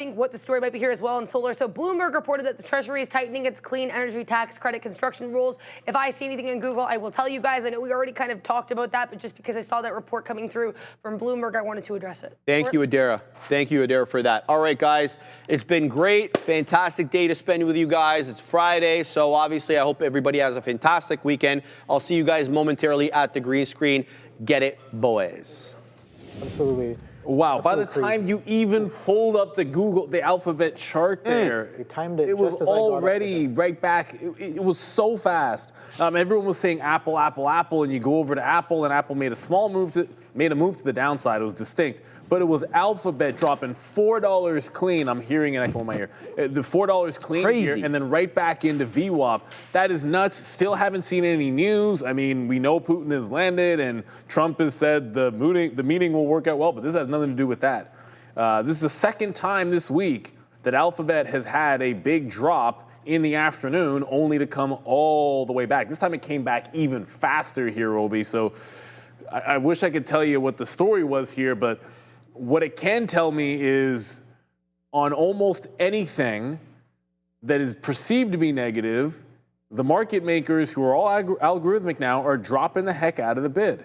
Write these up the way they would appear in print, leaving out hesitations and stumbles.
what the story might be here as well in solar. So Bloomberg reported that the Treasury is tightening its clean energy tax credit construction rules. If I see anything in Google, I will tell you guys. I know we already kind of talked about that, but just because I saw that report coming through from Bloomberg, I wanted to address it. Thank you, Adara. Thank you, Adara, for that. All right, guys, it's been great. Fantastic day to spend with you guys. It's Friday, so obviously I hope everybody has a fantastic weekend. I'll see you guys momentarily at the green screen. Get it, boys. Absolutely. Wow, by the time you even pulled up the Alphabet chart there, you timed it, it was already right back. It was so fast. Everyone was saying Apple, Apple, Apple, and you go over to Apple, and Apple made a move to the downside. It was distinct. But it was Alphabet dropping $4 clean. I'm hearing an echo in my ear. The $4 clean here, and then right back into VWAP. That is nuts. Still haven't seen any news. I mean, we know Putin has landed, and Trump has said the meeting will work out well, but this has nothing to do with that. This is the second time this week that Alphabet has had a big drop in the afternoon, only to come all the way back. This time it came back even faster here, Obi. So I wish I could tell you what the story was here, but what it can tell me is on almost anything that is perceived to be negative, the market makers, who are all algorithmic now, are dropping the heck out of the bid.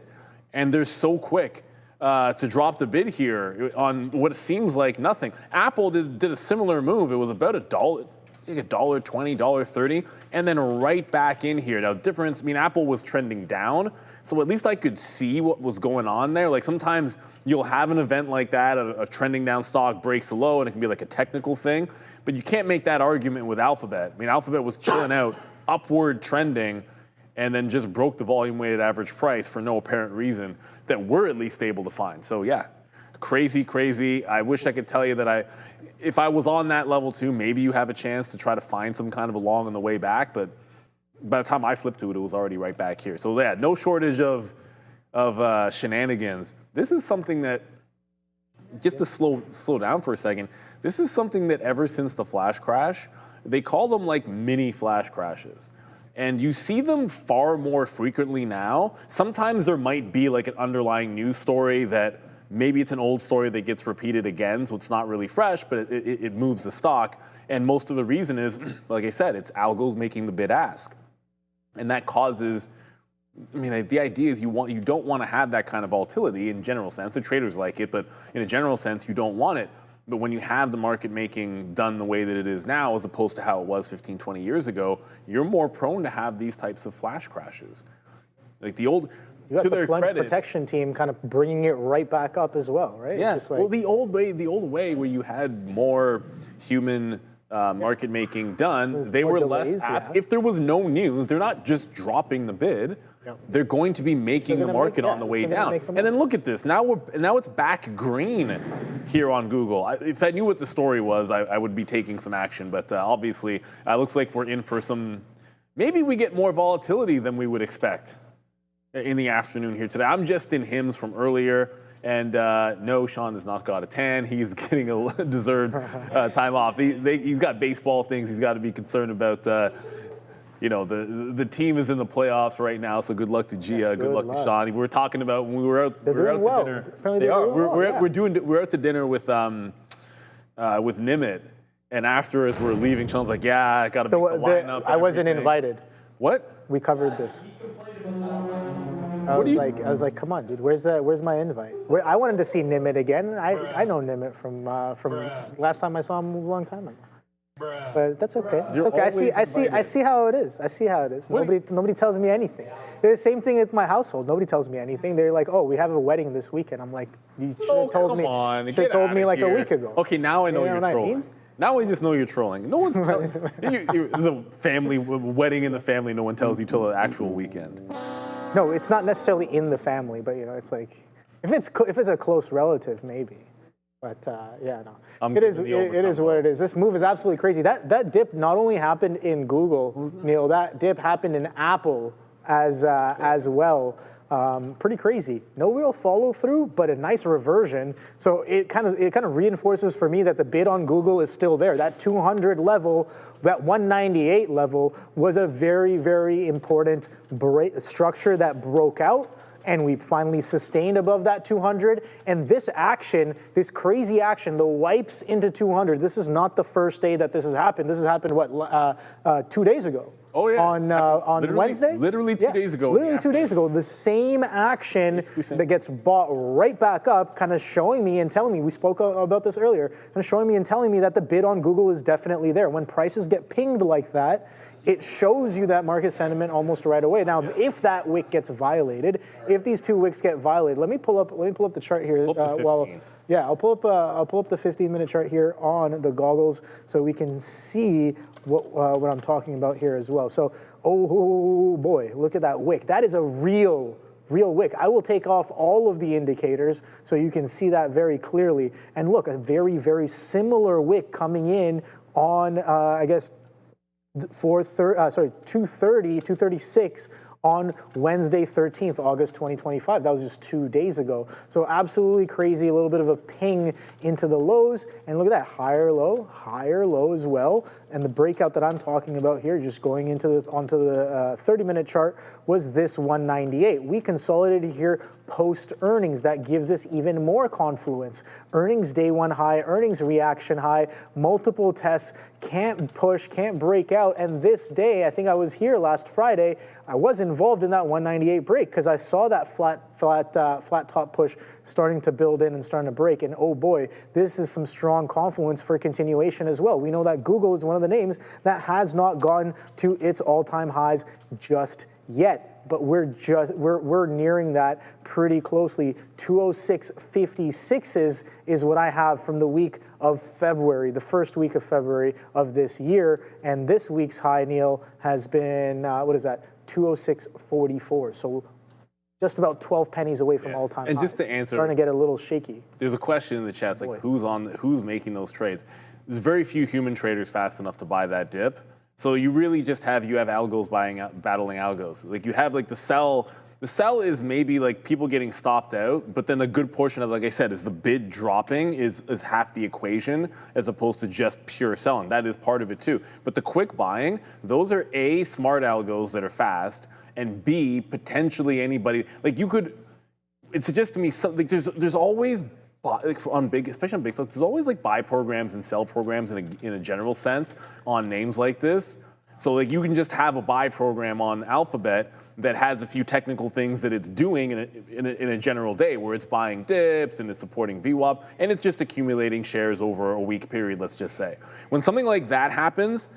And they're so quick to drop the bid here on what seems like nothing. Apple did a similar move. It was about $1, I think $1.20, $1.30, and then right back in here. Now, difference, I mean, Apple was trending down, so at least I could see what was going on there. Like sometimes you'll have an event like that, a trending down stock breaks a low, and it can be like a technical thing, but you can't make that argument with Alphabet. I mean, Alphabet was chilling out, upward trending, and then just broke the volume weighted average price for no apparent reason that we're at least able to find. So yeah, crazy, crazy. I wish I could tell you that if I was on that level too, maybe you have a chance to try to find some kind of a long on the way back, but by the time I flipped to it, it was already right back here. So yeah, no shortage of shenanigans. This is something that, just to slow down for a second, this is something that ever since the flash crash, they call them like mini flash crashes. And you see them far more frequently now. Sometimes there might be like an underlying news story that maybe it's an old story that gets repeated again, so it's not really fresh, but it moves the stock. And most of the reason is, like I said, it's algos making the bid ask. And that causes, I mean, the idea is you don't want to have that kind of volatility in general sense. The traders like it, but in a general sense, you don't want it. But when you have the market making done the way that it is now, as opposed to how it was 15, 20 years ago, you're more prone to have these types of flash crashes. Like the old, you got the plunge protection team kind of bringing it right back up as well, right? Yeah. Just like, well, the old way where you had more human market making done, they were delays, less apt. If there was no news, they're not just dropping the bid. Yep. They're going to be making the market on the way down. And then look at this. Now it's back green here on Google. If I knew what the story was, I would be taking some action. But obviously, it looks like we're in for some. Maybe we get more volatility than we would expect in the afternoon here today. I'm just in HIMS from earlier. And no, Sean has not got a tan. He's getting a deserved time off. He's got baseball things he's got to be concerned about. The team is in the playoffs right now, so good luck to Gia. Good luck to Sean. We were talking about when we were out to dinner. They are. We're out to dinner with Nimit, and after as we're leaving, Sean's like, "Yeah, I got to make the lineup." I wasn't invited. What? We covered this. I was like, come on, dude. Where's my invite? I wanted to see Nimit again. I know Nimit from last time I saw him was a long time ago. But that's okay. It's okay. I see how it is. I see how it is. Nobody tells me anything. The same thing with my household. Nobody tells me anything. They're like, oh, we have a wedding this weekend. I'm like, you should have told me. Should have told me like a week ago. Okay, now I know you're trolling. Now we just know you're trolling. No one's telling you. There's a family wedding in the family. No one tells you till the actual weekend. No, it's not necessarily in the family, but it's like if it's a close relative, maybe. But yeah, no, it is what it is. This move is absolutely crazy. That dip not only happened in Google, Neil. That dip happened in Apple as well. Pretty crazy. No real follow through, but a nice reversion. So it kind of reinforces for me that the bid on Google is still there. That 200 level, that 198 level was a very, very important structure that broke out. and we finally sustained above that 200. And this action, this crazy action, the wipes into 200, this is not the first day that this has happened. This has happened, what, 2 days ago? Oh, yeah. On Wednesday? Literally 2 days ago. Literally 2 days ago. The same action that gets bought right back up, kind of showing me and telling me, we spoke about this earlier, kind of showing me and telling me that the bid on Google is definitely there. When prices get pinged like that, it shows you that market sentiment almost right away. Now, if that wick gets violated, if these two wicks get violated, let me pull up the chart here. I'll pull up the 15-minute chart here on the goggles so we can see what I'm talking about here as well. So, oh boy, look at that wick. That is a real wick. I will take off all of the indicators so you can see that very clearly. And look, a very, very similar wick coming in on, I guess, 236 on Wednesday, 13th, August 2025. That was just 2 days ago. So absolutely crazy, a little bit of a ping into the lows. And look at that, higher low as well. And the breakout that I'm talking about here, just going into onto the 30-minute chart, was this 198. We consolidated here post earnings. That gives us even more confluence. Earnings day one high, earnings reaction high, multiple tests, can't push, can't break out. And this day, I think I was here last Friday, I was involved in that 198 break because I saw that flat top push starting to build in and starting to break. And oh boy, this is some strong confluence for continuation as well. We know that Google is one of the names that has not gone to its all-time highs just yet. But we're nearing that pretty closely. 206.56 is what I have from the week of February, the first week of February of this year. And this week's high, Neil, has been, what is that? 206.44. So just about 12 pennies away from all-time highs. And just to answer, starting to get a little shaky. There's a question in the chat, it's like who's making those trades? There's very few human traders fast enough to buy that dip. So you really just have algos battling algos. Like you have like the sell. The sell is maybe like people getting stopped out, but then a good portion of, like I said, is the bid dropping is half the equation as opposed to just pure selling. That is part of it too. But the quick buying, those are A, smart algos that are fast, and B, potentially anybody. Like you could, it suggests to me something. There's always, like especially on big stocks, there's always like buy programs and sell programs in a general sense on names like this. So like you can just have a buy program on Alphabet that has a few technical things that it's doing in a general day where it's buying dips and it's supporting VWAP and it's just accumulating shares over a week period, let's just say. When something like that happens,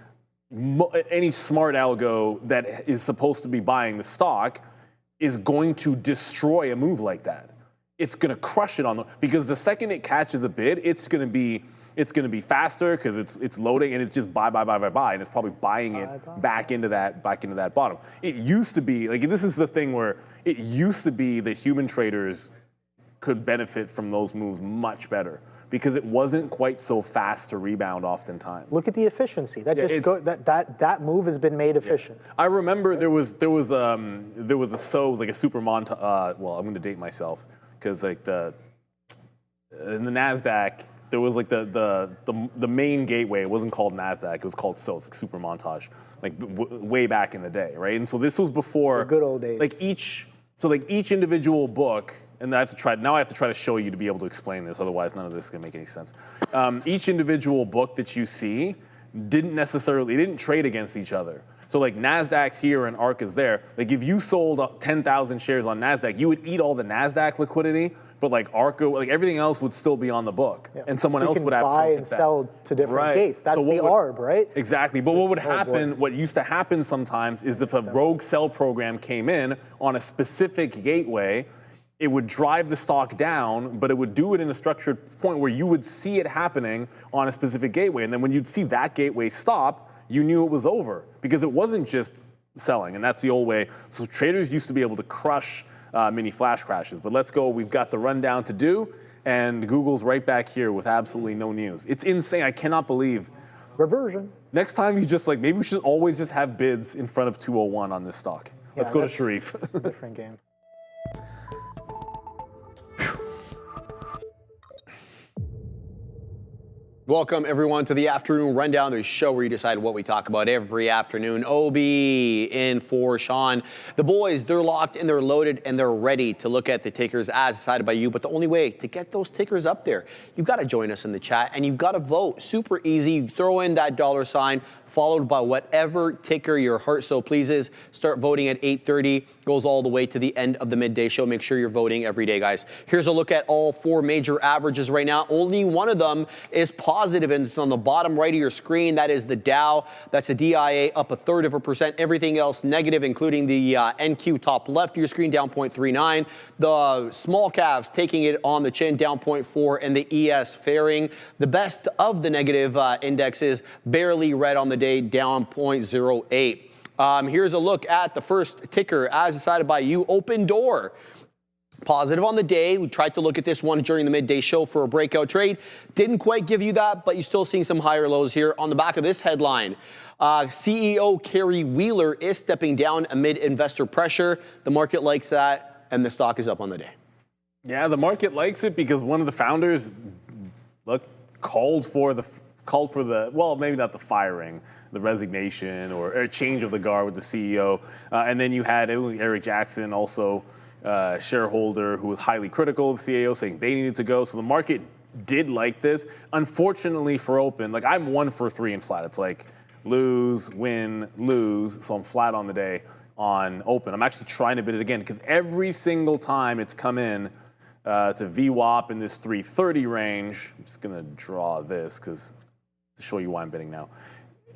any smart algo that is supposed to be buying the stock is going to destroy a move like that. It's going to crush it because the second it catches a bid, it's going to be faster because it's loading and it's just buy, and it's probably buying it back into that bottom. It used to be like, this is the thing where it used to be that human traders could benefit from those moves much better because it wasn't quite so fast to rebound oftentimes. Look at the efficiency. That move has been made efficient. Yeah. I remember there was like a super montage. Well, I'm going to date myself because like in the Nasdaq. There was like the main gateway. It wasn't called Nasdaq. It was called it's like Super Montage, like way back in the day, right? And so this was before the good old days. Like each individual book, and I have to try to show you to be able to explain this. Otherwise, none of this is gonna make any sense. Each individual book that you see didn't trade against each other. So like Nasdaq's here and ARK is there. Like if you sold 10,000 shares on Nasdaq, you would eat all the Nasdaq liquidity. But like ARCO, like everything else would still be on the book, and someone else would have to buy and sell to different gates. That's the ARB, right? Exactly. But what would happen? What used to happen sometimes is if a rogue sell program came in on a specific gateway, it would drive the stock down, but it would do it in a structured point where you would see it happening on a specific gateway, and then when you'd see that gateway stop, you knew it was over because it wasn't just selling, and that's the old way. So traders used to be able to crush mini flash crashes. But let's go. We've got the rundown to do, and Google's right back here with absolutely no news. It's insane. I cannot believe. Reversion. Next time you just like, maybe we should always just have bids in front of 201 on this stock. Let's go to Sharif. Different game. Welcome, everyone, to the Afternoon Rundown, the show where you decide what we talk about every afternoon. OB in for Sean. The boys, they're locked and they're loaded and they're ready to look at the tickers as decided by you. But the only way to get those tickers up there, you've got to join us in the chat and you've got to vote. Super easy. You throw in that $sign followed by whatever ticker your heart so pleases. Start voting at 8:30. Goes all the way to the end of the midday show. Make sure you're voting every day, guys. Here's a look at all 4 major averages right now. Only one of them is positive, and it's on the bottom right of your screen. That is the Dow. That's a DIA up 0.33%. Everything else negative, including the NQ top left of your screen, down 0.39. The small caps taking it on the chin, down 0.4, and the ES faring. The best of the negative indexes, barely red on the day, down 0.08. Here's a look at the first ticker as decided by you, Opendoor. Positive on the day. We tried to look at this one during the midday show for a breakout trade. Didn't quite give you that, but you're still seeing some higher lows here. On the back of this headline, CEO Carrie Wheeler is stepping down amid investor pressure. The market likes that, and the stock is up on the day. Yeah, the market likes it because one of the founders called for the, well, maybe not the firing, the resignation or a change of the guard with the CEO. And then you had Eric Jackson, also shareholder, who was highly critical of the CEO, saying they needed to go. So the market did like this. Unfortunately for Open, like I'm 1 for 3 in flat. It's like lose, win, lose. So I'm flat on the day on Open. I'm actually trying to bid it again because every single time it's come in to VWAP in this 330 range. I'm just going to draw this to show you why I'm bidding now.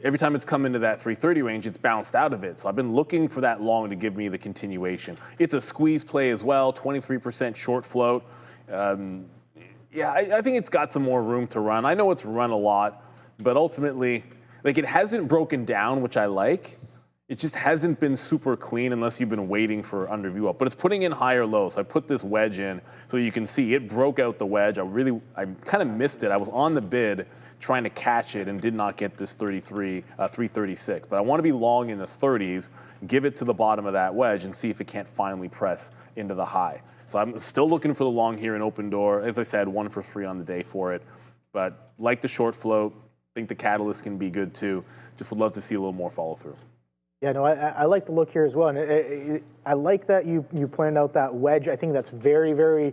Every time it's come into that 330 range, it's bounced out of it. So I've been looking for that long to give me the continuation. It's a squeeze play as well, 23% short float. Yeah, I think it's got some more room to run. I know it's run a lot, but ultimately, like it hasn't broken down, which I like. It just hasn't been super clean unless you've been waiting for under view up. But it's putting in higher lows. So I put this wedge in so you can see it broke out the wedge. I kind of missed it. I was on the bid trying to catch it and did not get this 336. But I want to be long in the 30s, give it to the bottom of that wedge and see if it can't finally press into the high. So I'm still looking for the long here in Opendoor. As I said, 1 for 3 on the day for it. But like the short float, think the catalyst can be good too. Just would love to see a little more follow through. Yeah, no, I like the look here as well. And I like that you pointed out that wedge. I think that's very, very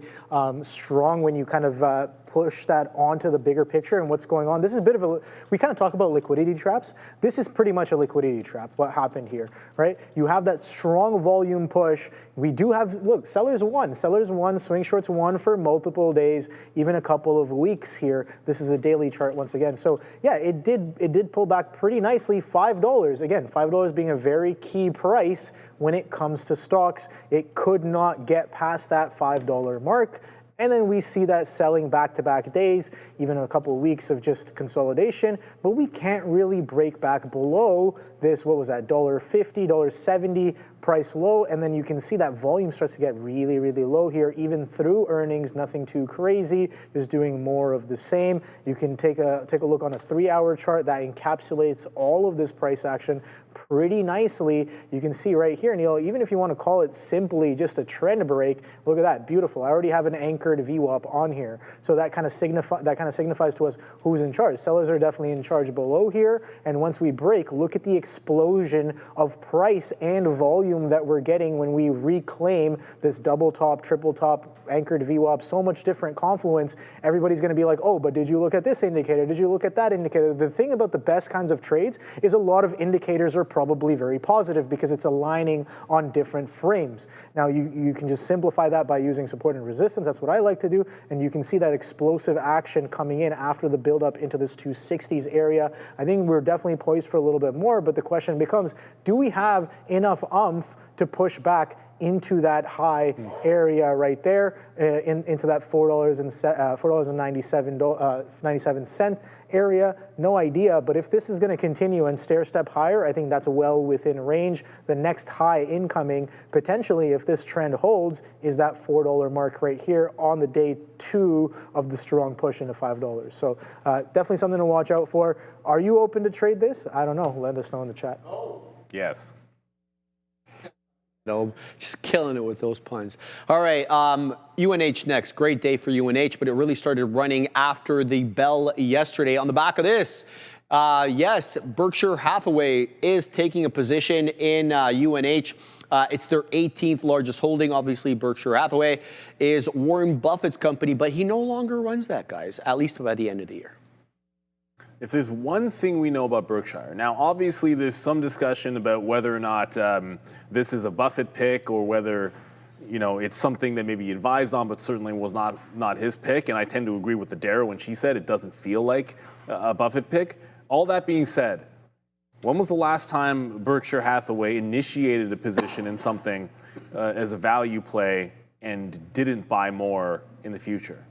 strong when you kind of push that onto the bigger picture and what's going on. This is a bit of a, we kind of talk about liquidity traps. This is pretty much a liquidity trap, what happened here, right? You have that strong volume push. We do have, look, sellers won, swing shorts won for multiple days, even a couple of weeks here. This is a daily chart once again. So yeah, it did pull back pretty nicely, $5. Again, $5 being a very key price when it comes to stocks. It could not get past that $5 mark. And then we see that selling back-to-back days, even a couple of weeks of just consolidation, but we can't really break back below this, what was that, $1.50, $1.70 price low, and then you can see that volume starts to get really, really low here, even through earnings, nothing too crazy, just doing more of the same. You can take a look on a 3-hour chart that encapsulates all of this price action pretty nicely. You can see right here, Neil, even if you want to call it simply just a trend break, look at that, beautiful. I already have an anchored VWAP on here. So that kind of signifies to us who's in charge. Sellers are definitely in charge below here. And once we break, look at the explosion of price and volume that we're getting when we reclaim this double top, triple top, anchored VWAP, so much different confluence. Everybody's going to be like, oh, but did you look at this indicator? Did you look at that indicator? The thing about the best kinds of trades is a lot of indicators are probably very positive because it's aligning on different frames. Now, you can just simplify that by using support and resistance. That's what I like to do. And you can see that explosive action coming in after the buildup into this 260s area. I think we're definitely poised for a little bit more, but the question becomes, do we have enough oomph to push back into that high area right there, into that $4.97 area? No idea, but if this is going to continue and stair step higher, I think that's well within range. The next high incoming, potentially, if this trend holds, is that $4 mark right here on the day 2 of the strong push into $5. So definitely something to watch out for. Are you open to trade this? I don't know. Let us know in the chat. Yes. No, just killing it with those puns. All right, UNH next. Great day for UNH, but it really started running after the bell yesterday. On the back of this, yes, Berkshire Hathaway is taking a position in UNH. It's their 18th largest holding. Obviously, Berkshire Hathaway is Warren Buffett's company, but he no longer runs that, guys, at least by the end of the year. If there's one thing we know about Berkshire, now obviously there's some discussion about whether or not this is a Buffett pick or whether, you know, it's something that maybe he advised on, but certainly was not his pick. And I tend to agree with Adair when she said it doesn't feel like a Buffett pick. All that being said, when was the last time Berkshire Hathaway initiated a position in something as a value play and didn't buy more in the future?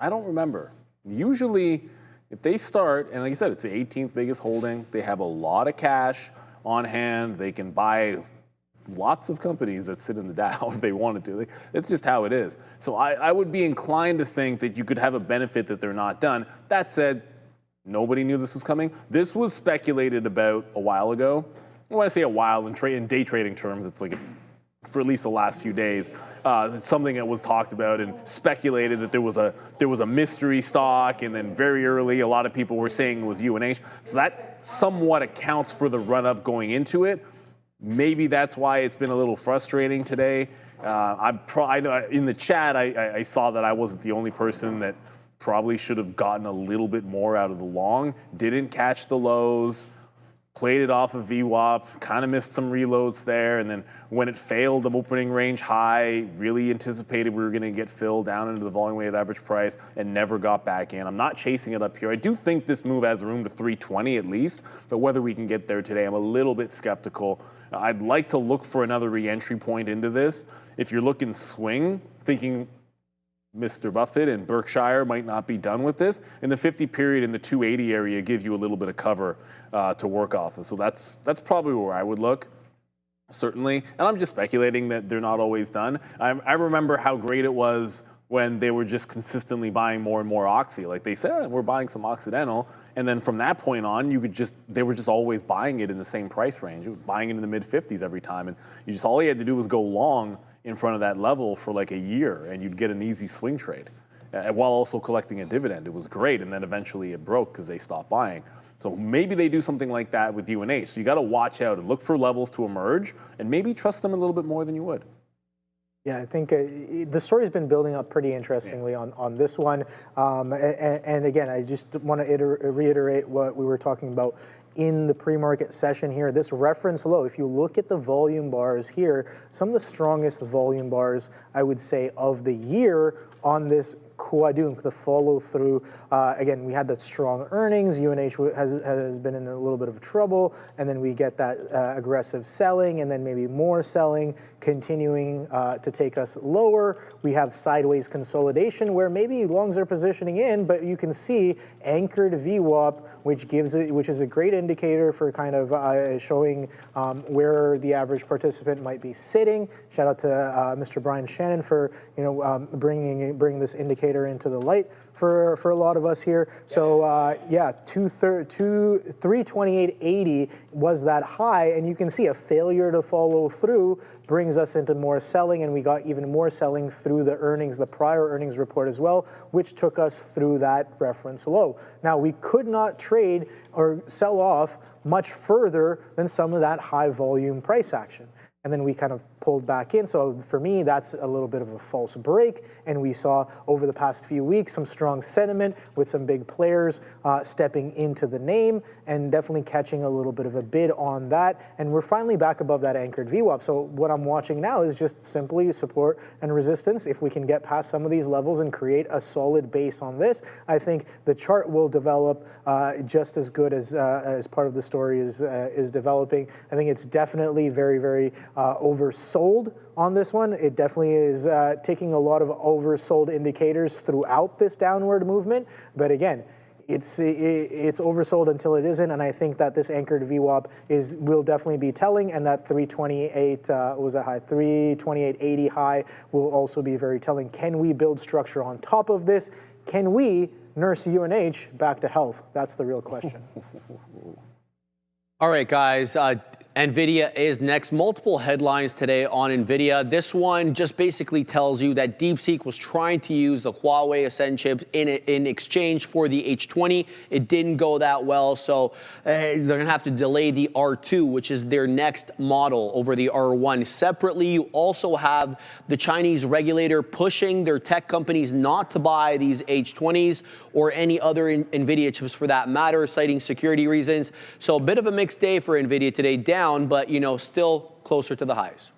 I don't remember. Usually, if they start, and like I said, it's the 18th biggest holding, they have a lot of cash on hand, they can buy lots of companies that sit in the Dow if they wanted to. That's just how it is. So I would be inclined to think that you could have a benefit that they're not done. That said, nobody knew this was coming. This was speculated about a while ago. When I say a while, in day trading terms, it's like for at least the last few days. It's something that was talked about and speculated that there was a mystery stock, and then very early a lot of people were saying it was UNH. So that somewhat accounts for the run-up going into it. Maybe that's why it's been a little frustrating today. I know in the chat I saw that I wasn't the only person that probably should have gotten a little bit more out of the long. Didn't catch the lows. Played it off of VWAP, kind of missed some reloads there, and then when it failed the opening range high, really anticipated we were going to get filled down into the volume-weighted average price and never got back in. I'm not chasing it up here. I do think this move has room to 320 at least, but whether we can get there today, I'm a little bit skeptical. I'd like to look for another re-entry point into this. If you're looking swing, thinking Mr. Buffett and Berkshire might not be done with this, and the 50 period in the 280 area give you a little bit of cover to work off of. So that's probably where I would look, certainly. And I'm just speculating that they're not always done. I remember how great it was when they were just consistently buying more and more Oxy. Like they said, we're buying some Occidental, and then from that point on, they were just always buying it in the same price range, buying it in the mid 50s every time, and all you had to do was go long in front of that level for like a year, and you'd get an easy swing trade while also collecting a dividend. It was great, and then eventually it broke because they stopped buying. So maybe they do something like that with UNH. So you got to watch out and look for levels to emerge, and maybe trust them a little bit more than you would. Yeah, I think the story's been building up pretty interestingly on this one. And again, I just want to reiterate what we were talking about in the pre-market session here. This reference low, if you look at the volume bars here, some of the strongest volume bars, I would say, of the year on this quadrunk, the follow through. Again, we had that strong earnings. UNH has been in a little bit of trouble, and then we get that aggressive selling, and then maybe more selling, continuing to take us lower. We have sideways consolidation where maybe longs are positioning in, but you can see anchored VWAP, which is a great indicator for kind of showing where the average participant might be sitting. Shout out to Mr. Brian Shannon for bringing this indicator into the light for a lot of us here. So yeah, 328.80 was that high, and you can see a failure to follow through brings us into more selling, and we got even more selling through the earnings, the prior earnings report as well, which took us through that reference low. Now, we could not trade or sell off much further than some of that high volume price action. And then we kind of pulled back in. So for me, that's a little bit of a false break. And we saw over the past few weeks some strong sentiment with some big players stepping into the name and definitely catching a little bit of a bid on that. And we're finally back above that anchored VWAP. So what I'm watching now is just simply support and resistance. If we can get past some of these levels and create a solid base on this, I think the chart will develop just as good as part of the story is developing. I think it's definitely very, very oversold on this one. It definitely is taking a lot of oversold indicators throughout this downward movement. But again, it's oversold until it isn't, and I think that this anchored VWAP will definitely be telling, and that 328 was that high, 328.80 high will also be very telling. Can we build structure on top of this? Can we nurse UNH back to health? That's the real question. All right, guys. Nvidia is next. Multiple headlines today on Nvidia. This one just basically tells you that DeepSeek was trying to use the Huawei Ascend chip in exchange for the H20. It didn't go that well, so they're going to have to delay the R2, which is their next model, over the R1. Separately, you also have the Chinese regulator pushing their tech companies not to buy these H20s or any other Nvidia chips for that matter, citing security reasons. So a bit of a mixed day for Nvidia today, down, but still closer to the highs.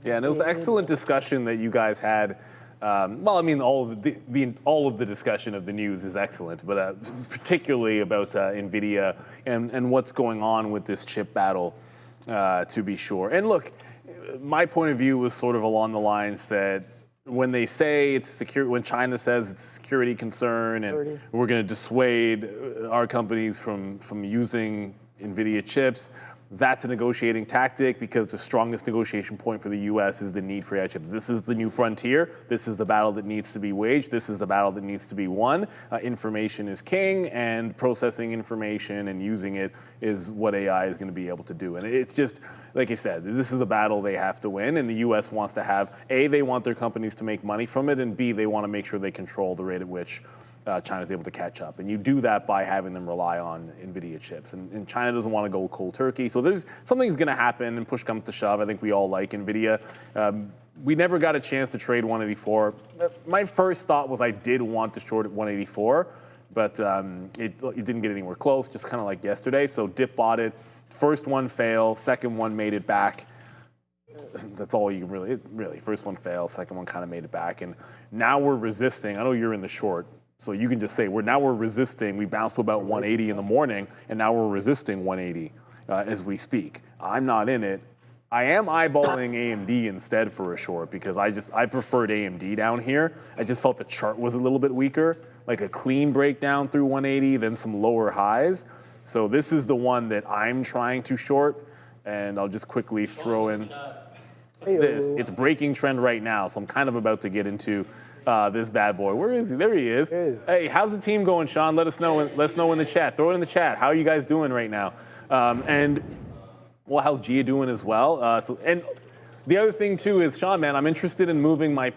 Yeah, and it was an excellent discussion that you guys had. Well, I mean, all of the discussion of the news is excellent, but particularly about Nvidia and what's going on with this chip battle, to be sure. And look, my point of view was sort of along the lines that when they say it's secure, when China says it's a security concern and we're going to dissuade our companies from using Nvidia chips, that's a negotiating tactic, because the strongest negotiation point for the U.S. is the need for AI chips. This is the new frontier. This is the battle that needs to be waged. This is the battle that needs to be won. Information is king, and processing information and using it is what AI is going to be able to do. And it's just, like I said, this is a battle they have to win, and the U.S. wants to have, A, they want their companies to make money from it, and B, they want to make sure they control the rate at which China's able to catch up. And you do that by having them rely on Nvidia chips. And China doesn't want to go cold turkey. So something's going to happen, and push comes to shove. I think we all like Nvidia. We never got a chance to trade 184. My first thought was I did want to short at 184, but it didn't get anywhere close, just kind of like yesterday. So dip bought it. First one failed, second one made it back. That's all you really, first one failed, second one kind of made it back. And now we're resisting. I know you're in the short, so you can just say we're resisting. We bounced to about 180 in the morning, and now we're resisting 180 as we speak. I'm not in it. I am eyeballing AMD instead for a short, because I preferred AMD down here. I just felt the chart was a little bit weaker, like a clean breakdown through 180, then some lower highs. So this is the one that I'm trying to short, and I'll just quickly throw in this. It's breaking trend right now, so I'm kind of about to get into this bad boy. Where is he? There he is. Hey, how's the team going, Sean? Let us know in the chat. Throw it in the chat. How are you guys doing right now? And well, how's Gia doing as well? And the other thing too is, Sean, man, I'm interested in moving my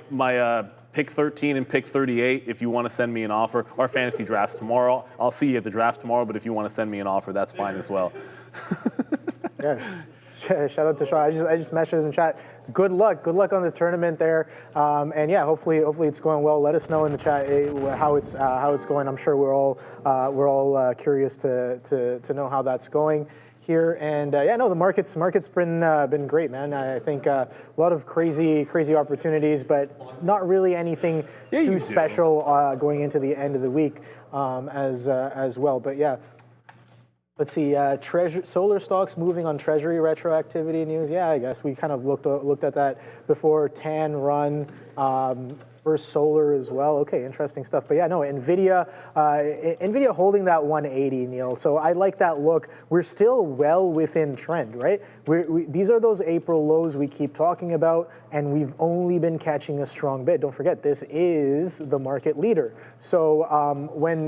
pick 13 and pick 38. If you want to send me an offer, our fantasy drafts tomorrow. I'll see you at the draft tomorrow. But if you want to send me an offer, that's fine as well. Yeah. Shout out to Sean. I just messaged in the chat. Good luck on the tournament there, and yeah, hopefully it's going well. Let us know in the chat how it's going. I'm sure we're all curious to know how that's going here. And yeah, no, the market's been great, man. I think a lot of crazy opportunities, but not really anything too special going into the end of the week as well. But yeah. Let's see, solar stocks moving on Treasury retroactivity news. Yeah, I guess we kind of looked at that before. TAN run, first solar as well. Okay, interesting stuff. But yeah, no, Nvidia holding that 180, Neil. So I like that look. We're still well within trend, right? These are those April lows we keep talking about, and we've only been catching a strong bid. Don't forget, this is the market leader. So when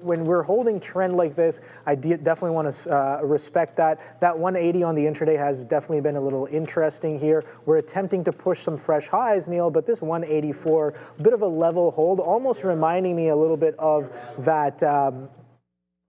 we're holding trend like this, I definitely want to respect that. That 180 on the intraday has definitely been a little interesting here. We're attempting to push some fresh highs, Neil, but this 184, a bit of a level hold, almost reminding me a little bit of that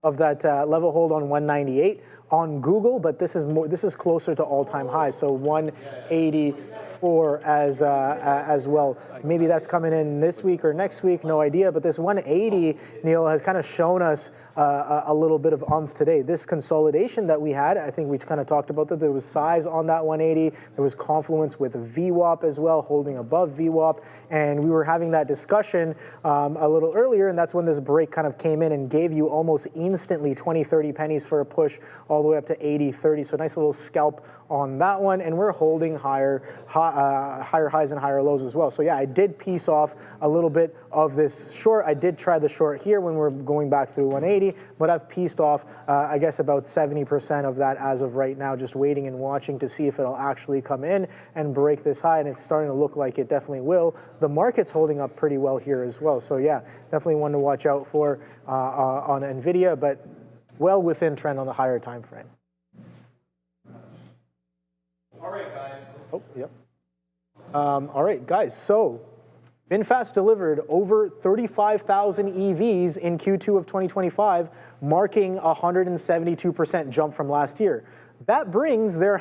level hold on 198 on Google, but this is closer to all-time highs. So 184 as well. Maybe that's coming in this week or next week, no idea. But this 180, Neil, has kind of shown us a little bit of oomph today. This consolidation that we had, I think we kind of talked about that. There was size on that 180. There was confluence with VWAP as well, holding above VWAP. And we were having that discussion a little earlier, and that's when this break kind of came in and gave you almost instantly 20, 30 pennies for a push all the way up to 80, 30. So nice little scalp on that one. And we're holding higher highs and higher lows as well. So yeah, I did piece off a little bit of this short. I did try the short here when we're going back through 180, but I've pieced off, I guess, about 70% of that as of right now, just waiting and watching to see if it'll actually come in and break this high. And it's starting to look like it definitely will. The market's holding up pretty well here as well. So yeah, definitely one to watch out for on Nvidia, but well within trend on the higher time frame. Oh, yep. All right, guys. So VinFast delivered over 35,000 EVs in Q2 of 2025, marking a 172% jump from last year. That brings their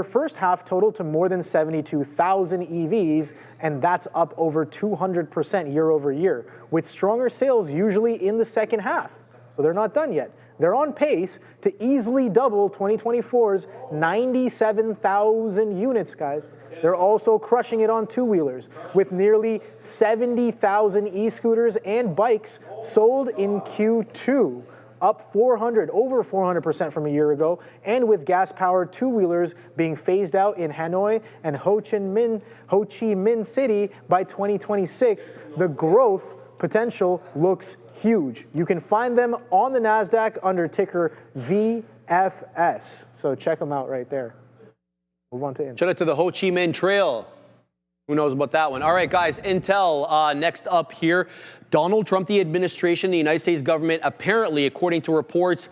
first half total to more than 72,000 EVs, and that's up over 200% year over year, with stronger sales usually in the second half. So they're not done yet. They're on pace to easily double 2024's 97,000 units, guys. They're also crushing it on two-wheelers, with nearly 70,000 e-scooters and bikes sold in Q2, up over 400% from a year ago, and with gas-powered two-wheelers being phased out in Hanoi and Ho Chi Minh City by 2026, the growth potential looks huge. You can find them on the Nasdaq under ticker VFS. So check them out right there. Move on to Intel. Shout out to the Ho Chi Minh Trail. Who knows about that one? All right, guys, Intel next up here. Donald Trump, the administration, the United States government, apparently, according to reports,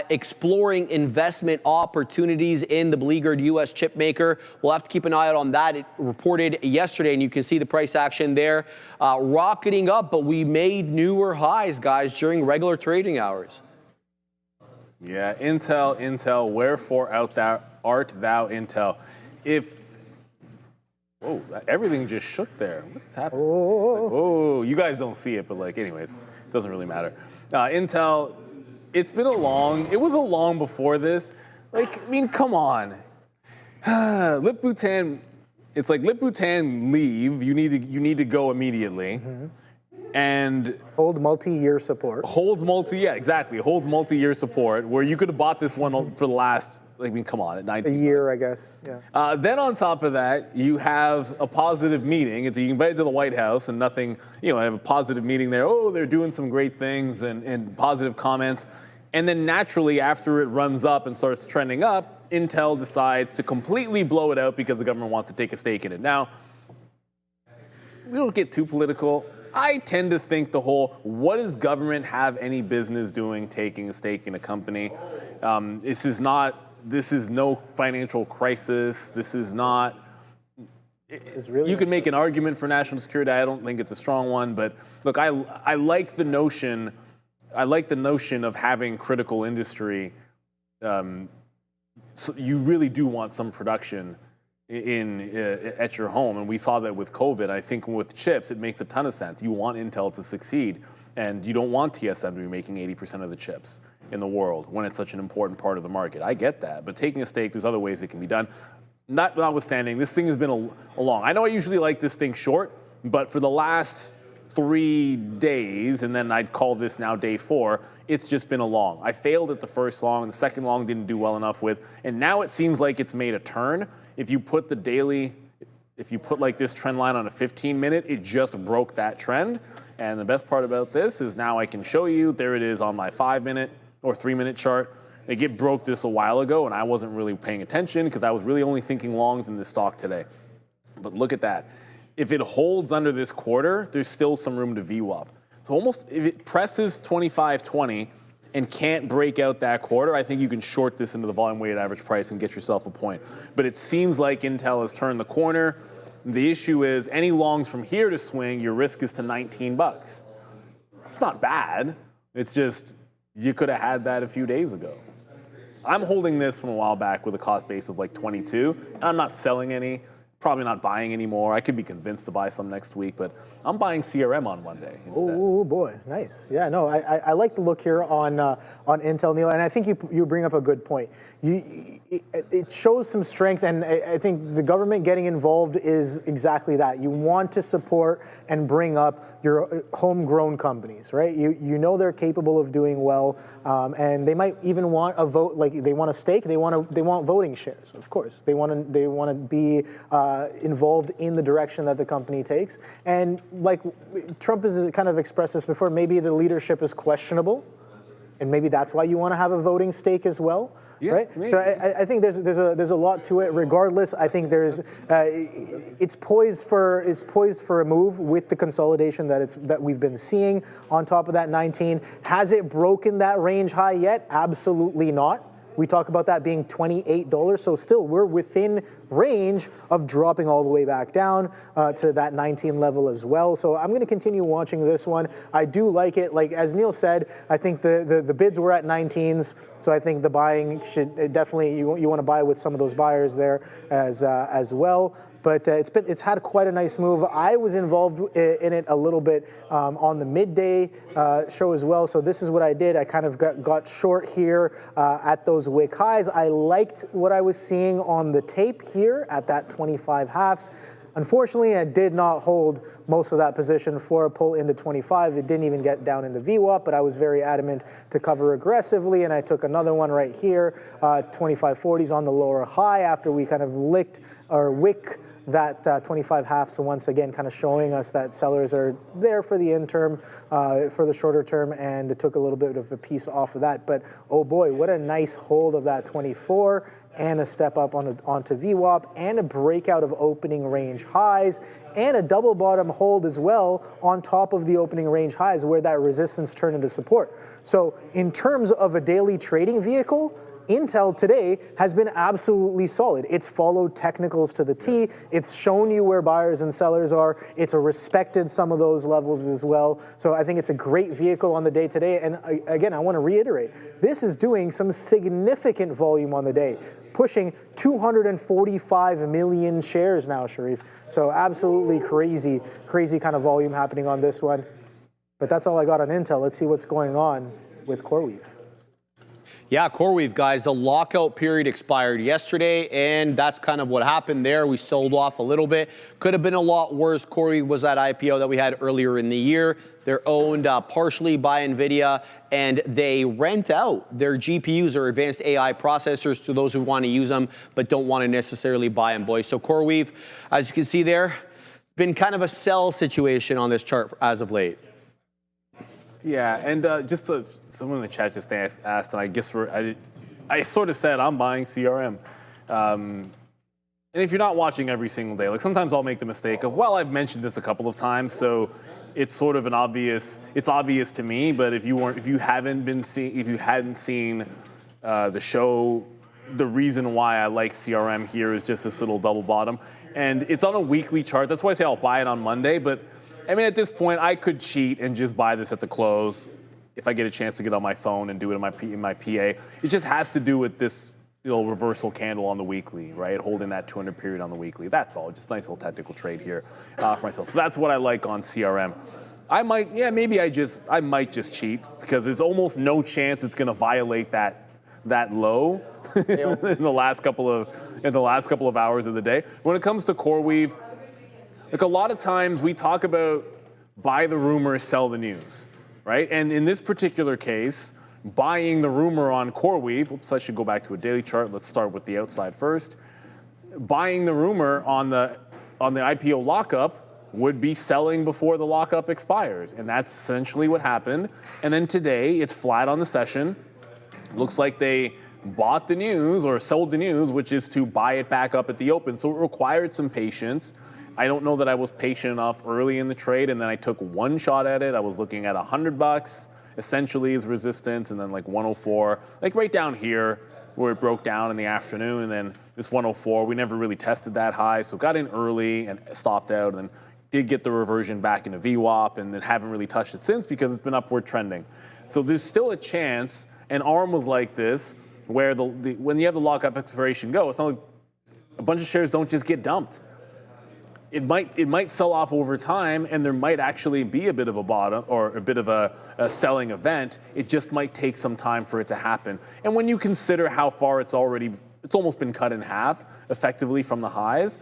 exploring investment opportunities in the beleaguered U.S. chip maker. We'll have to keep an eye out on that. It reported yesterday, and you can see the price action there rocketing up, but we made newer highs, guys, during regular trading hours. Yeah, Intel, wherefore art thou, Intel? Oh, everything just shook there. What's happening? Oh, you guys don't see it, but anyways, it doesn't really matter. Intel, it was a long before this. Come on. Lip Bhutan, it's like Lip Bhutan leave, you need to go immediately. Mm-hmm. And hold multi-year support. Holds multi-year support, where you could have bought this one for the last, come on, at 19 a year, I guess. Yeah. Then on top of that, you have a positive meeting. It's you invited to the White House and nothing, have a positive meeting there. Oh, they're doing some great things and positive comments. And then naturally, after it runs up and starts trending up, Intel decides to completely blow it out because the government wants to take a stake in it. Now, we don't get too political. I tend to think what does government have any business doing taking a stake in a company? This is no financial crisis. This is not. You can make an argument for national security. I don't think it's a strong one, but look, I like the notion. I like the notion of having critical industry. So you really do want some production at your home, and we saw that with COVID. I think with chips, it makes a ton of sense. You want Intel to succeed, and you don't want TSM to be making 80% of the chips in the world when it's such an important part of the market. I get that, but taking a stake, there's other ways it can be done. Notwithstanding, this thing has been a long. I know I usually like this thing short, but for the last 3 days, and then I'd call this now day 4, it's just been a long. I failed at the first long, the second long didn't do well enough with, and now it seems like it's made a turn. If you put this trend line on a 15-minute, it just broke that trend. And the best part about this is now I can show you, there it is on my 5-minute or 3-minute chart. It broke this a while ago, and I wasn't really paying attention because I was really only thinking longs in this stock today. But look at that. If it holds under this quarter, there's still some room to VWAP. So almost if it presses 25.20 and can't break out that quarter, I think you can short this into the volume weighted average price and get yourself a point. But it seems like Intel has turned the corner. The issue is any longs from here to swing, your risk is to $19. It's not bad. It's just you could have had that a few days ago. I'm holding this from a while back with a cost base of 22. And I'm not selling any. Probably not buying anymore. I could be convinced to buy some next week, but I'm buying CRM on Monday instead. Oh boy, nice. Yeah, no, I like the look here on Intel, Neil, and I think you bring up a good point. It shows some strength, and I think the government getting involved is exactly that. You want to support and bring up your homegrown companies, right? You know they're capable of doing well, and they might even want a vote. They want a stake. They want voting shares. Of course, they want to be involved in the direction that the company takes. And Trump has kind of expressed this before, maybe the leadership is questionable, and maybe that's why you want to have a voting stake as well. Yeah, right. Maybe. So I think there's a lot to it. Regardless, I think it's poised for a move with the consolidation that we've been seeing. On top of that, 19, has it broken that range high yet? Absolutely not. We talk about that being $28. So still, we're within range of dropping all the way back down to that 19 level as well. So I'm going to continue watching this one. I do like it. Like as Neil said, I think the bids were at 19s. So I think the buying should definitely, you want to buy with some of those buyers there as well. But it's had quite a nice move. I was involved in it a little bit on the midday show as well. So this is what I did. I kind of got short here at those wick highs. I liked what I was seeing on the tape here at that 25 halves. Unfortunately, I did not hold most of that position for a pull into 25. It didn't even get down into VWAP, but I was very adamant to cover aggressively, and I took another one right here, 25.40s on the lower high after we kind of wick that 25 halves. So once again, kind of showing us that sellers are there for the interim, for the shorter term, and it took a little bit of a piece off of that. But oh boy, what a nice hold of that 24. And a step up onto VWAP, and a breakout of opening range highs, and a double bottom hold as well on top of the opening range highs where that resistance turned into support. So in terms of a daily trading vehicle, Intel today has been absolutely solid. It's followed technicals to the T. It's shown you where buyers and sellers are. It's respected some of those levels as well. So I think it's a great vehicle on the day today. And again, I want to reiterate, this is doing some significant volume on the day, pushing 245 million shares now, Sharif. So absolutely crazy kind of volume happening on this one. But that's all I got on Intel. Let's see what's going on with CoreWeave. Yeah, CoreWeave, guys, the lockout period expired yesterday, and that's kind of what happened there. We sold off a little bit. Could have been a lot worse. CoreWeave was that IPO that we had earlier in the year. They're owned partially by Nvidia, and they rent out their GPUs or advanced AI processors to those who want to use them but don't want to necessarily buy them, boys. So CoreWeave, as you can see there, been kind of a sell situation on this chart as of late. Yeah, and just someone in the chat just asked, and I guess I sort of said I'm buying CRM. And if you're not watching every single day, like sometimes I'll make the mistake of, well, I've mentioned this a couple of times, so it's sort of it's obvious to me. But if you hadn't seen the show, the reason why I like CRM here is just this little double bottom, and it's on a weekly chart. That's why I say I'll buy it on Monday, but. I mean, at this point, I could cheat and just buy this at the close if I get a chance to get on my phone and do it in my PA. It just has to do with this reversal candle on the weekly, right? Holding that 200 period on the weekly. That's all. Just a nice little technical trade here for myself. So that's what I like on CRM. I might just cheat because there's almost no chance it's going to violate that low in the last couple of hours of the day. When it comes to CoreWeave, like a lot of times we talk about buy the rumor, sell the news, right? And in this particular case, buying the rumor on CoreWeave, oops, I should go back to a daily chart. Let's start with the outside first. Buying the rumor on the IPO lockup would be selling before the lockup expires. And that's essentially what happened. And then today it's flat on the session. Looks like they bought the news or sold the news, which is to buy it back up at the open. So it required some patience. I don't know that I was patient enough early in the trade, and then I took one shot at it. I was looking at $100 essentially as resistance, and then like 104, like right down here where it broke down in the afternoon, and then this 104, we never really tested that high, so got in early and stopped out, and then did get the reversion back into VWAP, and then haven't really touched it since because it's been upward trending. So there's still a chance, and ARM was like this, where when you have the lockup expiration go, it's not like a bunch of shares don't just get dumped. It might sell off over time, and there might actually be a bit of a bottom or a bit of a selling event. It just might take some time for it to happen. And when you consider how far it's almost been cut in half effectively from the highs,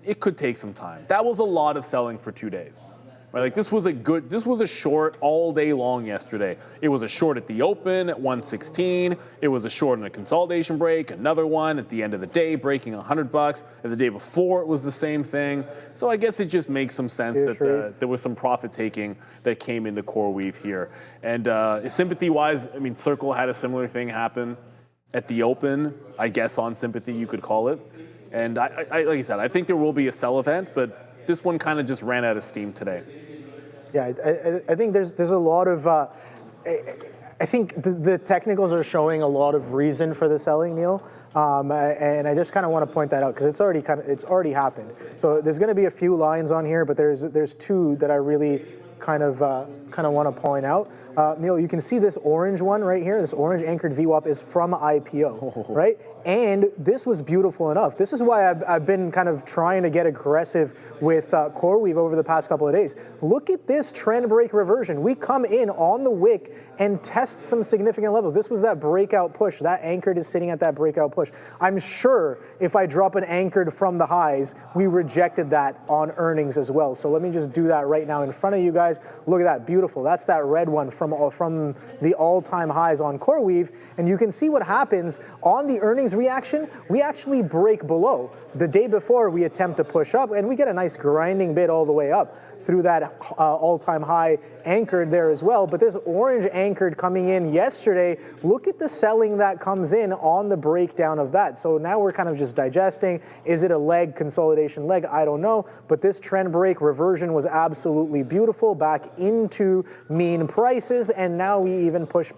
it could take some time. That was a lot of selling for 2 days. Right? Like this was a short all day long yesterday. It was a short at the open at 116. It was a short in a consolidation break, another one at the end of the day, breaking $100. And the day before it was the same thing. So I guess it just makes some sense that there was some profit taking that came into CoreWeave here. And sympathy-wise, I mean, Circle had a similar thing happen at the open, I guess on sympathy you could call it. And like I said, I think there will be a sell event, but this one kind of just ran out of steam today. Yeah, I think there's a lot of I think the technicals are showing a lot of reason for the selling, Neil, and I just kind of want to point that out because it's already happened. So there's going to be a few lines on here, but there's two that I really kind of want to point out. Neil, you can see this orange one right here. This orange anchored VWAP is from IPO, right? And this was beautiful enough. This is why I've been kind of trying to get aggressive with CoreWeave over the past couple of days. Look at this trend break reversion. We come in on the wick and test some significant levels. This was that breakout push. That anchored is sitting at that breakout push. I'm sure if I drop an anchored from the highs, we rejected that on earnings as well. So let me just do that right now in front of you guys. Look at that, beautiful. That's that red one from the all-time highs on CoreWeave, and you can see what happens on the earnings reaction. We actually break below. The day before, we attempt to push up, and we get a nice grinding bid all the way up through that all-time high anchored there as well. But this orange anchored coming in yesterday, look at the selling that comes in on the breakdown of that. So now we're kind of just digesting. Is it a leg, consolidation leg? I don't know. But this trend break reversion was absolutely beautiful back into mean prices. And now we even push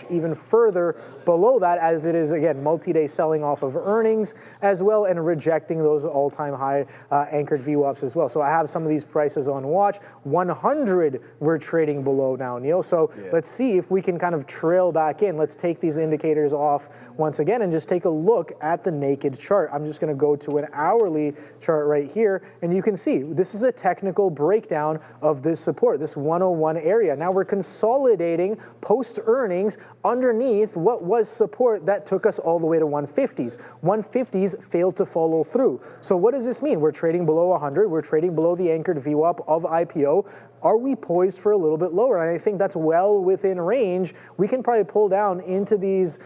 even further below that, as it is, again, multi-day selling off of earnings as well and rejecting those all-time high anchored VWAPs as well. So I have some of these prices on watch. 100 we're trading below now, Neil. So let's see if we can kind of trail back in. Let's take these indicators off once again and just take a look at the naked chart. I'm just going to go to an hourly chart right here, and you can see this is a technical breakdown of this support, this 101 area. Now we're consolidating post earnings underneath what was support that took us all the way to 150s. 150s failed to follow through. So what does this mean? We're trading below 100. We're trading below the anchored VWAP of IPO. Are we poised for a little bit lower? And I think that's well within range. We can probably pull down into these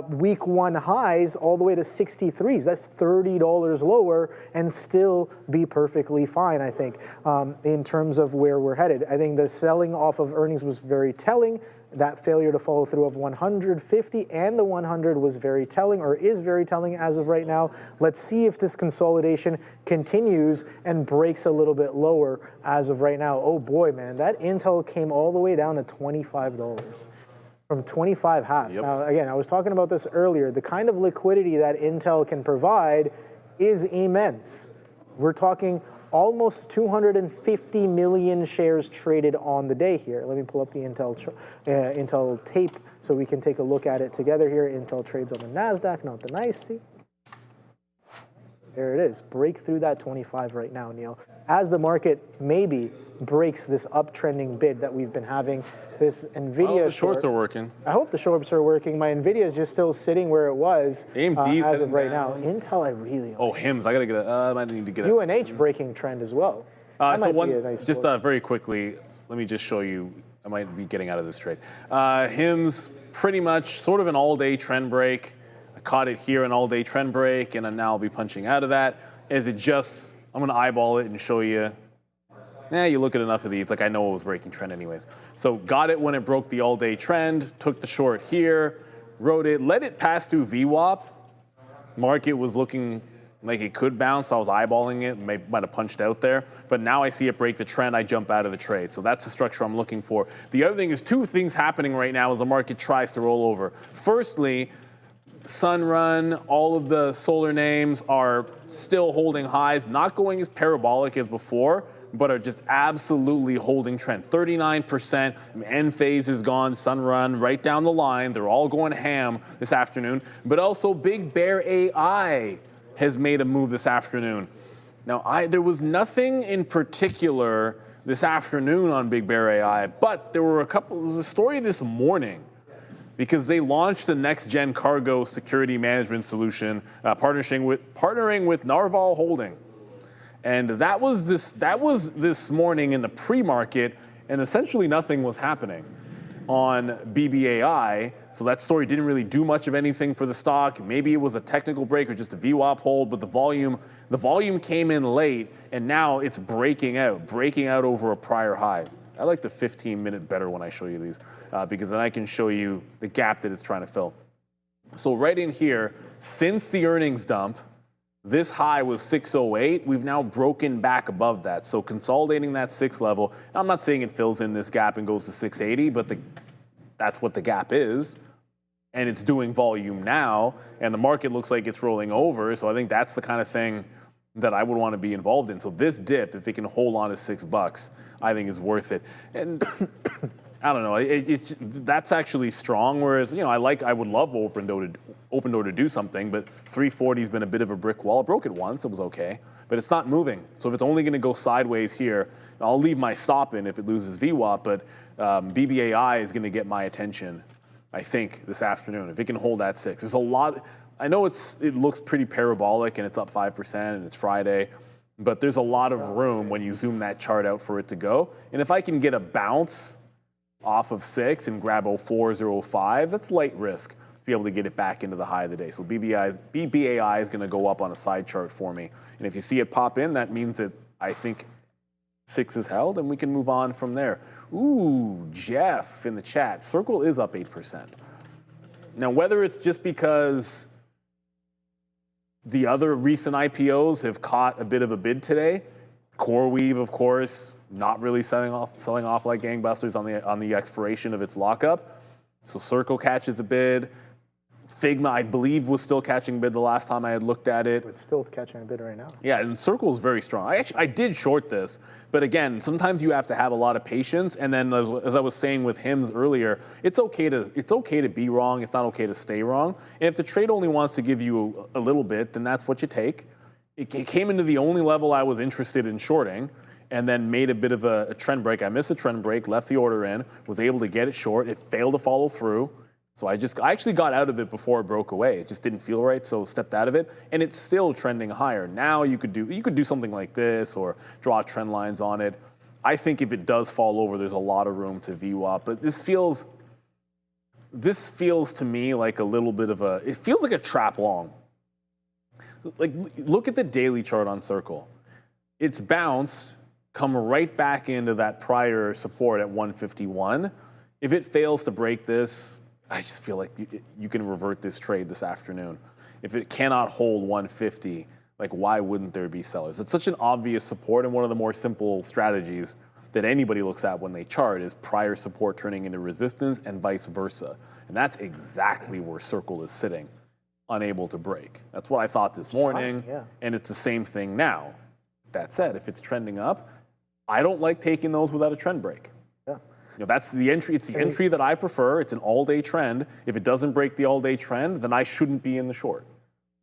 week one highs all the way to 63s. That's $30 lower and still be perfectly fine, I think, in terms of where we're headed. I think the selling off of earnings was very telling. That failure to follow through of 150 and the 100 was very telling, or is very telling as of right now. Let's see if this consolidation continues and breaks a little bit lower as of right now. Oh boy, man, that Intel came all the way down to $25 from 25 halves. Yep. Now, again, I was talking about this earlier. The kind of liquidity that Intel can provide is immense. We're talking almost 250 million shares traded on the day here. Let me pull up the Intel tape so we can take a look at it together here. Intel trades on the Nasdaq, not the NYSE. There it is. Break through that 25 right now, Neil. As the market maybe breaks this uptrending bid that we've been having, this Nvidia the shorts are working. I hope the shorts are working. My Nvidia is just still sitting where it was as of right now. Intel, I really like. Oh, HIMS. I gotta get a. I might need to get a UNH breaking trend as well. So very quickly, let me just show you. I might be getting out of this trade. HIMS, pretty much sort of an all-day trend break. I caught it here, an all-day trend break, and now I'll be punching out of that. Is it just? I'm gonna eyeball it and show you. You look at enough of these, like I know it was breaking trend anyways. So got it when it broke the all-day trend, took the short here, rode it, let it pass through VWAP. Market was looking like it could bounce. I was eyeballing it, might have punched out there. But now I see it break the trend, I jump out of the trade. So that's the structure I'm looking for. The other thing is two things happening right now as the market tries to roll over. Firstly, Sunrun, all of the solar names are still holding highs, not going as parabolic as before, but are just absolutely holding trend. 39%, Enphase is gone, Sunrun, right down the line. They're all going ham this afternoon. But also BigBear.ai has made a move this afternoon. Now, there was nothing in particular this afternoon on BigBear.ai, but there was a story this morning because they launched a next-gen cargo security management solution, partnering with Narval Holding. And that was this morning in the pre-market, and essentially nothing was happening on BBAI. So that story didn't really do much of anything for the stock. Maybe it was a technical break or just a VWAP hold, but the volume came in late, and now it's breaking out over a prior high. I like the 15-minute better when I show you these, because then I can show you the gap that it's trying to fill. So right in here, since the earnings dump, this high was 608. We've now broken back above that. So consolidating that 6 level. I'm not saying it fills in this gap and goes to 680, but that's what the gap is. And it's doing volume now, and the market looks like it's rolling over. So I think that's the kind of thing that I would want to be involved in. So this dip, if it can hold on to $6, I think is worth it. And I don't know, that's actually strong. Whereas, you know, I would love Opendoor to do something, but 340 has been a bit of a brick wall. It broke it once, it was okay, but it's not moving. So if it's only going to go sideways here, I'll leave my stop in if it loses VWAP, but BBAI is going to get my attention, I think, this afternoon. If it can hold at 6, there's a lot. I know it looks pretty parabolic and it's up 5% and it's Friday, but there's a lot of room when you zoom that chart out for it to go. And if I can get a bounce off of 6 and grab 04s or 05s, that's light risk to be able to get it back into the high of the day. So BBAI is going to go up on a side chart for me. And if you see it pop in, that means that I think 6 is held and we can move on from there. Ooh, Jeff in the chat, Circle is up 8%. Now, whether it's just because the other recent IPOs have caught a bit of a bid today, CoreWeave, of course, not really selling off like gangbusters on the expiration of its lockup. So Circle catches a bid. Figma, I believe, was still catching a bid the last time I had looked at it. It's still catching a bid right now. Yeah, and Circle is very strong. I did short this, but again, sometimes you have to have a lot of patience. And then, as I was saying with Hims earlier, it's okay to be wrong. It's not okay to stay wrong. And if the trade only wants to give you a little bit, then that's what you take. It came into the only level I was interested in shorting, and then made a bit of a trend break. I missed a trend break, left the order in, was able to get it short. It failed to follow through. So I actually got out of it before it broke away. It just didn't feel right, so stepped out of it, and it's still trending higher. Now you could do something like this or draw trend lines on it. I think if it does fall over, there's a lot of room to VWAP. But this feels to me like a little bit of it feels like a trap long. Like, look at the daily chart on Circle. It's bounced, come right back into that prior support at 151. If it fails to break this, I just feel like you can revert this trade this afternoon. If it cannot hold 150, like, why wouldn't there be sellers? It's such an obvious support, and one of the more simple strategies that anybody looks at when they chart is prior support turning into resistance and vice versa. And that's exactly where Circle is sitting, unable to break. That's what I thought this morning, and it's the same thing now. That said, if it's trending up, I don't like taking those without a trend break. You know, that's the entry. It's the entry that I prefer. It's an all-day trend. If it doesn't break the all-day trend, then I shouldn't be in the short.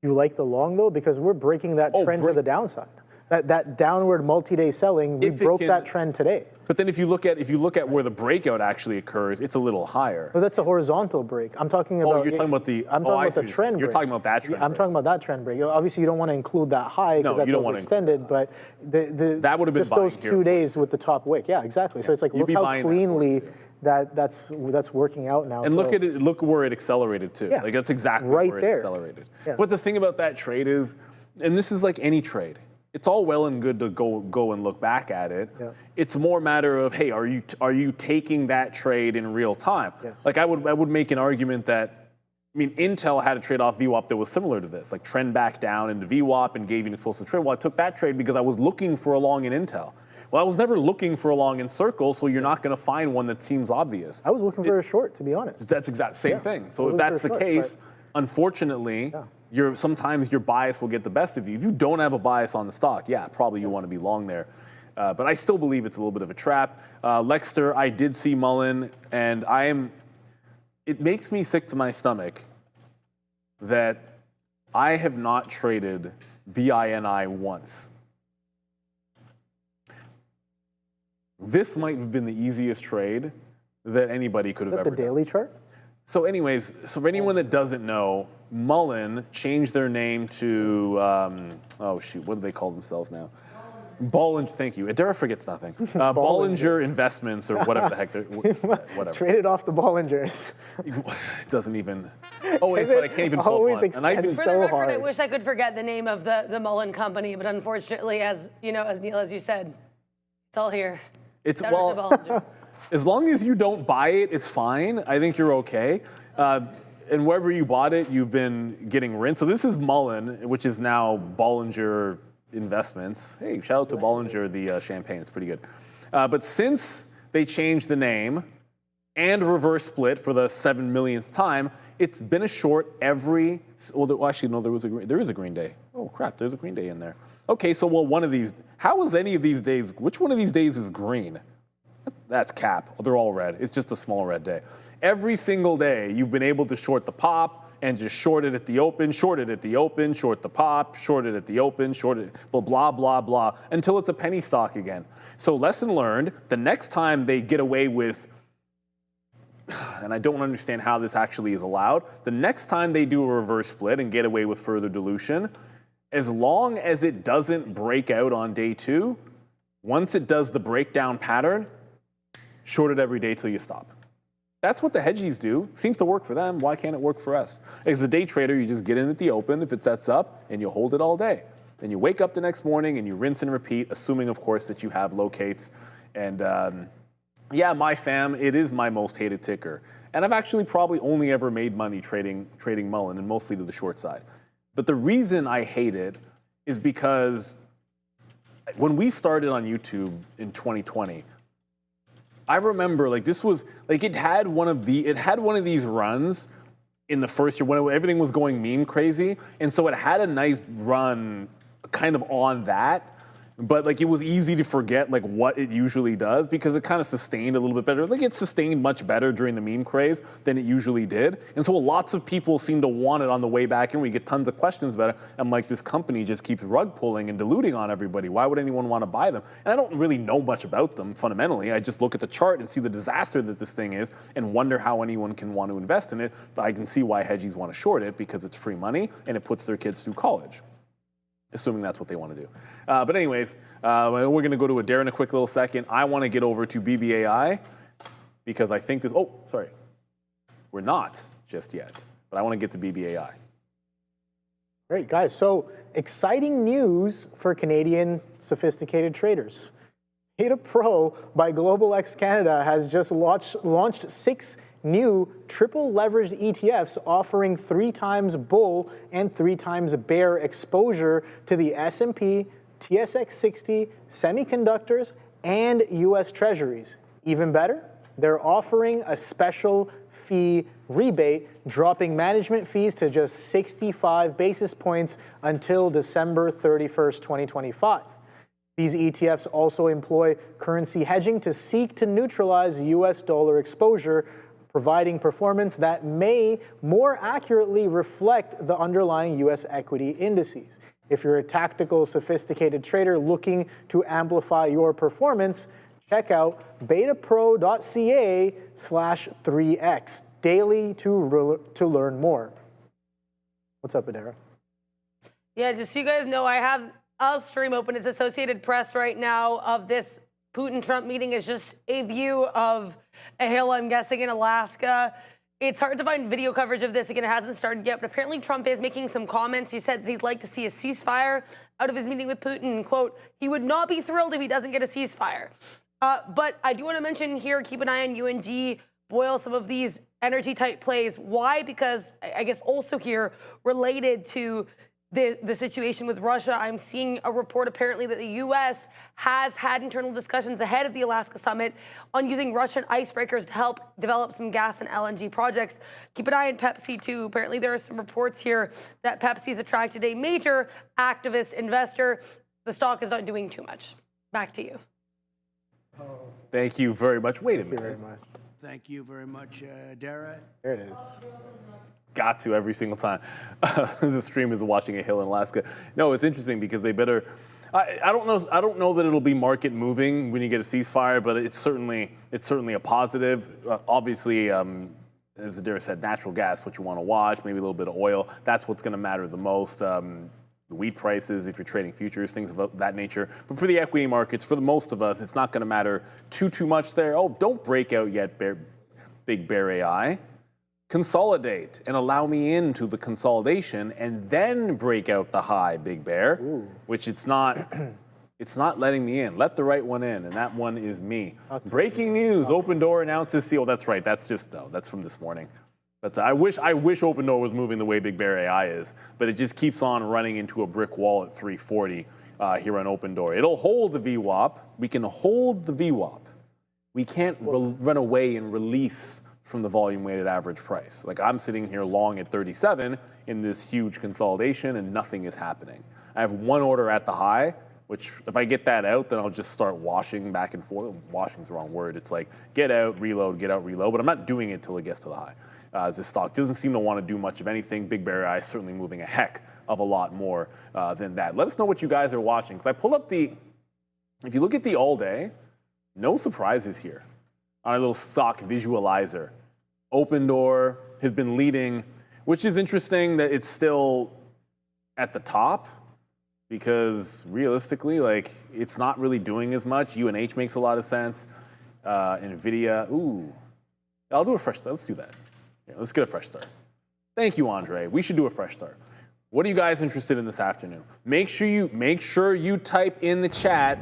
You like the long, though? Because we're breaking that trend to the downside. That downward multi-day selling, we broke that trend today. But then if you look at where the breakout actually occurs, it's a little higher. No, that's a horizontal break. I'm talking about. Oh, you're talking about the. I'm talking about the trend break. You're talking about that trend. I'm talking about that trend break. Obviously, you don't want to include that high because that's overextended. But that would have been just those 2 days with the top wick. Yeah, exactly. So it's like, look how cleanly that's working out now. And look at it. Look where it accelerated to. Like, that's exactly where it accelerated. But the thing about that trade is, and this is like any trade, it's all well and good to go and look back at it. It's more a matter of, hey, are you taking that trade in real time? Like, I would make an argument that, I mean, Intel had a trade off VWAP that was similar to this, like trend back down into VWAP and gave you an explosive trade. Well, I took that trade because I was looking for a long in Intel. Well, I was never looking for a long in Circle, so you're not going to find one that seems obvious. I was looking for a short, to be honest. That's exact same thing. So if that's the case, unfortunately, sometimes your bias will get the best of you. If you don't have a bias on the stock, probably you want to be long there. But I still believe it's a little bit of a trap. Lexter, I did see Mullen, and it makes me sick to my stomach that I have not traded BINI once. This might have been the easiest trade that anybody could have ever done. Is that the daily chart? So anyways, so for anyone that doesn't know, Mullen changed their name to, what do they call themselves now? Bollinger, thank you. Adara forgets nothing. Bollinger Investments or whatever the heck they're, whatever. Traded off the Bollingers. It doesn't even, wait, but I can't even pull one. And I For the record, I wish I could forget the name of the Mullen company, but unfortunately, as you know, as Neil, as you said, it's all here. As long as you don't buy it, it's fine. I think you're okay. And wherever you bought it, you've been getting rinsed. So this is Mullen, which is now Bollinger Investments. Hey, shout out to Bollinger, the champagne. It's pretty good. But since they changed the name, and reverse split for the 7 millionth time. It's been a short every, well, actually, no, there is a green day. Oh, crap, there's a green day in there. Okay, so, well, one of these, how is any of these days, which one of these days is green? That's cap. They're all red. It's just a small red day. Every single day, you've been able to short the pop and just short it at the open, short it at the open, short the pop, short it at the open, short it, blah, blah, blah, until it's a penny stock again. So lesson learned, the next time they get away with, and I don't understand how this actually is allowed, the next time they do a reverse split and get away with further dilution, as long as it doesn't break out on day 2, once it does the breakdown pattern, short it every day till you stop. That's what the hedgies do. Seems to work for them. Why can't it work for us? As a day trader, you just get in at the open if it sets up, and you hold it all day. Then you wake up the next morning and you rinse and repeat, assuming, of course, that you have locates. And yeah, my fam, it is my most hated ticker. And I've actually probably only ever made money trading Mullen, and mostly to the short side. But the reason I hate it is because when we started on YouTube in 2020, I remember like this was like it had one of these runs in the first year when everything was going meme crazy, and so it had a nice run kind of on that. But like it was easy to forget like what it usually does because it kind of sustained a little bit better. Like it sustained much better during the meme craze than it usually did. And so lots of people seem to want it on the way back, and we get tons of questions about it. I'm like, this company just keeps rug pulling and diluting on everybody. Why would anyone want to buy them? And I don't really know much about them fundamentally. I just look at the chart and see the disaster that this thing is and wonder how anyone can want to invest in it. But I can see why hedgies want to short it because it's free money and it puts their kids through college, assuming that's what they want to do. But anyways, we're going to go to Adair in a quick little second. I want to get over to BBAI because I think this, oh, sorry. We're not just yet, but I want to get to BBAI. Great, guys. So exciting news for Canadian sophisticated traders. Beta Pro by Global X Canada has just launched 6 new triple leveraged ETFs offering 3 times bull and 3 times bear exposure to the S&P, TSX 60, semiconductors, and US Treasuries. Even better, they're offering a special fee rebate, dropping management fees to just 65 basis points until December 31st, 2025. These ETFs also employ currency hedging to seek to neutralize US dollar exposure, providing performance that may more accurately reflect the underlying US equity indices. If you're a tactical, sophisticated trader looking to amplify your performance, check out betapro.ca/3x daily to learn more. What's up, Adara? Yeah, just so you guys know, I have a stream open. It's Associated Press right now of this Putin-Trump meeting. Is just a view of a hill, I'm guessing, in Alaska. It's hard to find video coverage of this. Again, it hasn't started yet, but apparently Trump is making some comments. He said he'd like to see a ceasefire out of his meeting with Putin. And, quote, he would not be thrilled if he doesn't get a ceasefire. But I do want to mention here, keep an eye on UNG, boil some of these energy-type plays. Why? Because I guess also here, related to the situation with Russia, I'm seeing a report apparently that the U.S. has had internal discussions ahead of the Alaska summit on using Russian icebreakers to help develop some gas and LNG projects. Keep an eye on Pepsi, too. Apparently, there are some reports here that Pepsi's attracted a major activist investor. The stock is not doing too much. Back to you. Thank you very much. Wait a minute. Thank you very much. Thank you very much, Dara. There it is. Got to every single time. The stream is watching a hill in Alaska. No, it's interesting because they better. I don't know that it'll be market moving when you get a ceasefire, but it's certainly a positive. Obviously, as Adair said, natural gas, what you want to watch. Maybe a little bit of oil. That's what's going to matter the most. The wheat prices, if you're trading futures, things of that nature. But for the equity markets, for the most of us, it's not going to matter too much there. Oh, don't break out yet, BigBear.ai. Consolidate and allow me into the consolidation and then break out the high, Big Bear, which it's not letting me in. Let the right one in, and that one is me. Breaking news, Opendoor announces CEO. That's right, that's from this morning. But I wish Opendoor was moving the way BigBear.ai is, but it just keeps on running into a brick wall at 340 here on Opendoor. It'll hold the VWAP. We can hold the VWAP. we can't run away and release from the volume weighted average price. Like I'm sitting here long at 37 in this huge consolidation and nothing is happening. I have one order at the high, which if I get that out, then I'll just start washing back and forth. Washing's the wrong word. It's like get out, reload, but I'm not doing it till it gets to the high. This stock doesn't seem to want to do much of anything. BigBear.ai is certainly moving a heck of a lot more than that. Let us know what you guys are watching. Because I pulled up if you look at the all day, no surprises here on a little stock visualizer. Opendoor has been leading, which is interesting that it's still at the top because realistically, like it's not really doing as much. UNH makes a lot of sense. Nvidia, I'll do a fresh start. Let's do that. Yeah, let's get a fresh start. Thank you, Andre. We should do a fresh start. What are you guys interested in this afternoon? Make sure you type in the chat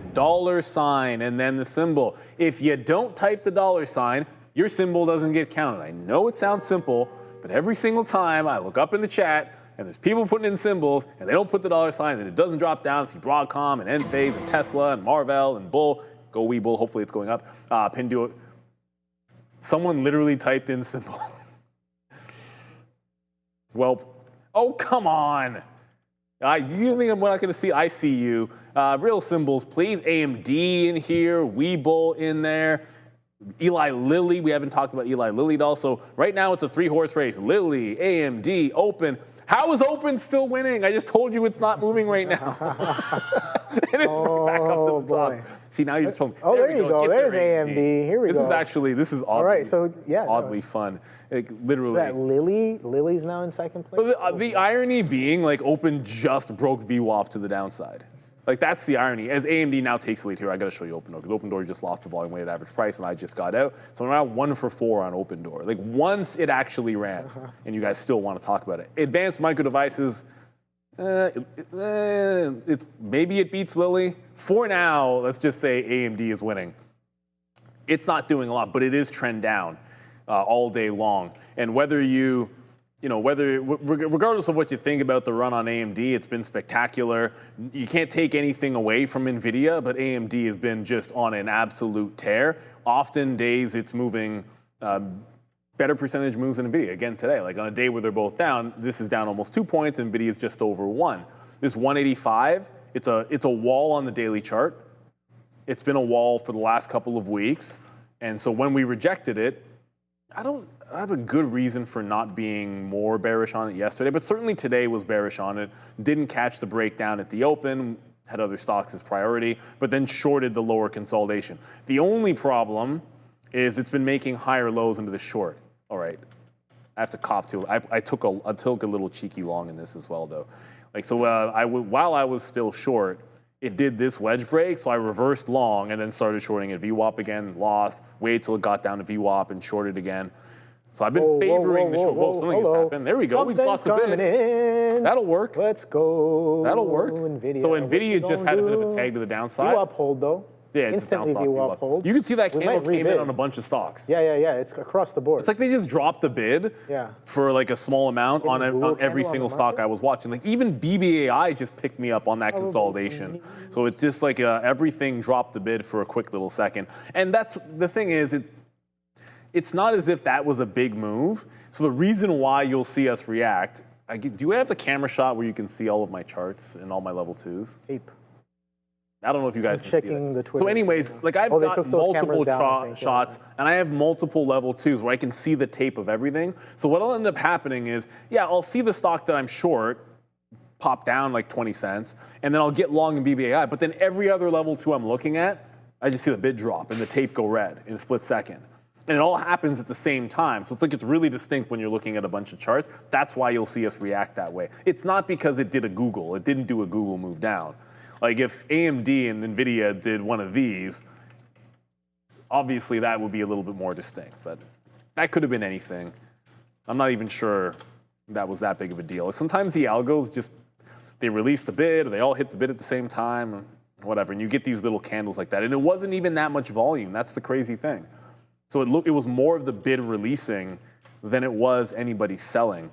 $sign and then the symbol. If you don't type the $sign, your symbol doesn't get counted. I know it sounds simple, but every single time I look up in the chat and there's people putting in symbols and they don't put the $sign and it doesn't drop down. See Broadcom and Enphase and Tesla and Marvell and Bull. Go Webull. Hopefully it's going up. Pinduoduo. Someone literally typed in symbol. Well, oh, come on. You think I'm not going to see? I see you. Real symbols, please. AMD in here. Webull in there. Eli Lilly. We haven't talked about Eli Lilly also. Right now it's a 3-horse race. Lilly, AMD, Open. How is Open still winning? I just told you it's not moving right now. And it's back up to the top. See, now you just told me. Oh, there you go. There's AMD. Here we go. This is oddly, all right, so, yeah, oddly fun. Like, literally. That Lily's now in second place? The irony being, like, Open just broke VWAP to the downside. Like, that's the irony. As AMD now takes the lead here, I got to show you Opendoor, because Opendoor just lost the volume weighted average price, and I just got out. So I'm now 1 for 4 on Opendoor. Like, once it actually ran, and you guys still want to talk about it. Advanced Micro Devices, maybe it beats Lilly. For now, let's just say AMD is winning. It's not doing a lot, but it is trend down all day long. And regardless of what you think about the run on AMD, it's been spectacular. You can't take anything away from Nvidia, but AMD has been just on an absolute tear. Often days it's moving better percentage moves than Nvidia. Again today, like on a day where they're both down, this is down almost 2 points, Nvidia is just over 1. This 185, it's a wall on the daily chart. It's been a wall for the last couple of weeks. And so when we rejected it, I have a good reason for not being more bearish on it yesterday, but certainly today was bearish on it. Didn't catch the breakdown at the open, had other stocks as priority, but then shorted the lower consolidation. The only problem is it's been making higher lows into the short. All right, I have to cop to it. I took a little cheeky long in this as well, though. Like so, while I was still short, it did this wedge break, so I reversed long and then started shorting at VWAP again, lost, waited till it got down to VWAP and shorted again. So I've been favoring the short. Whoa, something has happened. There we go. We just lost a bit. That'll work. Let's go. That'll work. Nvidia. So Nvidia just had a bit of a tag to the downside. VWAP hold, though. Yeah, instantly VWAP hold. You can see that candle came in on a bunch of stocks. Yeah. It's across the board. It's like they just dropped the bid for like a small amount on every single stock I was watching. Like even BBAI just picked me up on that consolidation. So it's just like everything dropped the bid for a quick little second. And that's the thing is, it's not as if that was a big move. So the reason why you'll see us react, do I have the camera shot where you can see all of my charts and all my level 2s? Tape. I don't know if you guys can see the Twitter. So anyways, like I've got multiple shots and I have multiple level 2s where I can see the tape of everything. So what'll end up happening is, I'll see the stock that I'm short pop down like 20 cents, and then I'll get long in BBAI. But then every other level 2 I'm looking at, I just see the bid drop and the tape go red in a split second. And it all happens at the same time. So it's like it's really distinct when you're looking at a bunch of charts. That's why you'll see us react that way. It's not because it did a Google. It didn't do a Google move down. Like if AMD and Nvidia did one of these, obviously that would be a little bit more distinct. But that could have been anything. I'm not even sure that was that big of a deal. Sometimes the algos just, they release the bid, or they all hit the bid at the same time, or whatever. And you get these little candles like that. And it wasn't even that much volume. That's the crazy thing. So it was more of the bid releasing than it was anybody selling.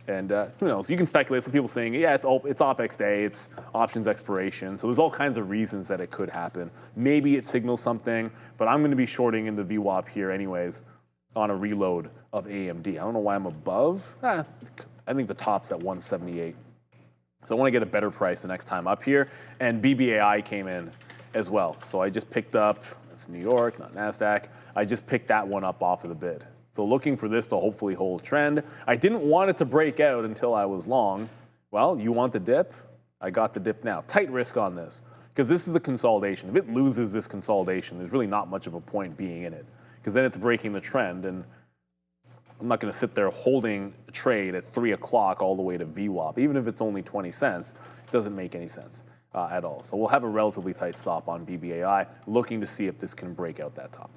And who knows? You can speculate. Some people saying, yeah, it's OPEX day, it's options expiration. So there's all kinds of reasons that it could happen. Maybe it signals something, but I'm going to be shorting in the VWAP here anyways on a reload of AMD. I don't know why I'm above. I think the top's at 178. So I want to get a better price the next time up here. And BBAI came in as well. So I just picked up, it's New York, not Nasdaq. I just picked that one up off of the bid. So looking for this to hopefully hold trend. I didn't want it to break out until I was long. Well, you want the dip? I got the dip now. Tight risk on this, because this is a consolidation. If it loses this consolidation, there's really not much of a point being in it, because then it's breaking the trend, and I'm not going to sit there holding a trade at 3 o'clock all the way to VWAP. Even if it's only 20 cents, it doesn't make any sense at all. So we'll have a relatively tight stop on BBAI, looking to see if this can break out that top.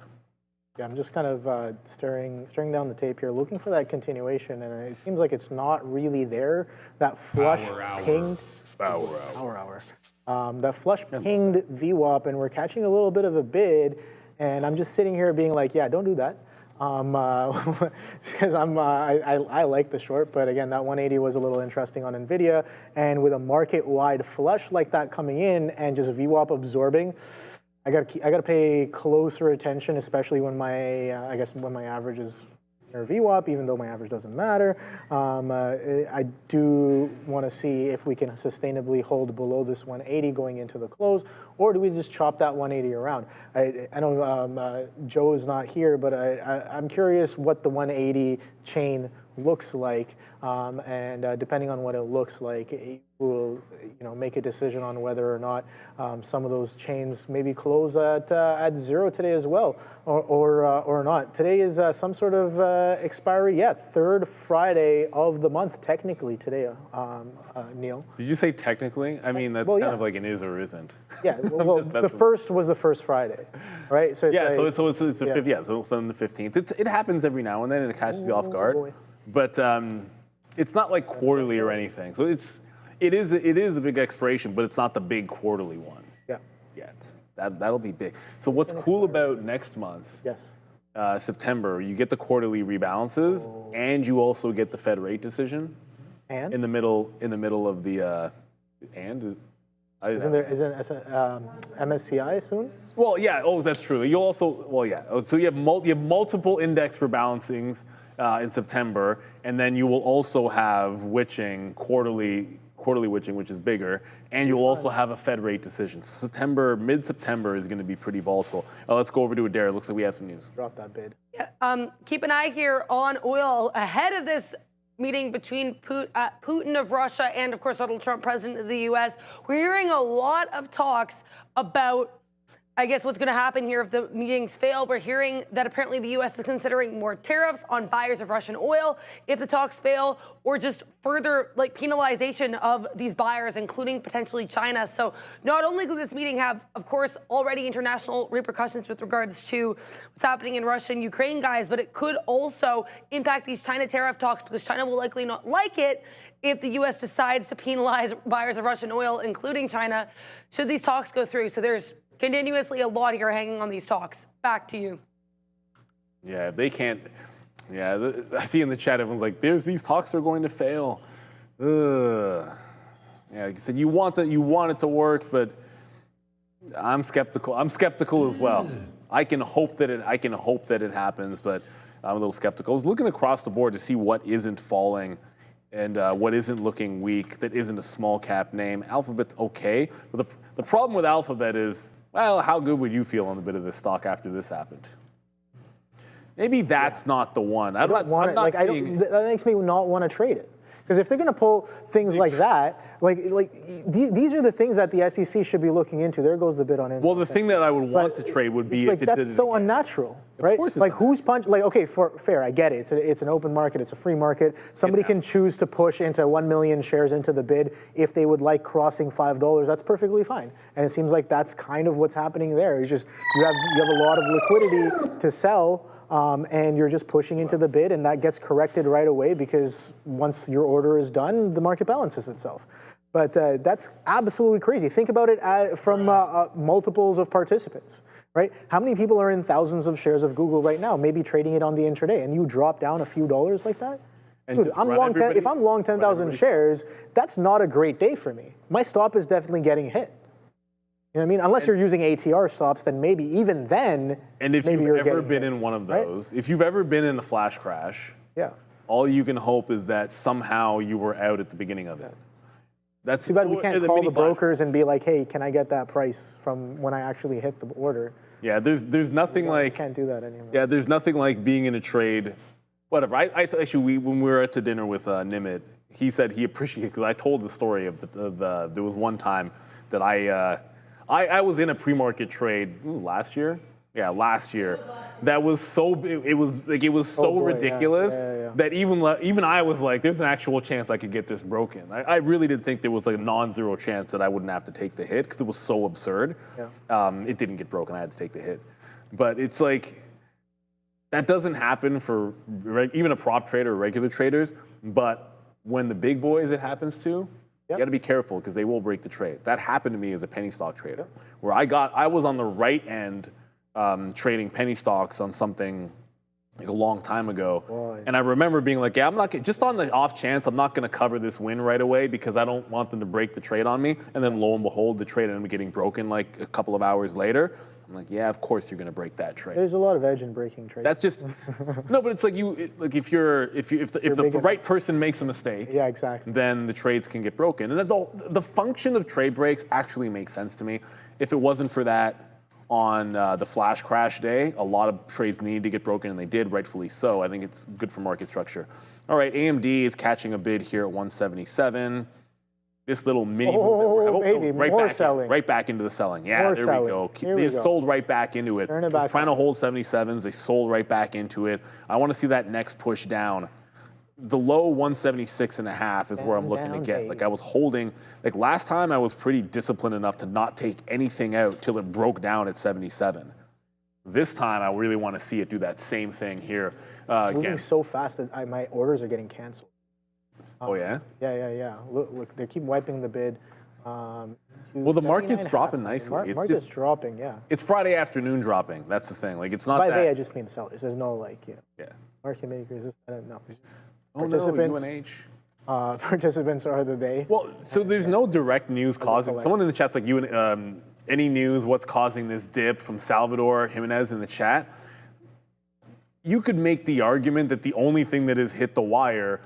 Yeah, I'm just kind of staring down the tape here, looking for that continuation, and it seems like it's not really there. That flush pinged. That flush pinged VWAP, and we're catching a little bit of a bid, and I'm just sitting here being like, yeah, don't do that. Because I like the short, but again, that 180 was a little interesting on Nvidia, and with a market-wide flush like that coming in and just VWAP absorbing, I gotta pay closer attention, especially when my when my average is near VWAP, even though my average doesn't matter. I do want to see if we can sustainably hold below this 180 going into the close, or do we just chop that 180 around? I know Joe is not here, but I'm curious what the 180 chain looks like, and depending on what it looks like, we'll make a decision on whether or not some of those chains maybe close at zero today as well, or not. Today is some sort of expiry. Yeah, third Friday of the month technically today. Neil. Did you say technically? I mean, that's kind of like an is or isn't. Yeah. Well, the first was the first Friday, right? So it's so it's the fifth. Yeah, so it's on the 15th. It happens every now and then, and it catches you off guard. Boy. But it's not like quarterly or anything. So it is a big expiration, but it's not the big quarterly one. Yeah. Yet. That'll be big. So what's cool about next month? Yes. September, you get the quarterly rebalances, and you also get the Fed rate decision. And in the middle of the isn't MSCI soon? Well, yeah. Oh, that's true. You also So you have multiple index rebalancings in September, and then you will also have witching quarterly witching, which is bigger, and you'll also have a Fed rate decision. So mid-September is going to be pretty volatile. Let's go over to Adair. Looks like we have some news. Drop that bid. Yeah, keep an eye here on oil ahead of this meeting between Putin of Russia and, of course, Donald Trump, president of the U.S. We're hearing a lot of talks about, I guess, what's going to happen here if the meetings fail. We're hearing that apparently the U.S. is considering more tariffs on buyers of Russian oil if the talks fail, or just further penalization of these buyers, including potentially China. So not only could this meeting have, of course, already international repercussions with regards to what's happening in Russia and Ukraine, guys, but it could also impact these China tariff talks, because China will likely not like it if the U.S. decides to penalize buyers of Russian oil, including China, should these talks go through. So there's continuously a lot here hanging on these talks. Back to you. Yeah, they can't. Yeah, I see in the chat everyone's like, these talks are going to fail. Ugh. Yeah, like you said, you want it to work, but I'm skeptical. I'm skeptical as well. I can hope that it happens, but I'm a little skeptical. I was looking across the board to see what isn't falling and what isn't looking weak, that isn't a small cap name. Alphabet's okay, but the problem with Alphabet is, well, how good would you feel on the bit of this stock after this happened? Maybe that's not the one. I'm not seeing. That makes me not want to trade it. Because if they're going to pull things like that, these are the things that the SEC should be looking into. There goes the bid on it. Well, the thing that I would want to trade would be if it that's so unnatural, right? Of course it's who's punching? Okay, fair, I get it. It's an open market. It's a free market. Somebody can choose to push into 1 million shares into the bid if they would like crossing $5. That's perfectly fine. And it seems like that's kind of what's happening there. It's just you have a lot of liquidity to sell. And you're just pushing into the bid, and that gets corrected right away, because once your order is done, the market balances itself. But that's absolutely crazy. Think about it from multiples of participants, right? How many people are in thousands of shares of Google right now, maybe trading it on the intraday, and you drop down a few dollars like that? And Dude, just I'm run long everybody- if I'm long 10,000 shares, that's not a great day for me. My stop is definitely getting hit. You know what I mean? Unless you're using ATR stops, then maybe even then, And if maybe you've you're ever getting been hit, in one of right? those, if you've ever been in a flash crash, Yeah. all you can hope is that somehow you were out at the beginning of it. That's Too bad we can't call mini the flash. brokers and be like, hey, can I get that price from when I actually hit the order? Yeah, there's nothing I like can't do that anymore. Yeah, there's nothing like being in a trade. Whatever. Actually, when we were at the dinner with Nimit, he said he appreciated, because I told the story of there was one time that I was in a pre-market trade last year. Yeah, last year. That was so it was so boy, yeah. ridiculous Yeah. that even I was like, there's an actual chance I could get this broken. I really did think there was like a non-zero chance that I wouldn't have to take the hit because it was so absurd. Yeah. It didn't get broken. I had to take the hit, but it's like that doesn't happen for even a prop trader or regular traders. But when the big boys it happens to, you got to be careful because they will break the trade. That happened to me as a penny stock trader, where I was on the right end trading penny stocks on something like a long time ago, and I remember being like, yeah, I'm not just on the off chance I'm not going to cover this win right away because I don't want them to break the trade on me. And then lo and behold, the trade ended up getting broken like a couple of hours later. I'm like, yeah, of course you're going to break that trade. There's a lot of edge in breaking trades. That's just no, but it's like if the right person makes a mistake, yeah, exactly. then the trades can get broken. And the function of trade breaks actually makes sense to me. If it wasn't for that on the flash crash day, a lot of trades needed to get broken, and they did, rightfully so. I think it's good for market structure. All right, AMD is catching a bid here at 177. This little mini move that we're baby, right more back selling. right back into the selling. Yeah, More there selling. we go. Here They we just go. sold right back into it. Turn it Just back trying to on. hold 77s. They sold right back into it. I want to see that next push down. The low 176.5 is where I'm looking to Down, get. baby. Like I was holding, like last time I was pretty disciplined enough to not take anything out till it broke down at 77. This time I really want to see it do that same thing here Moving again. so fast that my orders are getting canceled. Oh yeah? Yeah. Look, they keep wiping the bid. Well, the market's 79.5 dropping something. nicely. It's Market's just- dropping, yeah. It's Friday afternoon dropping. That's the thing. Like it's not By that. they, I just mean sellers. There's no Yeah. market makers. No. Oh no, Participants. UNH. Participants are the they. Well, so there's no direct news causing. collect? Someone in the chat's like, any news? What's causing this dip from Salvador Jimenez in the chat? You could make the argument that the only thing that has hit the wire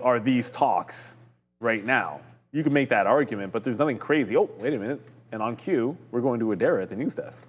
are these talks right now. You could make that argument, but there's nothing crazy. Oh, wait a minute. And on cue, we're going to Adara at the news desk.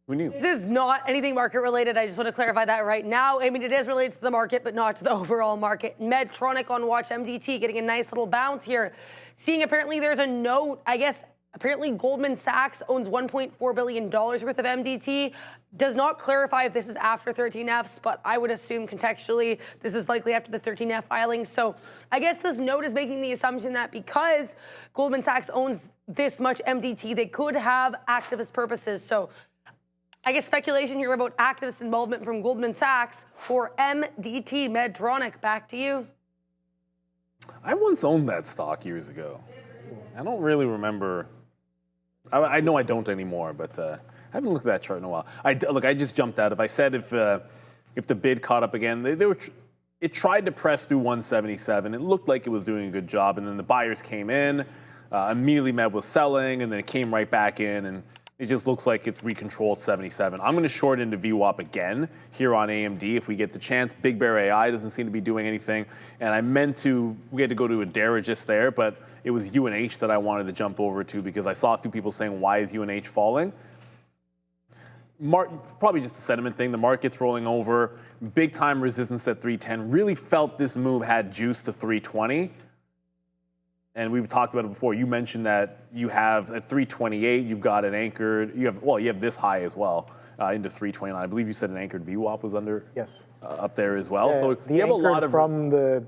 Who knew? This is not anything market related. I just want to clarify that right now. I mean, it is related to the market, but not to the overall market. Medtronic on watch, MDT getting a nice little bounce here. Seeing apparently there's a note, I guess, apparently Goldman Sachs owns $1.4 billion worth of MDT. Does not clarify if this is after 13Fs, but I would assume contextually this is likely after the 13F filing. So I guess this note is making the assumption that because Goldman Sachs owns this much MDT, they could have activist purposes. So I guess speculation here about activist involvement from Goldman Sachs for MDT, Medtronic. Back to you. I once owned that stock years ago. I don't really remember. I know I don't anymore, but I haven't looked at that chart in a while. I just jumped out. If I said if the bid caught up again, it tried to press through 177. It looked like it was doing a good job, and then the buyers came in, immediately met with selling, and then it came right back in, and it just looks like it's recontrolled 77. I'm going to short into VWAP again here on AMD if we get the chance. BigBear.ai doesn't seem to be doing anything. And we had to go to Adara just there, but it was UNH that I wanted to jump over to because I saw a few people saying, why is UNH falling? Probably just a sentiment thing. The market's rolling over. Big time resistance at 310. Really felt this move had juice to 320. And we've talked about it before. You mentioned that you have at 328, you've got an anchored. You have this high as well into 329. I believe you said an anchored VWAP was under. Yes. Up there as well. Yeah, So the you have a lot of from the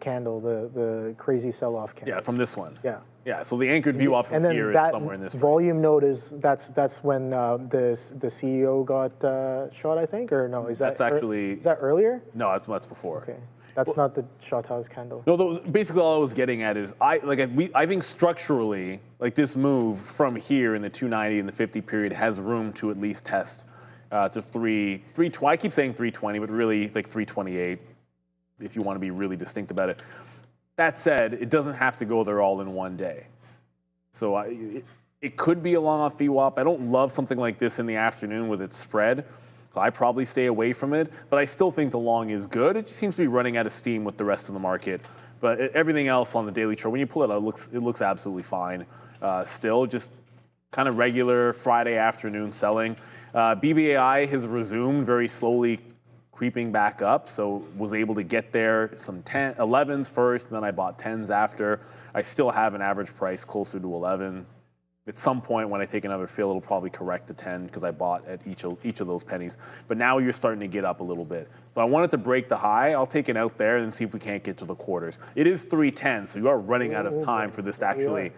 candle, the crazy sell-off candle. yeah from this one. Yeah. Yeah. So the anchored VWAP from And then here is that somewhere in this range. volume note that's when the CEO got shot, I think, or no? Is that is that earlier? No, that's before. Okay, that's not the shot house candle. No, basically all I was getting at is I think structurally, like this move from here in the 290 and the 50 period has room to at least test to 320. I keep saying 320, but really it's like 328. if you want to be really distinct about it. That said, it doesn't have to go there all in one day. So it could be a long-off VWAP. I don't love something like this in the afternoon with its spread. So I probably stay away from it, but I still think the long is good. It just seems to be running out of steam with the rest of the market. But everything else on the daily chart, when you pull it out, it looks absolutely fine. Still, just kind of regular Friday afternoon selling. BBAI has resumed very slowly creeping back up, so was able to get there some 11s first, and then I bought 10s after. I still have an average price closer to 11. At some point when I take another fill, it'll probably correct to 10 because I bought at each of those pennies. But now you're starting to get up a little bit. So I wanted to break the high. I'll take it out there and see if we can't get to the quarters. It is 310, so you are running out of time for this to actually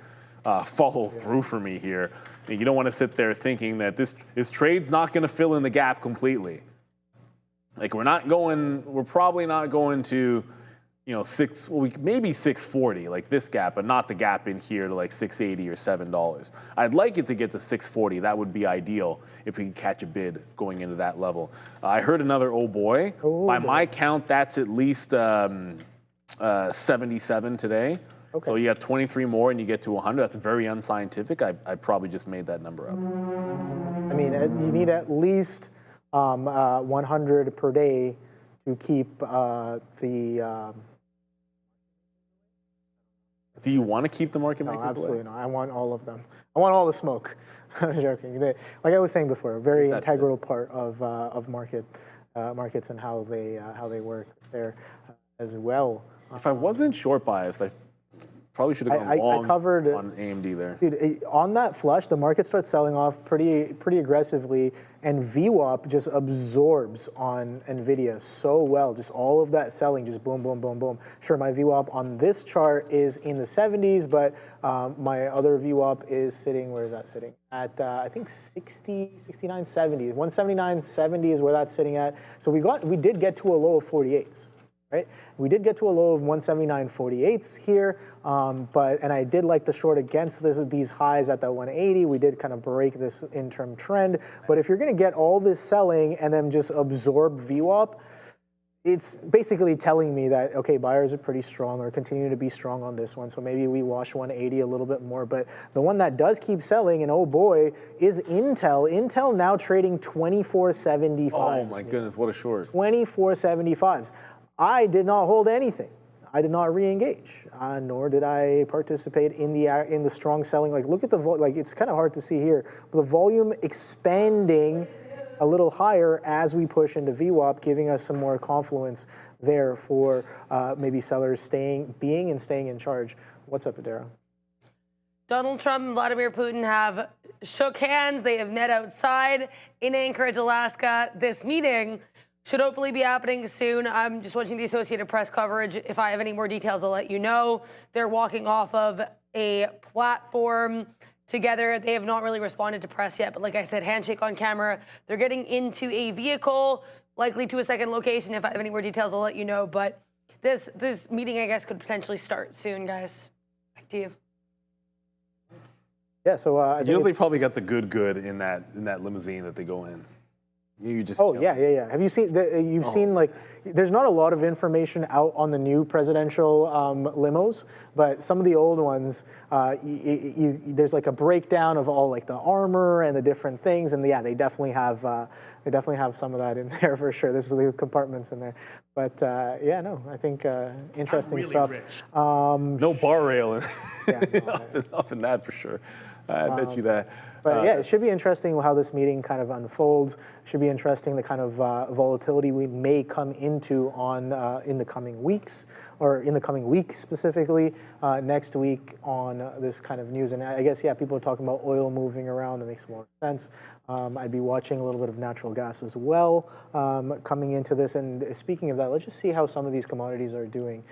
follow through for me here. And you don't want to sit there thinking that this trade's not going to fill in the gap completely. Like we're probably not going to, maybe 640, like this gap, but not the gap in here to like 680 or $7. I'd like it to get to 640. That would be ideal if we could catch a bid going into that level. I heard another oh boy. By my count, that's at least 77 today. Okay. So you got 23 more and you get to 100. That's very unscientific. I probably just made that number up. I mean, you need at least 100 per day to keep the... Do you want to keep the market makers away? Absolutely not. I want all of them. I want all the smoke. I'm joking. Like I was saying before, a very integral part of markets and how they work there as well. If I wasn't short biased, I probably should have gone long on AMD there. Dude, on that flush, the market starts selling off pretty aggressively, and VWAP just absorbs on Nvidia so well. Just all of that selling, just boom, boom, boom, boom. Sure, my VWAP on this chart is in the 70s, but my other VWAP is sitting, where is that sitting? At, I think 69, 70. 179.70 is where that's sitting at. So we did get to a low of 48s. Right, we did get to a low of 179.48 here, and I did like the short against these highs at that 180. We did kind of break this interim trend, but if you're going to get all this selling and then just absorb VWAP, it's basically telling me that, okay, buyers are pretty strong or continue to be strong on this one, so maybe we wash 180 a little bit more. But the one that does keep selling, and oh boy, is Intel. Intel now trading 24.75. Oh my goodness, what a short. 24.75s. I did not hold anything. I did not re-engage, nor did I participate in the strong selling. Like, look at the it's kind of hard to see here, but the volume expanding a little higher as we push into VWAP, giving us some more confluence there for maybe sellers staying in charge. What's up, Adara? Donald Trump and Vladimir Putin have shook hands. They have met outside in Anchorage, Alaska. This meeting should hopefully be happening soon. I'm just watching the Associated Press coverage. If I have any more details, I'll let you know. They're walking off of a platform together. They have not really responded to press yet, but like I said, handshake on camera. They're getting into a vehicle, likely to a second location. If I have any more details, I'll let you know. But this meeting, I guess, could potentially start soon, guys. Back to you. Yeah, so they probably got the good in that limousine that they go in. You just yeah. Have you seen? Seen like? There's not a lot of information out on the new presidential limos, but some of the old ones, there's like a breakdown of all like the armor and the different things, and yeah, they definitely have some of that in there for sure. This is the compartments in there, but I think interesting stuff. Rich. No bar railing. Up in that for sure. I bet you that. But yeah, it should be interesting how this meeting kind of unfolds. It should be interesting the kind of volatility we may come into in the coming weeks, or in the coming week specifically, next week on this kind of news. And I guess, people are talking about oil moving around. That makes more sense. I'd be watching a little bit of natural gas as well coming into this. And speaking of that, let's just see how some of these commodities are doing.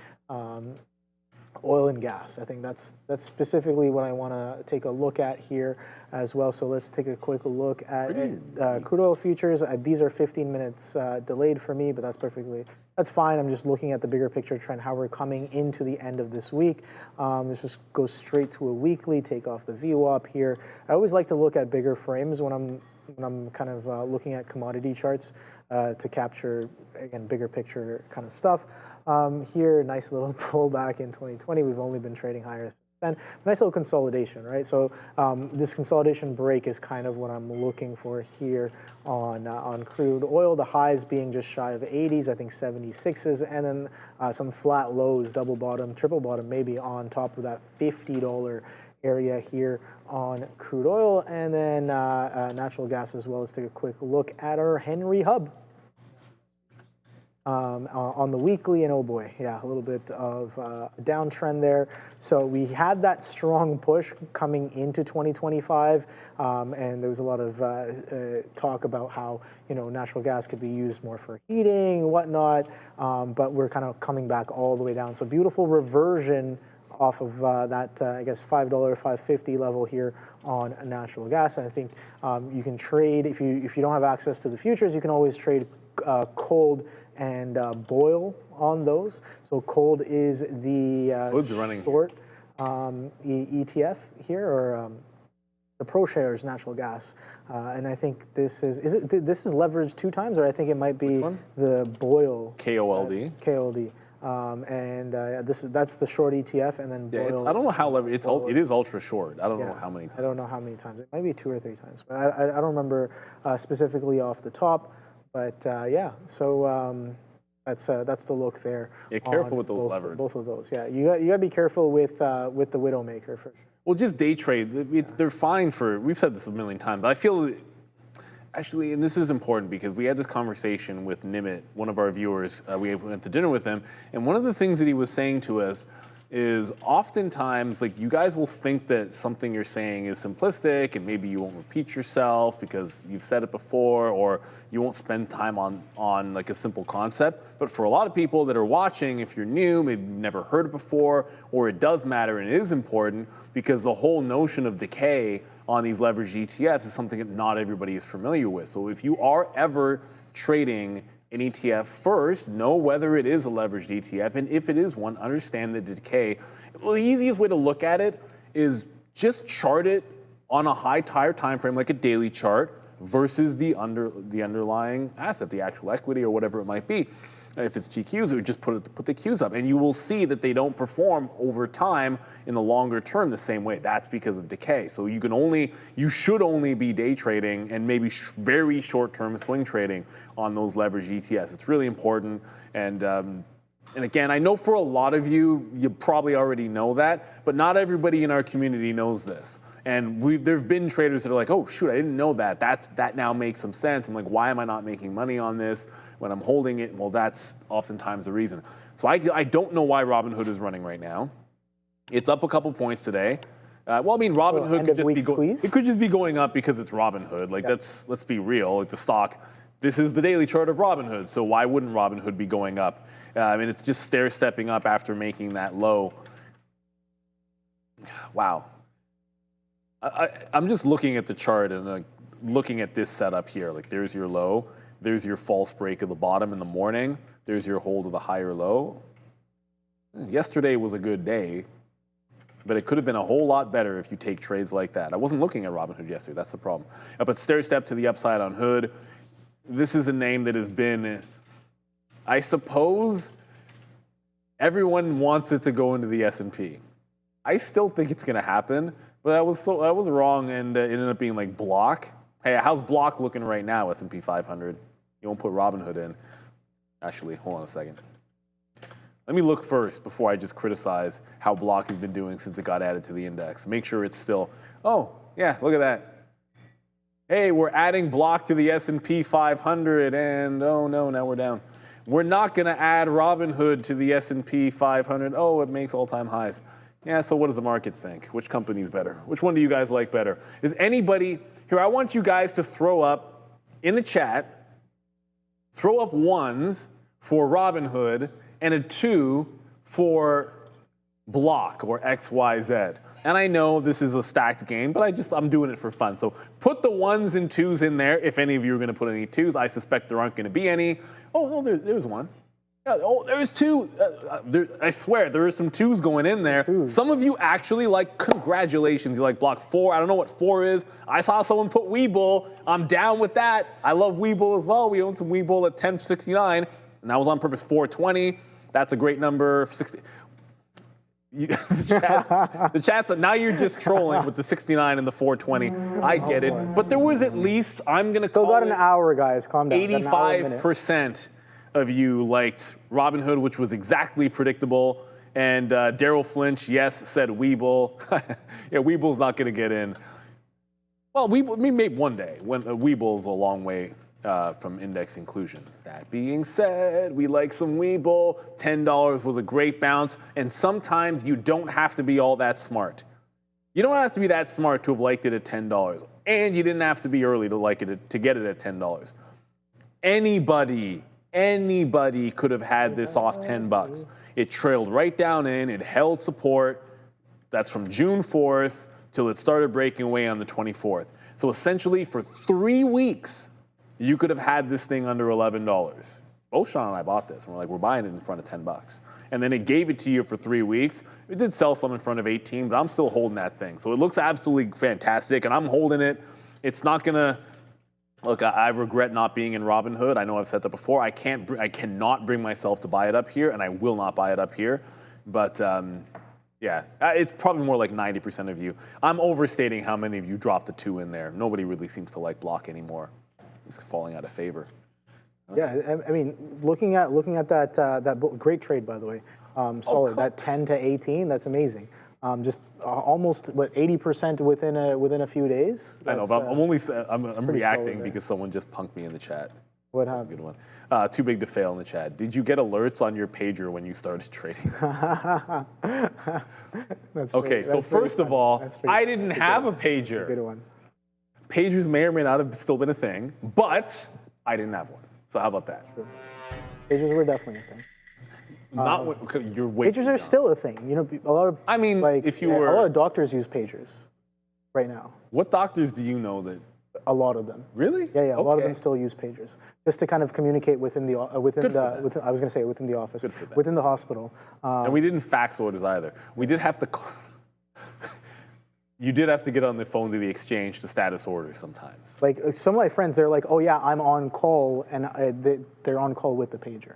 Oil and gas. I think that's specifically what I want to take a look at here as well. So let's take a quick look at crude oil futures. These are 15 minutes delayed for me, but that's fine. I'm just looking at the bigger picture trend, how we're coming into the end of this week. Let's just go straight to a weekly, take off the VWAP here. I always like to look at bigger frames when I'm when I'm kind of looking at commodity charts to capture, again, bigger picture kind of stuff. Here, nice little pullback in 2020. We've only been trading higher. And nice little consolidation, right? So this consolidation break is kind of what I'm looking for here on crude oil. The highs being just shy of 80s, I think 76s, and then some flat lows, double bottom, triple bottom, maybe on top of that $50 area here on crude oil, and then natural gas as well. Let's take a quick look at our Henry Hub. On the weekly, and oh boy, yeah, a little bit of downtrend there. So we had that strong push coming into 2025, and there was a lot of talk about how, you know, natural gas could be used more for heating and whatnot, but we're kind of coming back all the way down. So beautiful reversion off of that, I guess, $5, $5.50 level here on natural gas. And I think you can trade, if you don't have access to the futures, you can always trade cold and boil on those. So cold is the short ETF here, or the ProShares natural gas, and I think this is this is leveraged 2 times, or I think it might be the boil KOLD. KOLD. That's the short ETF, and then boil. I don't know how it is ultra short. I don't know how many times. I don't know how many times. It might be 2 or 3 times, but I don't remember specifically off the top. But yeah, so that's the look there. Yeah, careful with those levered. Both of those. Yeah, you got to be careful with the Widowmaker. Well, just day trade. They're fine for. We've said this a million times, but I feel actually, and this is important because we had this conversation with Nimit, one of our viewers. We went to dinner with him, and one of the things that he was saying to us is oftentimes, like, you guys will think that something you're saying is simplistic and maybe you won't repeat yourself because you've said it before, or you won't spend time on like a simple concept. But for a lot of people that are watching, if you're new, maybe you've never heard it before, or it does matter and it is important, because the whole notion of decay on these leveraged ETFs is something that not everybody is familiar with. So if you are ever trading an ETF, first, know whether it is a leveraged ETF, and if it is one, understand the decay. Well, the easiest way to look at it is just chart it on a higher time frame, like a daily chart, versus the underlying asset, the actual equity or whatever it might be. If it's GQs, or just put the Qs up, and you will see that they don't perform over time in the longer term the same way. That's because of decay. So you should only be day trading and maybe very short-term swing trading on those leveraged ETFs. It's really important. And again, I know for a lot of you, you probably already know that, but not everybody in our community knows this. And there've been traders that are like, oh shoot, I didn't know that. That now makes some sense. I'm like, why am I not making money on this when I'm holding it? Well, that's oftentimes the reason. So I don't know why Robinhood is running right now. It's up a couple points today. Well, I mean, Robinhood could just be going up because it's Robinhood. Like, let's be real. Like, the stock, this is the daily chart of Robinhood. So why wouldn't Robinhood be going up? I mean, it's just stair-stepping up after making that low. Wow. I'm just looking at the chart and looking at this setup here. Like, there's your low, there's your false break at the bottom in the morning, there's your hold of the higher low. Yesterday was a good day, but it could have been a whole lot better if you take trades like that. I wasn't looking at Robinhood yesterday, that's the problem. But stair step to the upside on Hood. This is a name that has been, I suppose, everyone wants it to go into the S&P. I still think it's going to happen. But I was wrong, and it ended up being like Block. Hey, how's Block looking right now, S&P 500? You won't put Robinhood in. Actually, hold on a second. Let me look first before I just criticize how Block has been doing since it got added to the index. Make sure it's still, oh, yeah, look at that. Hey, we're adding Block to the S&P 500, and oh no, now we're down. We're not going to add Robinhood to the S&P 500. Oh, it makes all-time highs. Yeah, so what does the market think? Which company's better? Which one do you guys like better? Is anybody, here, I want you guys to throw up in the chat, throw up 1s for Robinhood and a 2 for Block or XYZ. And I know this is a stacked game, but I'm doing it for fun. So put the 1s and 2s in there if any of you are going to put any 2s. I suspect there aren't going to be any. Oh, well, there's one. Yeah, oh, there's two. I swear, there are some twos going in there. Some of you actually, like, congratulations. You like block 4. I don't know what 4 is. I saw someone put Webull. I'm down with that. I love Webull as well. We own some Webull at 10.69, and that was on purpose 420. That's a great number. 60. The chat's now you're just trolling with the 69 and the 420. I get it, but there was at least Still got an hour, guys. Calm down. 85% of you liked Robinhood, which was exactly predictable. And Daryl Flinch, yes, said Webull. Yeah, Webull's not going to get in. Well, we may one day. When Webull's a long way from index inclusion. That being said, we like some Webull. $10 was a great bounce. And sometimes you don't have to be all that smart. You don't have to be that smart to have liked it at $10. And you didn't have to be early to like it to get it at $10. Anybody could have had this off $10. It trailed right down in. It held support. That's from June 4th till it started breaking away on the 24th. So essentially, for 3 weeks, you could have had this thing under $11. Both Sean and I bought this, and we're like, we're buying it in front of $10. And then it gave it to you for 3 weeks. It did sell some in front of 18, but I'm still holding that thing. So it looks absolutely fantastic, and I'm holding it. It's not gonna. Look, I regret not being in Robinhood. I know I've said that before. I cannot bring myself to buy it up here, and I will not buy it up here. But yeah, it's probably more like 90% of you. I'm overstating how many of you dropped a 2 in there. Nobody really seems to like block anymore. It's falling out of favor. Yeah, I mean, looking at that great trade, by the way, solid. Cool. That 10 to 18, that's amazing. Just almost 80% within a few days. I know, but I'm reacting because someone just punked me in the chat. What happened? Good one. Too big to fail in the chat. Did you get alerts on your pager when you started trading? Okay, so first of all, I didn't have a pager. That's a good one. Pagers may or may not have still been a thing, but I didn't have one. So how about that? Sure. Pagers were definitely a thing. You're way pagers are still a thing. You know, a lot of a lot of doctors use pagers right now. What doctors do you know that? A lot of them. Really? Yeah. A lot of them still use pagers just to kind of communicate within the I was going to say within the office, within the hospital. And we didn't fax orders either. We did have to. You did have to get on the phone to the exchange to status orders sometimes. Like some of my friends, they're like, "Oh yeah, I'm on call," and they're on call with the pager.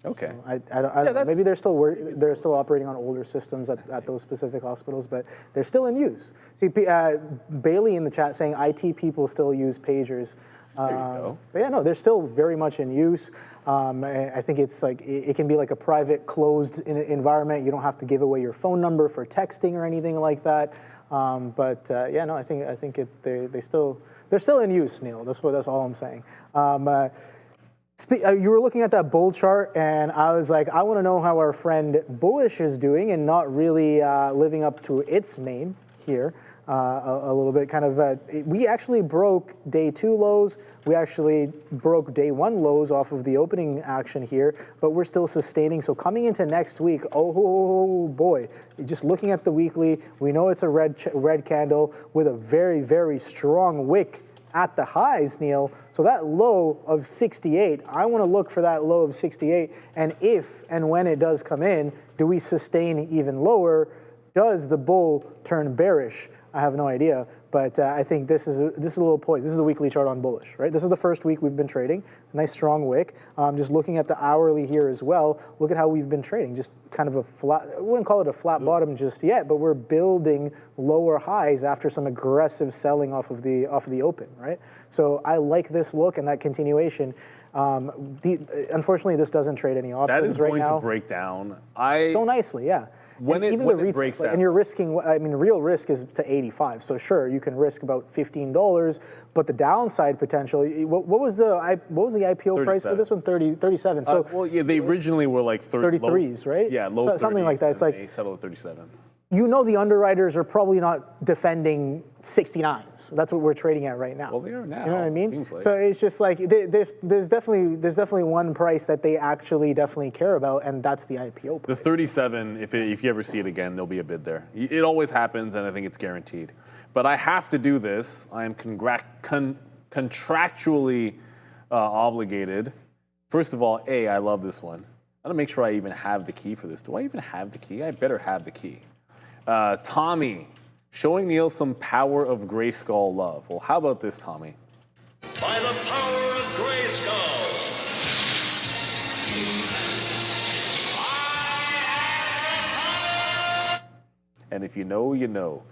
Okay. So maybe they're still operating on older systems at those specific hospitals, but they're still in use. See, Bailey in the chat saying IT people still use pagers. There you go. But yeah, no, they're still very much in use. I think it's like it can be like a private, closed environment. You don't have to give away your phone number for texting or anything like that. Yeah, no, I think they're still in use, Neil. That's all I'm saying. You were looking at that bull chart, and I was like, I want to know how our friend Bullish is doing, and not really living up to its name here a little bit. Kind of, we actually broke day 2 lows. We actually broke day 1 lows off of the opening action here, but we're still sustaining. So coming into next week, oh boy, just looking at the weekly, we know it's a red candle with a very, very strong wick at the highs, Neil. So that low of 68, I want to look for that low of 68. And if and when it does come in, do we sustain even lower? Does the bull turn bearish? I have no idea, but I think this is a little poised. This is the weekly chart on Bullish, right? This is the first week we've been trading. A nice strong wick. Just looking at the hourly here as well. Look at how we've been trading. Just kind of a flat. I wouldn't call it a flat bottom just yet, but we're building lower highs after some aggressive selling off of the open, right? So I like this look and that continuation. Unfortunately, this doesn't trade any options right now. That is going to break down. So nicely, yeah. When it breaks down. And you're risking, I mean, real risk is to 85. So sure, you can risk about $15, but the downside potential, what was the IPO price for this one? 37. So well, yeah, they originally were like 33s, right? Yeah, low 30s. Something like that. It's like, they settled at 37. You know the underwriters are probably not defending 69s. That's what we're trading at right now. Well, they are now. You know what I mean? Seems like. So it's just like there's definitely one price that they actually definitely care about, and that's the IPO price. The 37, if you ever see it again, there'll be a bid there. It always happens, and I think it's guaranteed. But I have to do this. I am contractually obligated. First of all, I love this one. gotta make sure I even have the key for this. Do I even have the key? I better have the key. Tommy, showing Neil some power of Grayskull love. Well, how about this, Tommy? By the power of Grayskull. And if you know, you know.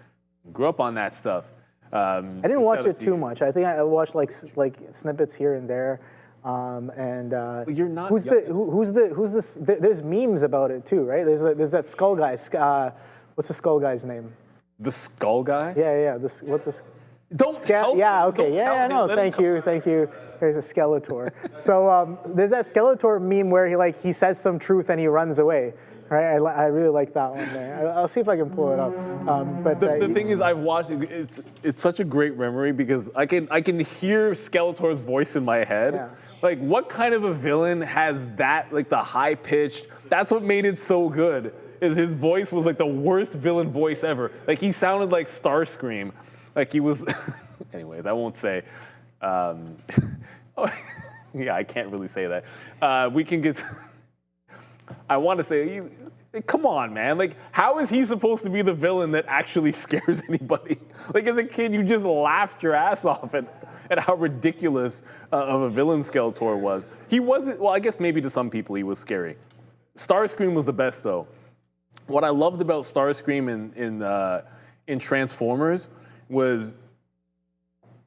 Grew up on that stuff. I didn't watch it too much. I think I watched like snippets here and there. You're not. Who's this? There's memes about it too, right? There's that skull guy. What's the skull guy's name? The skull guy? Yeah. What's this? Don't tell me. Yeah. Okay. Don't Yeah. tell No. me. Thank you. There's a Skeletor. So there's that Skeletor meme where he says some truth and he runs away. Right. I really like that one there. I'll see if I can pull it up. But the thing is, I've watched it. It's such a great memory because I can hear Skeletor's voice in my head. Yeah. Like, what kind of a villain has that? Like the high pitched. That's what made it so good. Is his voice was like the worst villain voice ever. Like he sounded like Starscream. Like he was. Anyways, I won't say. Yeah, I can't really say that. We can get. I want to say, come on, man. Like, how is he supposed to be the villain that actually scares anybody? Like, as a kid, you just laughed your ass off at how ridiculous of a villain Skeletor was. He wasn't, well, I guess maybe to some people he was scary. Starscream was the best, though. What I loved about Starscream in Transformers was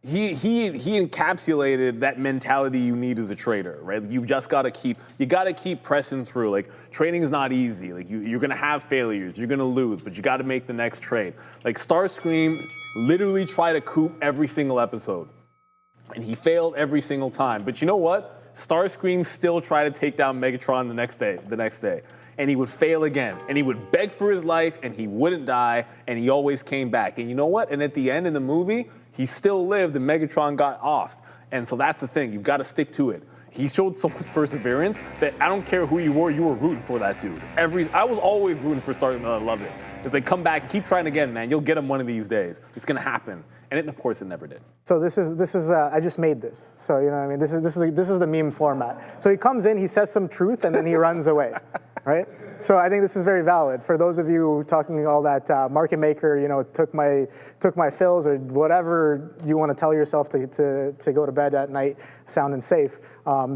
he encapsulated that mentality you need as a trader, right? You've just got to keep pressing through. Like, trading is not easy. Like, you're going to have failures. You're going to lose, but you got to make the next trade. Like, Starscream literally tried to coup every single episode, and he failed every single time. But you know what? Starscream still tried to take down Megatron the next day. And he would fail again. And he would beg for his life, and he wouldn't die, and he always came back. And you know what? And at the end in the movie, he still lived, and Megatron got offed. And so that's the thing. You've got to stick to it. He showed so much perseverance that I don't care who you were rooting for that dude. I was always rooting for Starscream. I loved it. It's like, come back, keep trying again, man. You'll get him one of these days. It's going to happen. And of course, it never did. So this is I just made this. So you know what I mean. This is the meme format. So he comes in, he says some truth, and then he runs away, right? So I think this is very valid for those of you talking all that market maker, took my fills or whatever you want to tell yourself to go to bed at night, sound and safe.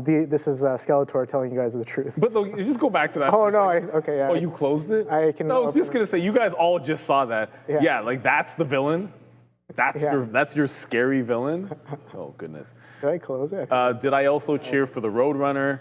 This is Skeletor telling you guys the truth. But you just go back to that. Oh no, okay, yeah. Oh, you closed it? I can. No, I was just gonna say, you guys all just saw that. Yeah, like that's the villain. That's your scary villain. Oh goodness. Did I close it? Did I also cheer for the Roadrunner?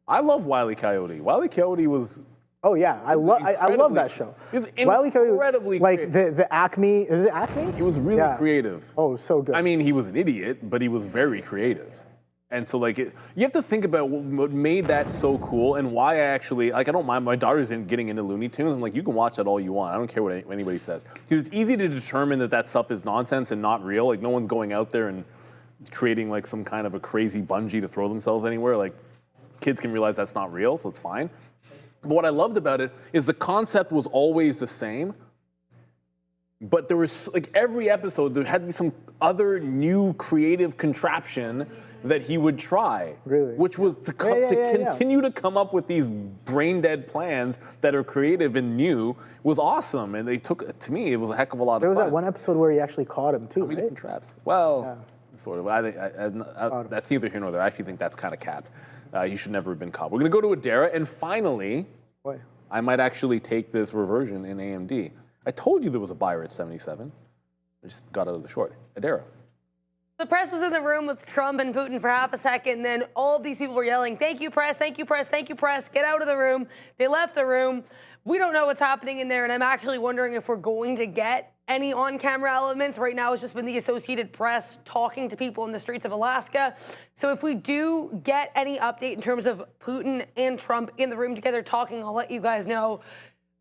I love Wile E. Coyote. Wile E. Coyote was. Oh yeah, I love that show. It was incredibly like the Acme. Is it Acme? He was really creative. Oh, so good. I mean, he was an idiot, but he was very creative. And so, like, you have to think about what made that so cool and why I actually, like, I don't mind. My daughter's getting into Looney Tunes. I'm like, you can watch that all you want. I don't care what anybody says. Because it's easy to determine that stuff is nonsense and not real. Like, no one's going out there and creating, like, some kind of a crazy bungee to throw themselves anywhere. Like, kids can realize that's not real, so it's fine. But what I loved about it is the concept was always the same. But there was, like, every episode, there had to be some other new creative contraption that he would try, really? Which was to continue to come up with these brain-dead plans that are creative and new was awesome. And they took, to me, it was a heck of a lot of fun. There was that one episode where he actually caught him too, How many right? different traps? Well, sort of. I think that's neither here nor there. I actually think that's kind of capped. You should never have been caught. We're going to go to Adara, and finally, I might actually take this reversion in AMD. I told you there was a buyer at 77. I just got out of the short. Adara. The press was in the room with Trump and Putin for half a second, and then all of these people were yelling, "Thank you, press, thank you, press, thank you, press, get out of the room." They left the room. We don't know what's happening in there, and I'm actually wondering if we're going to get any on-camera elements. Right now, it's just been the Associated Press talking to people in the streets of Alaska. So if we do get any update in terms of Putin and Trump in the room together talking, I'll let you guys know.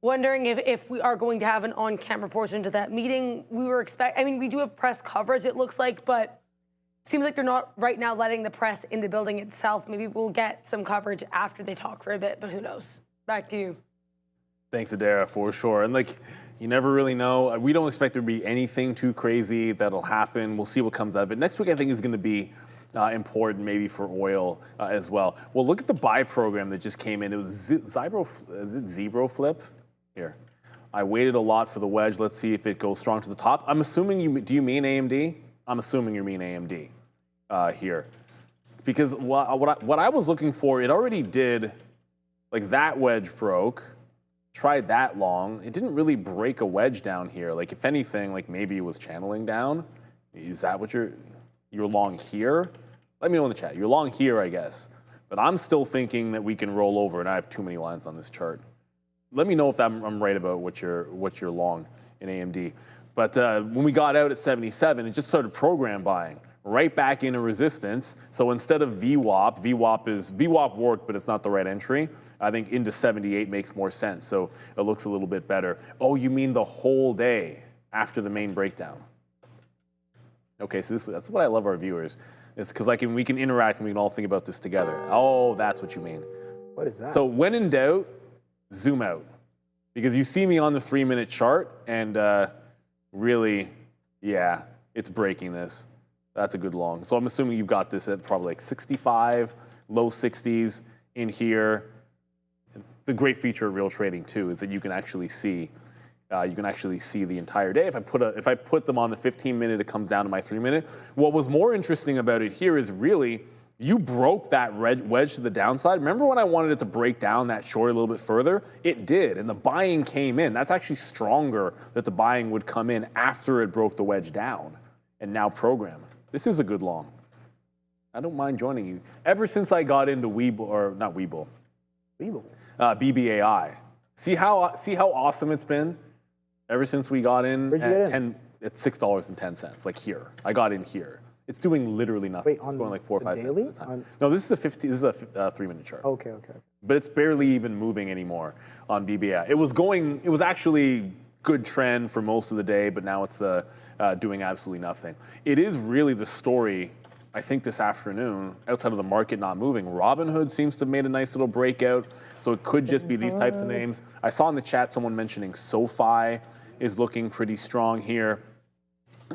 Wondering if we are going to have an on-camera portion to that meeting. We do have press coverage, it looks like, but seems like they're not right now letting the press in the building itself. Maybe we'll get some coverage after they talk for a bit, but who knows? Back to you. Thanks, Adara, for sure. And like, you never really know. We don't expect there to be anything too crazy that'll happen. We'll see what comes out of it. Next week, I think, is going to be important maybe for oil as well. Well, look at the buy program that just came in. It was Zebro Flip? Here. I waited a lot for the wedge. Let's see if it goes strong to the top. I'm assuming do you mean AMD? I'm assuming you mean AMD here. Because what I was looking for, it already did, like that wedge broke, tried that long. It didn't really break a wedge down here. Like if anything, like maybe it was channeling down. Is that what you're long here? Let me know in the chat. You're long here, I guess. But I'm still thinking that we can roll over, and I have too many lines on this chart. Let me know if I'm right about what you're long in AMD. But when we got out at 77, it just started program buying right back into resistance. So instead of VWAP worked, but it's not the right entry. I think into 78 makes more sense. So it looks a little bit better. Oh, you mean the whole day after the main breakdown? Okay, so that's what I love our viewers. It's because we can interact and we can all think about this together. Oh, that's what you mean. What is that? So when in doubt, zoom out. Because you see me on the 3-minute chart, and really, yeah, it's breaking this. That's a good long. So I'm assuming you've got this at probably like 65, low 60s in here. The great feature of real trading too is that you can actually see the entire day. If I put them on the 15-minute, it comes down to my 3-minute. What was more interesting about it here is really you broke that wedge to the downside. Remember when I wanted it to break down that short a little bit further? It did, and the buying came in. That's actually stronger that the buying would come in after it broke the wedge down and now program. This is a good long. I don't mind joining you. Ever since I got into BBAI. See how awesome it's been? Ever since we got in at $6.10, like here. I got in here. It's doing literally nothing. Wait, it's going like 4 or 5 cents at a time. No, this is a 3-minute chart. Okay. But it's barely even moving anymore on BBAI. It was actually good trend for most of the day, but now it's doing absolutely nothing. It is really the story, I think, this afternoon, outside of the market not moving. Robinhood seems to have made a nice little breakout, so it could just be these types of names. I saw in the chat someone mentioning SoFi is looking pretty strong here.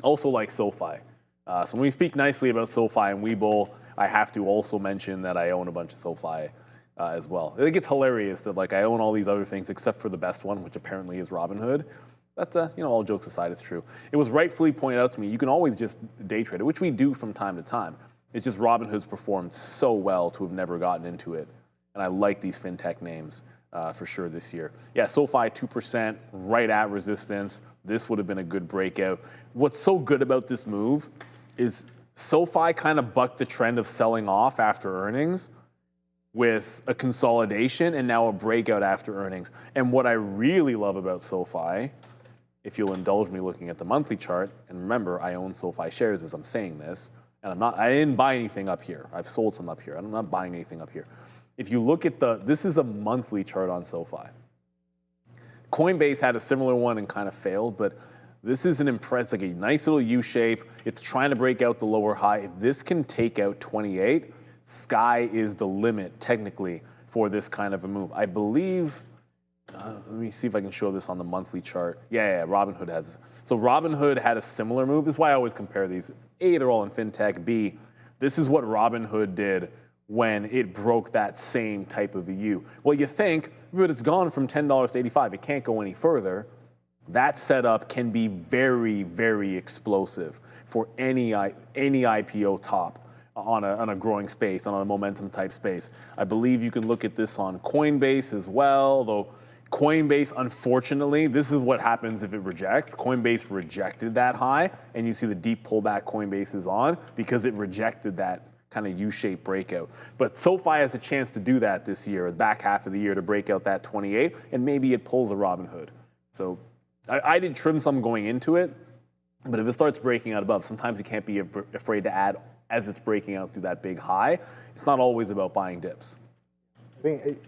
Also like SoFi. So when we speak nicely about SoFi and Webull, I have to also mention that I own a bunch of SoFi as well. I think it's hilarious that I own all these other things except for the best one, which apparently is Robinhood. But all jokes aside, it's true. It was rightfully pointed out to me, you can always just day trade it, which we do from time to time. It's just Robinhood's performed so well to have never gotten into it. And I like these fintech names for sure this year. Yeah, SoFi 2%, right at resistance. This would have been a good breakout. What's so good about this move is SoFi kind of bucked the trend of selling off after earnings with a consolidation and now a breakout after earnings. And what I really love about SoFi, if you'll indulge me looking at the monthly chart, and remember, I own SoFi shares as I'm saying this, and I didn't buy anything up here. I've sold some up here. I'm not buying anything up here. If you look at this is a monthly chart on SoFi. Coinbase had a similar one and kind of failed, but this is an impressive, a nice little U shape. It's trying to break out the lower high. If this can take out 28, sky is the limit technically for this kind of a move. I believe, let me see if I can show this on the monthly chart. Yeah, Robinhood has. So Robinhood had a similar move. This is why I always compare these. A, they're all in fintech. B, this is what Robinhood did when it broke that same type of a U. Well, you think, but it's gone from $10 to 85. It can't go any further. That setup can be very, very explosive for any IPO top on a growing space, on a momentum type space. I believe you can look at this on Coinbase as well, though Coinbase, unfortunately, this is what happens if it rejects. Coinbase rejected that high, and you see the deep pullback Coinbase is on because it rejected that kind of U-shaped breakout. But SoFi has a chance to do that this year, the back half of the year, to break out that 28, and maybe it pulls a Robinhood. So I did trim some going into it, but if it starts breaking out above, sometimes you can't be afraid to add as it's breaking out through that big high. It's not always about buying dips. I think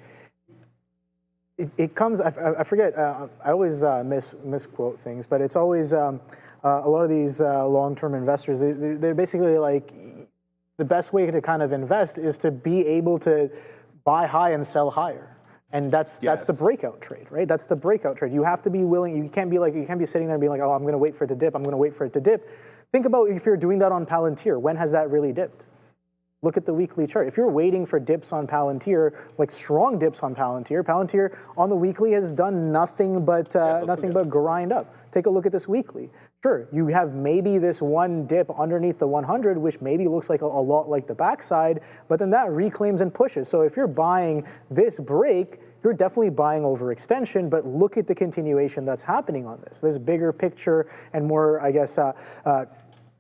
it comes, I forget, I always misquote things, but it's always a lot of these long-term investors, they're basically like, the best way to kind of invest is to be able to buy high and sell higher. And that's the breakout trade, right? That's the breakout trade. You have to be willing, you can't be sitting there and being like, oh, I'm gonna wait for it to dip, I'm gonna wait for it to dip. Think about if you're doing that on Palantir, when has that really dipped? Look at the weekly chart. If you're waiting for dips on Palantir, like strong dips on Palantir on the weekly has done nothing but grind up. Take a look at this weekly. Sure, you have maybe this one dip underneath the 100, which maybe looks like a lot like the backside, but then that reclaims and pushes. So if you're buying this break, you're definitely buying overextension, but look at the continuation that's happening on this. There's a bigger picture and more, I guess,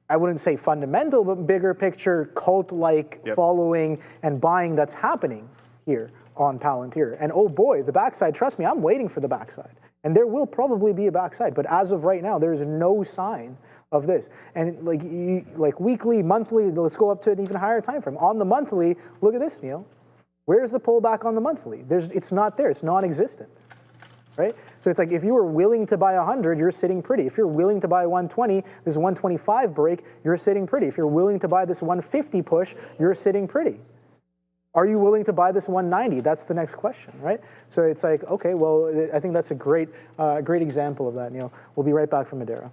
I wouldn't say fundamental, but bigger picture, cult-like following and buying that's happening here on Palantir. And oh boy, the backside, trust me, I'm waiting for the backside. And there will probably be a backside, but as of right now, there is no sign of this. And like weekly, monthly, let's go up to an even higher time frame. On the monthly, look at this, Neil. Where's the pullback on the monthly? It's not there, it's non-existent. Right? So it's like if you were willing to buy 100, you're sitting pretty. If you're willing to buy 120, this 125 break, you're sitting pretty. If you're willing to buy this 150 push, you're sitting pretty. Are you willing to buy this 190? That's the next question, right? So it's like, okay, well, I think that's a great example of that, Neil. We'll be right back from Madeira.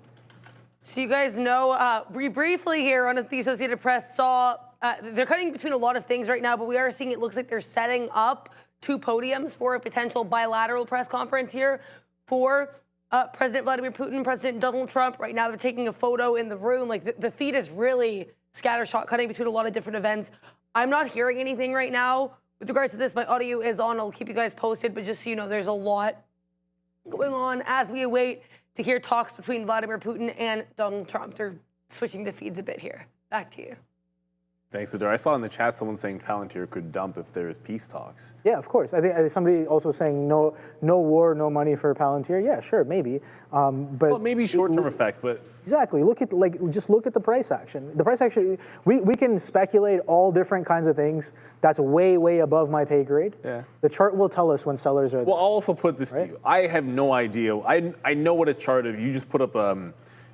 So you guys know, briefly here on the Associated Press saw, they're cutting between a lot of things right now, but we are seeing it looks like they're setting up two podiums for a potential bilateral press conference here for President Vladimir Putin, President Donald Trump. Right now they're taking a photo in the room. Like the feed is really scattershot, cutting between a lot of different events. I'm not hearing anything right now. With regards to this, my audio is on. I'll keep you guys posted, but just so you know, there's a lot going on as we await to hear talks between Vladimir Putin and Donald Trump. They're switching the feeds a bit here. Back to you. Thanks, Adar. I saw in the chat someone saying Palantir could dump if there's peace talks. Yeah, of course. I think somebody also saying no war, no money for Palantir. Yeah, sure, maybe. But well, maybe short-term effects, but exactly. Look at just look at the price action. The price action. We can speculate all different kinds of things. That's way above my pay grade. Yeah. The chart will tell us when sellers are there. Well, I'll also put this to you. I have no idea. I know what a chart of. You just put up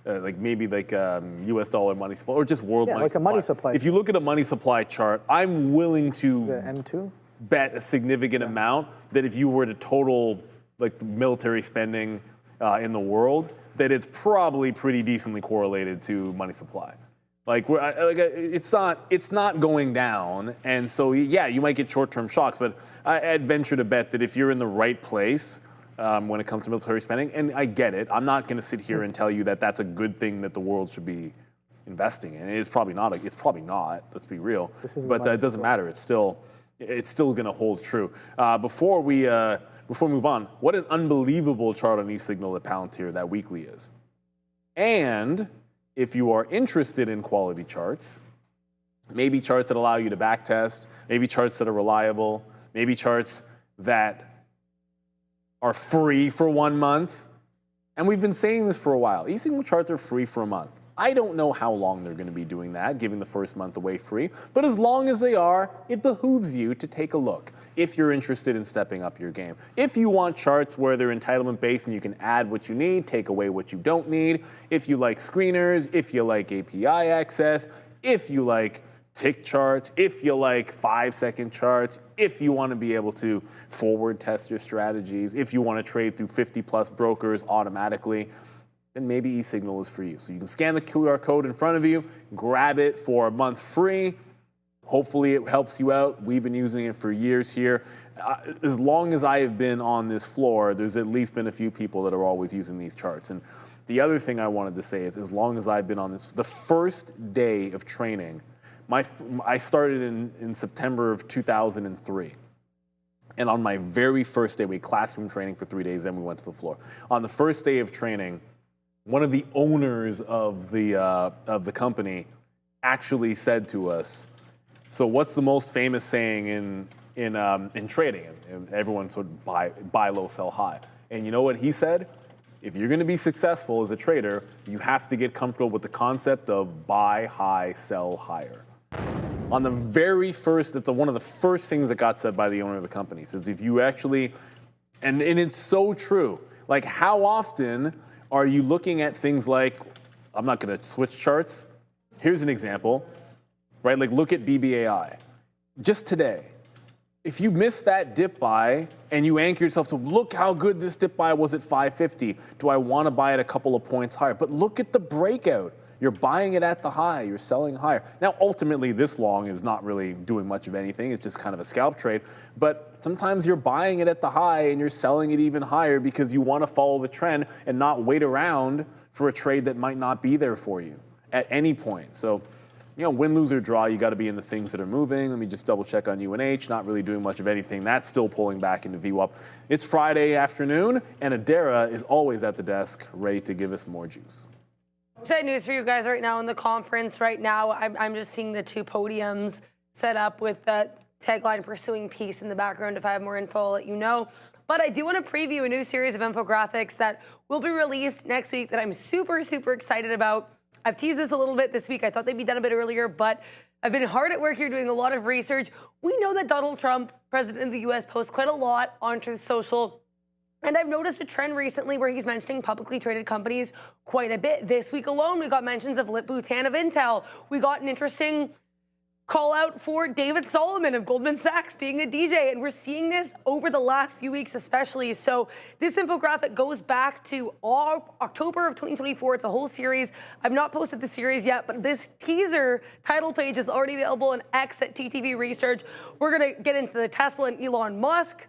US dollar money supply or just world money supply. A money supply. If you look at a money supply chart, I'm willing to M2? Bet a significant amount that if you were to total like the military spending in the world, that it's probably pretty decently correlated to money supply. It's not going down, and so yeah, you might get short-term shocks, but I'd venture to bet that if you're in the right place when it comes to military spending, and I get it, I'm not going to sit here and tell you that that's a good thing that the world should be investing in. It's probably not. Let's be real. But it doesn't matter. It's still going to hold true. Before we move on, what an unbelievable chart on e-signal at Palantir that weekly is. And if you are interested in quality charts, maybe charts that allow you to backtest, maybe charts that are reliable, maybe charts that are free for 1 month. And we've been saying this for a while. E-signal charts are free for a month. I don't know how long they're going to be doing that, giving the first month away free. But as long as they are, it behooves you to take a look if you're interested in stepping up your game. If you want charts where they're entitlement-based and you can add what you need, take away what you don't need, if you like screeners, if you like API access, if you like tick charts, if you like 5-second charts, if you want to be able to forward test your strategies, if you want to trade through 50+ brokers automatically, then maybe e-signal is for you. So you can scan the QR code in front of you, grab it for a month free. Hopefully it helps you out. We've been using it for years here. As long as I have been on this floor, there's at least been a few people that are always using these charts. And the other thing I wanted to say is, as long as I've been on this, the first day of training, I started in September of 2003. And on my very first day, we had classroom training for 3 days, then we went to the floor. On the first day of training, one of the owners of the company actually said to us, "So what's the most famous saying in trading?" And everyone sort of buy low, sell high. And you know what he said? If you're going to be successful as a trader, you have to get comfortable with the concept of buy high, sell higher. On the very first, that's one of the first things that got said by the owner of the company. Says if you actually, and it's so true. Like, how often are you looking at things like, I'm not going to switch charts. Here's an example, right? Like, look at BBAI. Just today, if you miss that dip buy and you anchor yourself to look how good this dip buy was at 550, do I want to buy it a couple of points higher? But look at the breakout. You're buying it at the high, you're selling higher. Now, ultimately, this long is not really doing much of anything. It's just kind of a scalp trade. But sometimes you're buying it at the high and you're selling it even higher because you want to follow the trend and not wait around for a trade that might not be there for you at any point. So, you know, win, lose, or draw, you got to be in the things that are moving. Let me just double check on UNH, not really doing much of anything. That's still pulling back into VWAP. It's Friday afternoon, and Adara is always at the desk, ready to give us more juice. Sad news for you guys right now in the conference. Right now, I'm just seeing the two podiums set up with the tagline "Pursuing Peace" in the background. If I have more info, I'll let you know. But I do want to preview a new series of infographics that will be released next week that I'm super, super excited about. I've teased this a little bit this week. I thought they'd be done a bit earlier, but I've been hard at work here doing a lot of research. We know that Donald Trump, president of the U.S., posts quite a lot on Truth Social. And I've noticed a trend recently where he's mentioning publicly traded companies quite a bit. This week alone, we got mentions of Lip-Bu-Tan of Intel. We got an interesting call out for David Solomon of Goldman Sachs being a DJ. And we're seeing this over the last few weeks especially. So this infographic goes back to October of 2024. It's a whole series. I've not posted the series yet, but this teaser title page is already available on X at TTV Research. We're going to get into the Tesla and Elon Musk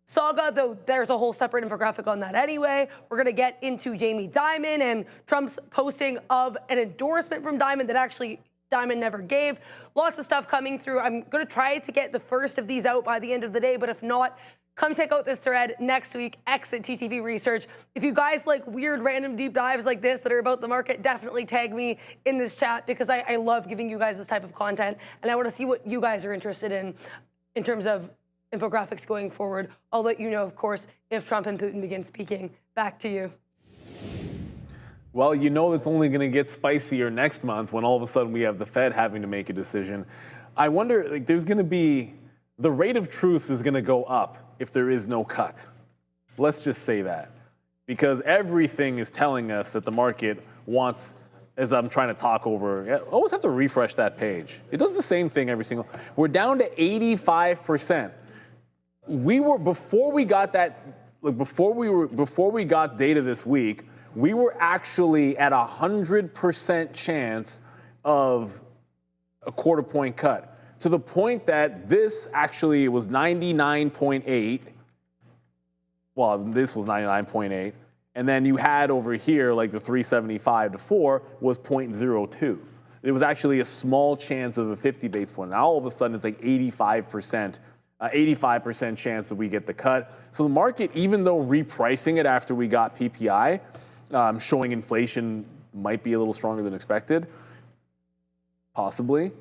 saga, though there's a whole separate infographic on that anyway. We're going to get into Jamie Dimon and Trump's posting of an endorsement from Dimon that actually Dimon never gave. Lots of stuff coming through. I'm going to try to get the first of these out by the end of the day, but if not, come check out this thread next week, X at TTV Research. If you guys like weird random deep dives like this that are about the market, definitely tag me in this chat because I love giving you guys this type of content, and I want to see what you guys are interested in terms of infographics going forward. I'll let you know, of course, if Trump and Putin begin speaking. Back to you. Well, you know it's only going to get spicier next month when all of a sudden we have the Fed having to make a decision. I wonder, like, there's going to be, the rate of truth is going to go up if there is no cut. Let's just say that. Because everything is telling us that the market wants, as I'm trying to talk over, I always have to refresh that page. It does the same thing every single, we're down to 85%. We were, before we got that, like before we got data this week, we were actually at 100% chance of a quarter point cut, to the point that this actually was 99.8. Well, this was 99.8. And then you had over here, like the 375 to 4 was 0.02. It was actually a small chance of a 50 base point. Now all of a sudden it's like 85%. 85% chance that we get the cut. So the market, even though repricing it after we got PPI, showing inflation might be a little stronger than expected, possibly,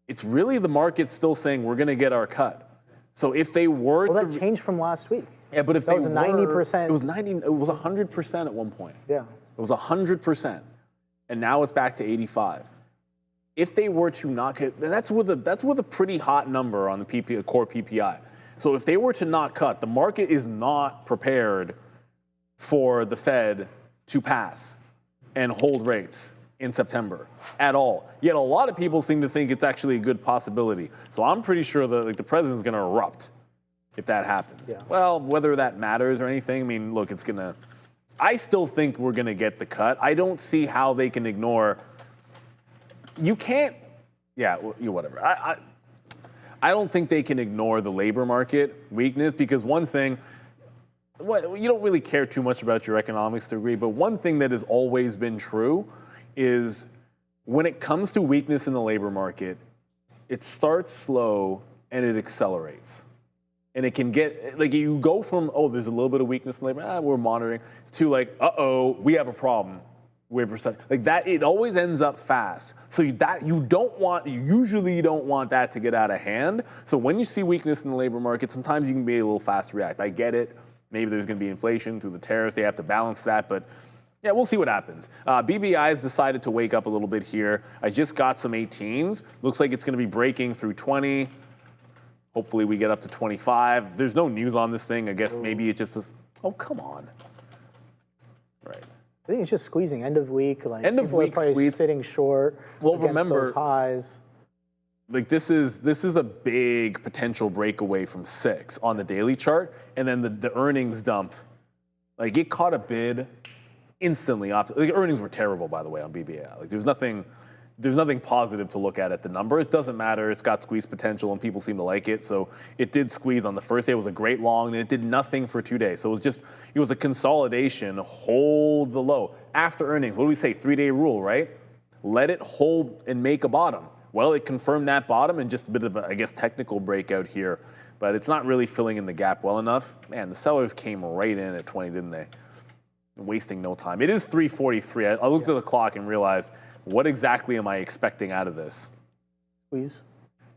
it's really the market still saying we're going to get our cut. So if they were well, that changed from last week. Yeah, but if that was 90%. It was 90. It was 100% at one point. Yeah. It was 100%, and now it's back to 85. If they were to not cut, that's with a pretty hot number on the core PPI. So if they were to not cut, the market is not prepared for the Fed to pass and hold rates in September at all. Yet a lot of people seem to think it's actually a good possibility. So I'm pretty sure that the president's going to erupt if that happens. Yeah. Well, whether that matters or anything, I mean, look, it's going to. I still think we're going to get the cut. I don't see how they can ignore. You can't, yeah, whatever. I don't think they can ignore the labor market weakness because one thing, well, you don't really care too much about your economics degree, but one thing that has always been true is when it comes to weakness in the labor market, it starts slow and it accelerates. And it can get, like you go from, oh, there's a little bit of weakness in labor, we're monitoring, to like, uh-oh, we have a problem. Like that, it always ends up fast. So you usually don't want that to get out of hand. So when you see weakness in the labor market, sometimes you can be a little fast to react. I get it. Maybe there's going to be inflation through the tariffs. They have to balance that. But yeah, we'll see what happens. BBAI has decided to wake up a little bit here. I just got some 18s. Looks like it's going to be breaking through 20. Hopefully we get up to 25. There's no news on this thing. I guess maybe it just is. Oh, come on. Right. I think it's just squeezing end of week. Like end of people week are probably squeeze. sitting short. Well, against remember those highs. Like this is a big potential breakaway from 6 on the daily chart, and then the earnings dump, like it caught a bid instantly off. The earnings were terrible, by the way, on BBAI. Like there's nothing positive to look at the numbers. Doesn't matter. It's got squeeze potential, and people seem to like it. So it did squeeze on the first day. It was a great long, and it did nothing for 2 days. So it was a consolidation. Hold the low after earnings. What do we say? 3-day rule, right? Let it hold and make a bottom. Well, it confirmed that bottom and just a bit of a, I guess, technical breakout here. But it's not really filling in the gap well enough. Man, the sellers came right in at 20, didn't they? Wasting no time. It is 3:43. I looked at the clock and realized, what exactly am I expecting out of this? Please.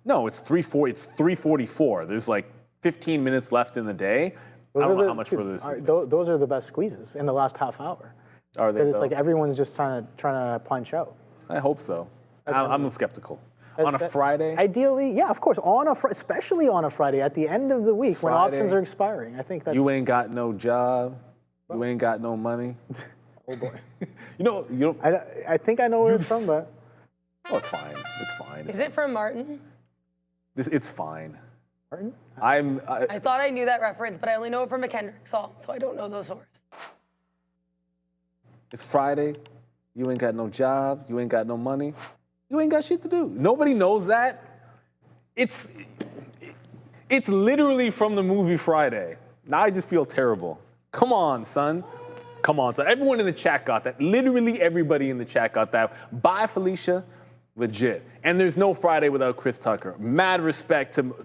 No, it's 3:44. There's like 15 minutes left in the day. I don't know how much further this is. Those are the best squeezes in the last half hour. Are they? Because it's like everyone's just trying to punch out. I hope so. I'm skeptical. On a Friday? Ideally, yeah, of course. Especially on a Friday at the end of the week when options are expiring. I think that's. You ain't got no job. You ain't got no money. Oh boy. You know. I think I know where it's from, but. Oh, it's fine. It's fine. Is it from Martin? It's fine. Martin? I thought I knew that reference, but I only know it from a Kendrick song, so I don't know those words. It's Friday. You ain't got no job. You ain't got no money. You ain't got shit to do. Nobody knows that. It's literally from the movie Friday. Now I just feel terrible. Come on, son. Come on, son. Everyone in the chat got that. Literally everybody in the chat got that. Bye, Felicia. Legit. And there's no Friday without Chris Tucker. Mad respect to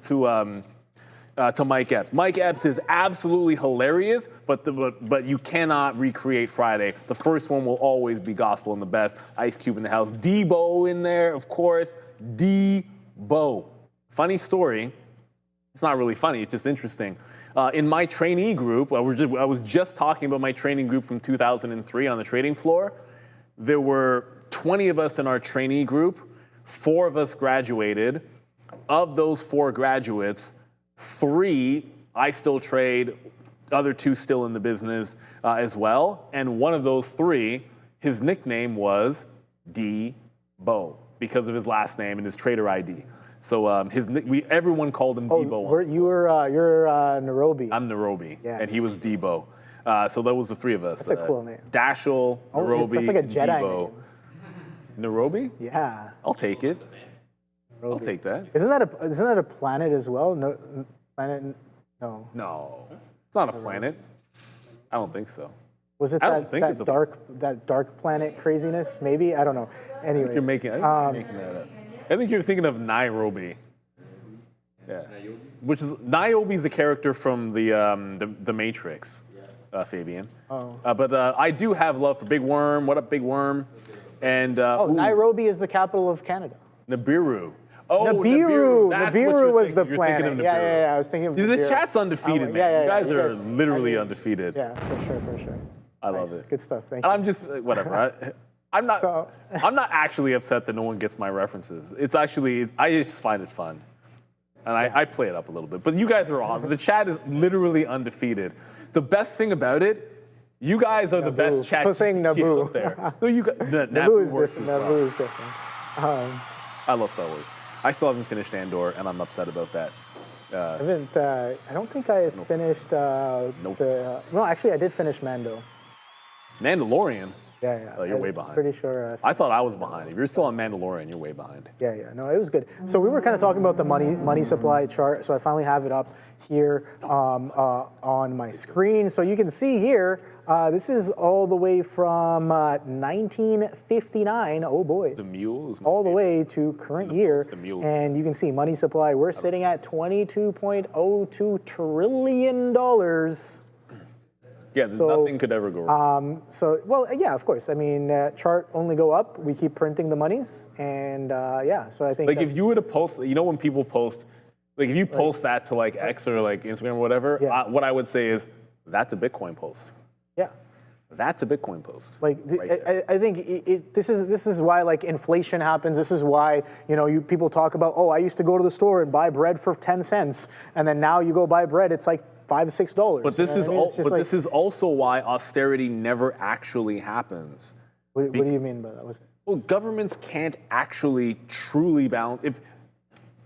Mike Epps. Mike Epps is absolutely hilarious, but you cannot recreate Friday. The first one will always be gospel and the best. Ice Cube in the house. Debo in there, of course. Debo. Funny story. It's not really funny. It's just interesting. In my trainee group, I was just talking about my training group from 2003 on the trading floor. There were 20 of us in our trainee group. 4 of us graduated. Of those 4 graduates, 3 I still trade, other 2 still in the business as well. And one of those 3, his nickname was D-Bo because of his last name and his trader ID. So everyone called him Debo. You're Nairobi. I'm Nairobi, yes. And he was Debo. So that was the 3 of us. That's a cool name. Dashel, Nairobi, that's like a Jedi Debo. name. Nairobi? Yeah. I'll take it. Nairobi. I'll take that. Isn't that a planet as well? No, planet? No. No, it's not a planet. I don't think so. Was it that dark planet craziness? Maybe, I don't know. Anyways, you're making that up. I think you're thinking of Nairobi. Yeah. Which is Niobe's a character from the Matrix, Fabian. Oh. But I do have love for Big Worm. What up, Big Worm? And Nairobi is the capital of Canada. Nibiru. Oh, Nibiru. That's Nibiru was the You're planet. Thinking of Nibiru. Yeah. I was thinking of Nibiru. The chat's undefeated, man. Yeah, you guys are you guys, literally undefeated. Yeah, for sure. I love it. Good stuff. Thank And you. I'm just whatever. I'm not actually upset that no one gets my references. It's actually I just find it fun, and I play it up a little bit. But you guys are awesome. The chat is literally undefeated. The best thing about it, you guys are the best chat. I'm saying Naboo. Out there. No, you guys, Naboo is different. Naboo is different. I love Star Wars. I still haven't finished Andor, and I'm upset about that. I don't think I finished no, actually, I did finish Mando. Mandalorian? Yeah. Oh, you're way behind. Pretty sure. I thought I was behind. If you're still on Mandalorian, you're way behind. Yeah. No, it was good. So we were kind of talking about the money supply chart. So I finally have it up here on my screen. So you can see here, this is all the way from 1959. Oh boy. The mule is all the way to current year. The mule. And you can see money supply. We're sitting at $22.02 trillion. Yeah, nothing could ever go wrong. Yeah, of course. I mean, chart only go up. We keep printing the monies, and so I think. Like if you were to post, when people post, like if you post that to like X or like Instagram or whatever, what I would say is that's a Bitcoin post. Yeah. That's a Bitcoin post. Like I think this is why like inflation happens. This is why people talk about I used to go to the store and buy bread for 10 cents, and then now you go buy bread, it's like $5 $6. But this is also why austerity never actually happens. What do you mean by that? Well, governments can't actually truly balance.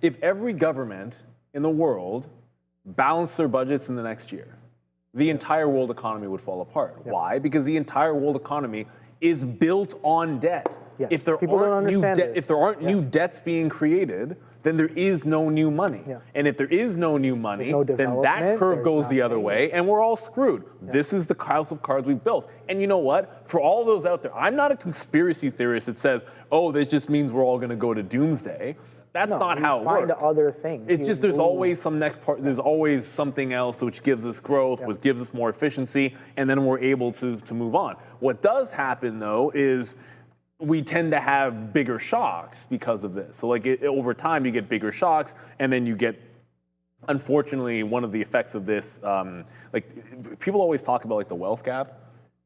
if every government in the world balanced their budgets in the next year, the entire world economy would fall apart. Yep. Why? Because the entire world economy is built on debt. Yes. If there People don't aren't new understand this. if there aren't new debts being created, then there is no new money. Yeah. And if there is no new money, no then that development, curve goes the other nothing. way, and we're all screwed. Yeah. This is the house of cards we've built. And you know what? For all those out there, I'm not a conspiracy theorist that says, oh, this just means we're all going to go to doomsday. That's not how it works. Find other things. It's just there's always some next part. There's always something else which gives us growth, which gives us more efficiency, and then we're able to move on. What does happen though is we tend to have bigger shocks because of this. So like over time you get bigger shocks, and then you get, unfortunately, one of the effects of this, like people always talk about like the wealth gap.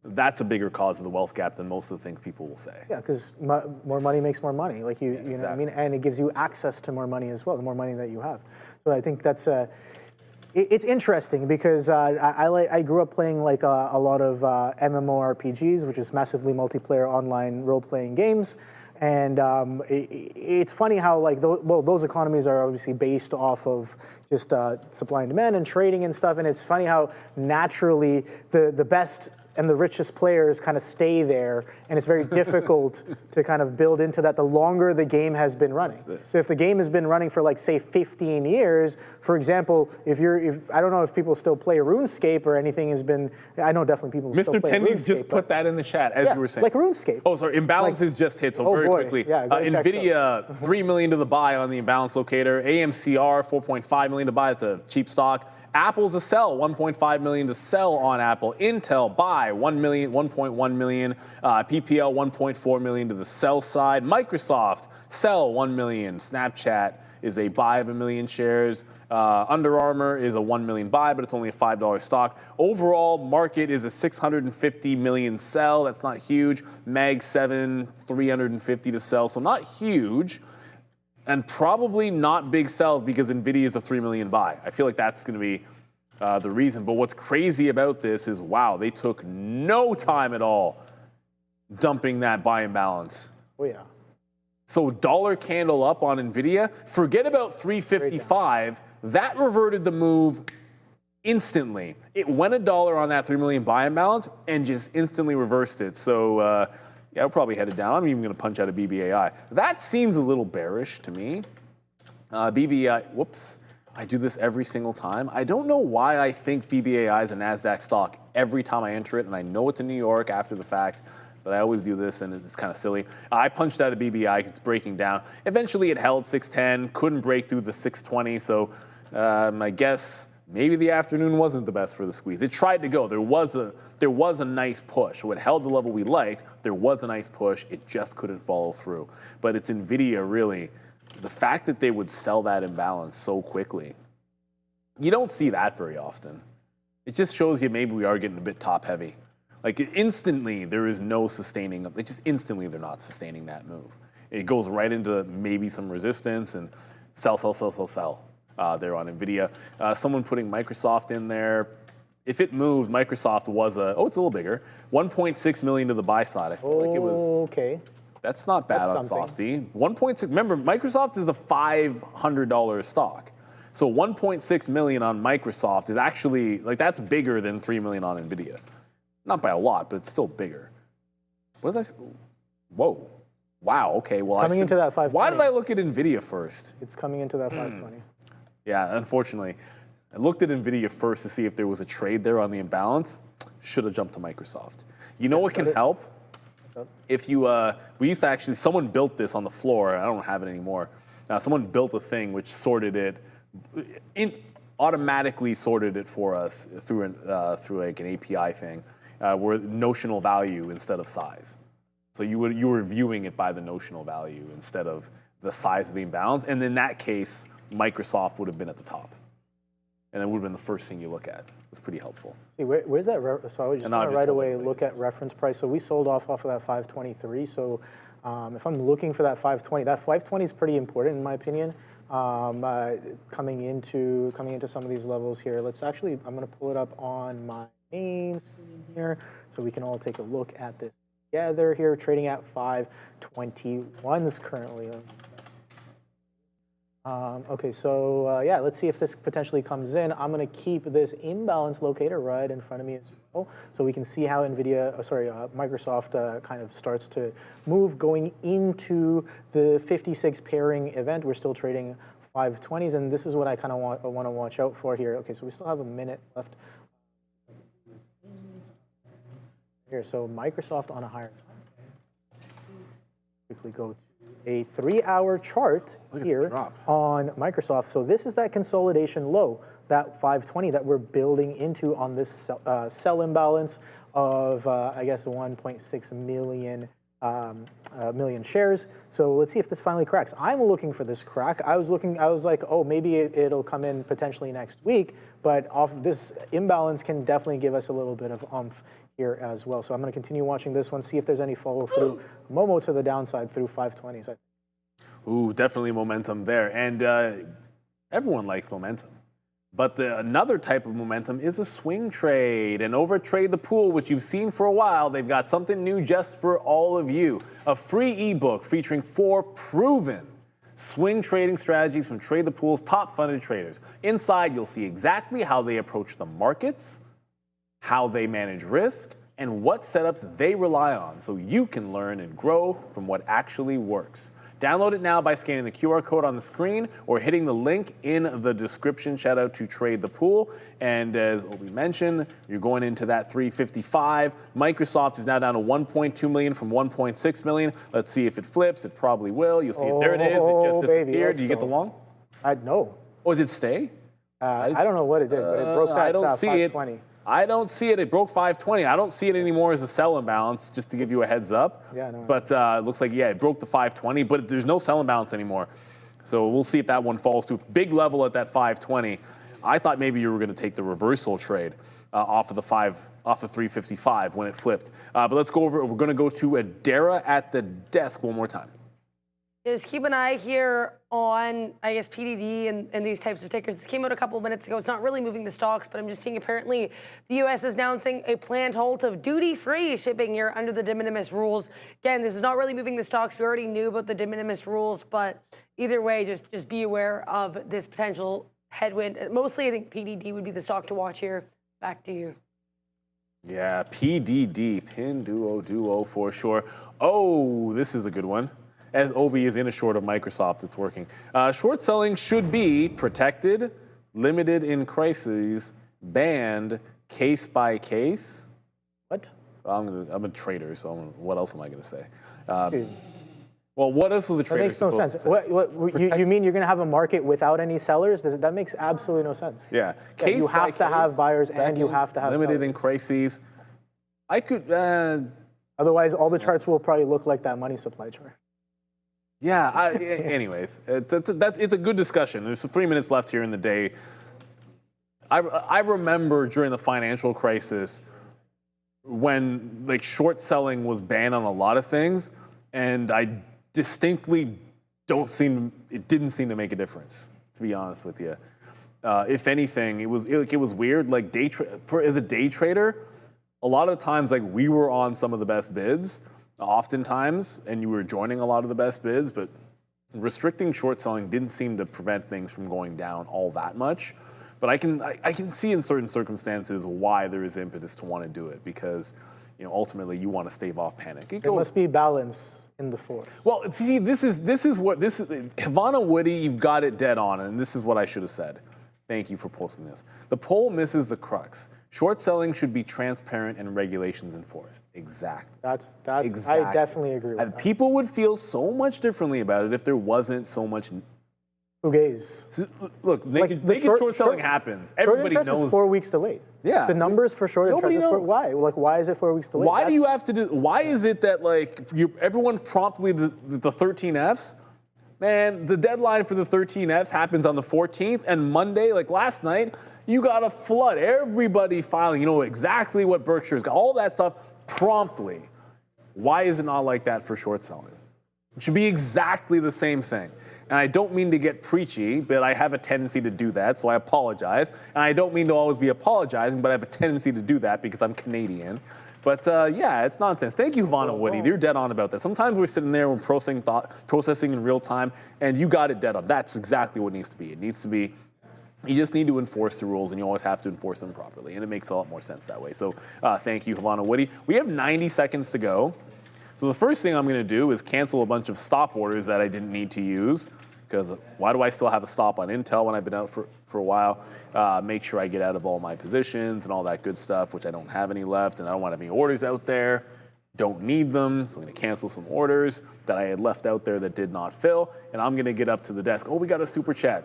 That's a bigger cause of the wealth gap than most of the things people will say. Yeah, because more money makes more money. Like you know what I mean? And it gives you access to more money as well, the more money that you have. So I think that's, it's interesting because I grew up playing like a lot of MMORPGs, which is massively multiplayer online role-playing games. And it's funny how like, those economies are obviously based off of just supply and demand and trading and stuff. And it's funny how naturally the best and the richest players kind of stay there, and it's very difficult to kind of build into that the longer the game has been running. So if the game has been running for like say 15 years, for example, if I don't know if people still play RuneScape or anything has been, I know definitely people still play RuneScape. Mr. Tenny's just put that in the chat as you were saying. Like RuneScape. Oh, sorry, imbalances just hit, so very quickly. Yeah, Nvidia, 3 million to the buy on the imbalance locator. AMCR, 4.5 million to buy, it's a cheap stock. Apple's a sell, 1.5 million to sell on Apple. Intel, buy, 1.1 million. PPL, 1.4 million to the sell side. Microsoft, sell, 1 million. Snapchat is a buy of 1 million shares. Under Armour is a 1 million buy, but it's only a $5 stock. Overall, market is a 650 million sell. That's not huge. Mag 7, 350 to sell, so not huge. And probably not big sells because Nvidia is a 3 million buy. I feel like that's going to be the reason. But what's crazy about this is, wow, they took no time at all dumping that buy imbalance. Oh, yeah. So dollar candle up on Nvidia. Forget about 355. That reverted the move instantly. It went $1 on that 3 million buy imbalance and just instantly reversed it. So, yeah, I'll probably head it down. I'm even going to punch out a BBAI. That seems a little bearish to me. BBAI, whoops. I do this every single time. I don't know why I think BBAI is a Nasdaq stock every time I enter it, and I know it's in New York after the fact, but I always do this, and it's kind of silly. I punched out a BBAI because it's breaking down. Eventually, it held 610, couldn't break through the 620, so I guess maybe the afternoon wasn't the best for the squeeze. It tried to go. There was a nice push. So it held the level we liked. There was a nice push. It just couldn't follow through. But it's Nvidia, really. The fact that they would sell that imbalance so quickly, you don't see that very often. It just shows you maybe we are getting a bit top heavy. Like instantly, there is no sustaining. Just instantly, they're not sustaining that move. It goes right into maybe some resistance and sell. There on Nvidia. Someone putting Microsoft in there. If it moved, Microsoft was it's a little bigger. 1.6 million to the buy side. I feel like it was. Okay. That's not bad on Softy. 1.6. Remember, Microsoft is a $500 stock. So 1.6 million on Microsoft is actually that's bigger than 3 million on Nvidia. Not by a lot, but it's still bigger. What did I? Whoa. Wow. Okay. Well, it's coming into that 520. Why did I look at Nvidia first? It's coming into that 520. Yeah, unfortunately. I looked at Nvidia first to see if there was a trade there on the imbalance. Should have jumped to Microsoft. You know what can help? If you, we used to actually, someone built this on the floor. I don't have it anymore. Someone built a thing which sorted it, automatically sorted it for us through like an API thing, where notional value instead of size. So you were viewing it by the notional value instead of the size of the imbalance. And in that case, Microsoft would have been at the top. And that would have been the first thing you look at. It's pretty helpful. See, where's that? So I would just want to right away look at reference price. So we sold off of that 523. So if I'm looking for that 520, that 520 is pretty important in my opinion. Coming into some of these levels here. I'm going to pull it up on my main screen here so we can all take a look at this together here. Trading at 521s currently. Okay, so yeah, let's see if this potentially comes in. I'm going to keep this imbalance locator right in front of me as well, so we can see how Microsoft kind of starts to move going into the 56 pairing event. We're still trading 520s, and this is what I kind of want to watch out for here. Okay, so we still have a minute left here. So Microsoft on a higher time. Quickly go to a 3-hour chart here on Microsoft. So this is that consolidation low, that 520 that we're building into on this sell imbalance of, I guess, 1.6 million shares. So let's see if this finally cracks. I'm looking for this crack. I was like, oh, maybe it'll come in potentially next week, but off this imbalance can definitely give us a little bit of oomph here as well. So I'm going to continue watching this one, see if there's any follow through. Momo to the downside through 520s. Ooh, definitely momentum there. And everyone likes momentum. But another type of momentum is a swing trade. And over at Trade the Pool, which you've seen for a while, they've got something new just for all of you. A free ebook featuring 4 proven swing trading strategies from Trade the Pool's top funded traders. Inside, you'll see exactly how they approach the markets, how they manage risk, and what setups they rely on so you can learn and grow from what actually works. Download it now by scanning the QR code on the screen or hitting the link in the description. Shout out to Trade the Pool. And as Obi mentioned, you're going into that 355. Microsoft is now down to 1.2 million from 1.6 million. Let's see if it flips. It probably will. You'll see it. There it is. It just disappeared. Did you get the long? No. Oh, did it stay? I don't know what it did, but it broke that I don't see 520. it. I don't see it. It broke 520. I don't see it anymore as a sell imbalance, just to give you a heads up. Yeah, no. But it looks like, yeah, it broke the 520, but there's no sell imbalance anymore. So we'll see if that one falls through. Big level at that 520. I thought maybe you were going to take the reversal trade off of 355 when it flipped. But let's go over it. We're going to go to Adara at the desk one more time. Just keep an eye here on, I guess, PDD and these types of tickers. This came out a couple of minutes ago. It's not really moving the stocks, but I'm just seeing apparently the U.S. is announcing a planned halt of duty-free shipping here under the de minimis rules. Again, this is not really moving the stocks. We already knew about the de minimis rules, but either way, just be aware of this potential headwind. Mostly, I think PDD would be the stock to watch here. Back to you. Yeah, PDD, Pinduoduo for sure. Oh, this is a good one. As Obi is in a short of Microsoft, it's working. Short selling should be protected, limited in crises, banned, case by case. What? I'm a trader, so what else am I going to say? Well, what else was a trader? That makes no sense. You mean you're going to have a market without any sellers? That makes absolutely no sense. Yeah. Case you have to have buyers and you have to have limited sellers. in crises. I could. Otherwise, all the charts will probably look like that money supply chart. Yeah, anyways, it's a good discussion. There's 3 minutes left here in the day. I remember during the financial crisis when short selling was banned on a lot of things, and I distinctly didn't seem to make a difference, to be honest with you. If anything, it was weird. As a day trader, a lot of times we were on some of the best bids. Oftentimes, and you were joining a lot of the best bids, but restricting short selling didn't seem to prevent things from going down all that much. But I can see in certain circumstances why there is impetus to want to do it, because ultimately you want to stave off panic. There must be balance in the force. Well, see, this is Havana Woody, you've got it dead on, and this is what I should have said. Thank you for posting this. The poll misses the crux. Short selling should be transparent and regulations enforced. Exactly. That's I definitely agree with that. People would feel so much differently about it if there wasn't so much. Fugazi. Look, naked short selling happens. Everybody knows. Is 4 weeks delayed. Yeah. The numbers for short interest is why? Why is it 4 weeks delayed? Why do you have to do? Why is it that everyone promptly the 13Fs? Man, the deadline for the 13Fs happens on the 14th, and Monday, last night, you got a flood. Everybody filing. You know exactly what Berkshire's got. All that stuff promptly. Why is it not like that for short selling? It should be exactly the same thing. And I don't mean to get preachy, but I have a tendency to do that, so I apologize. And I don't mean to always be apologizing, but I have a tendency to do that because I'm Canadian. But yeah, it's nonsense. Thank you, Vaughn and Woody. You're dead on about that. Sometimes we're sitting there, we're processing in real time, and you got it dead on. That's exactly what it needs to be. It needs to be, you just need to enforce the rules, and you always have to enforce them properly, and it makes a lot more sense that way. So thank you, Vaughn and Woody. We have 90 seconds to go. So the first thing I'm going to do is cancel a bunch of stop orders that I didn't need to use, because why do I still have a stop on Intel when I've been out for a while? Make sure I get out of all my positions and all that good stuff, which I don't have any left, and I don't want any orders out there. Don't need them, so I'm going to cancel some orders that I had left out there that did not fill, and I'm going to get up to the desk. Oh, we got a super chat.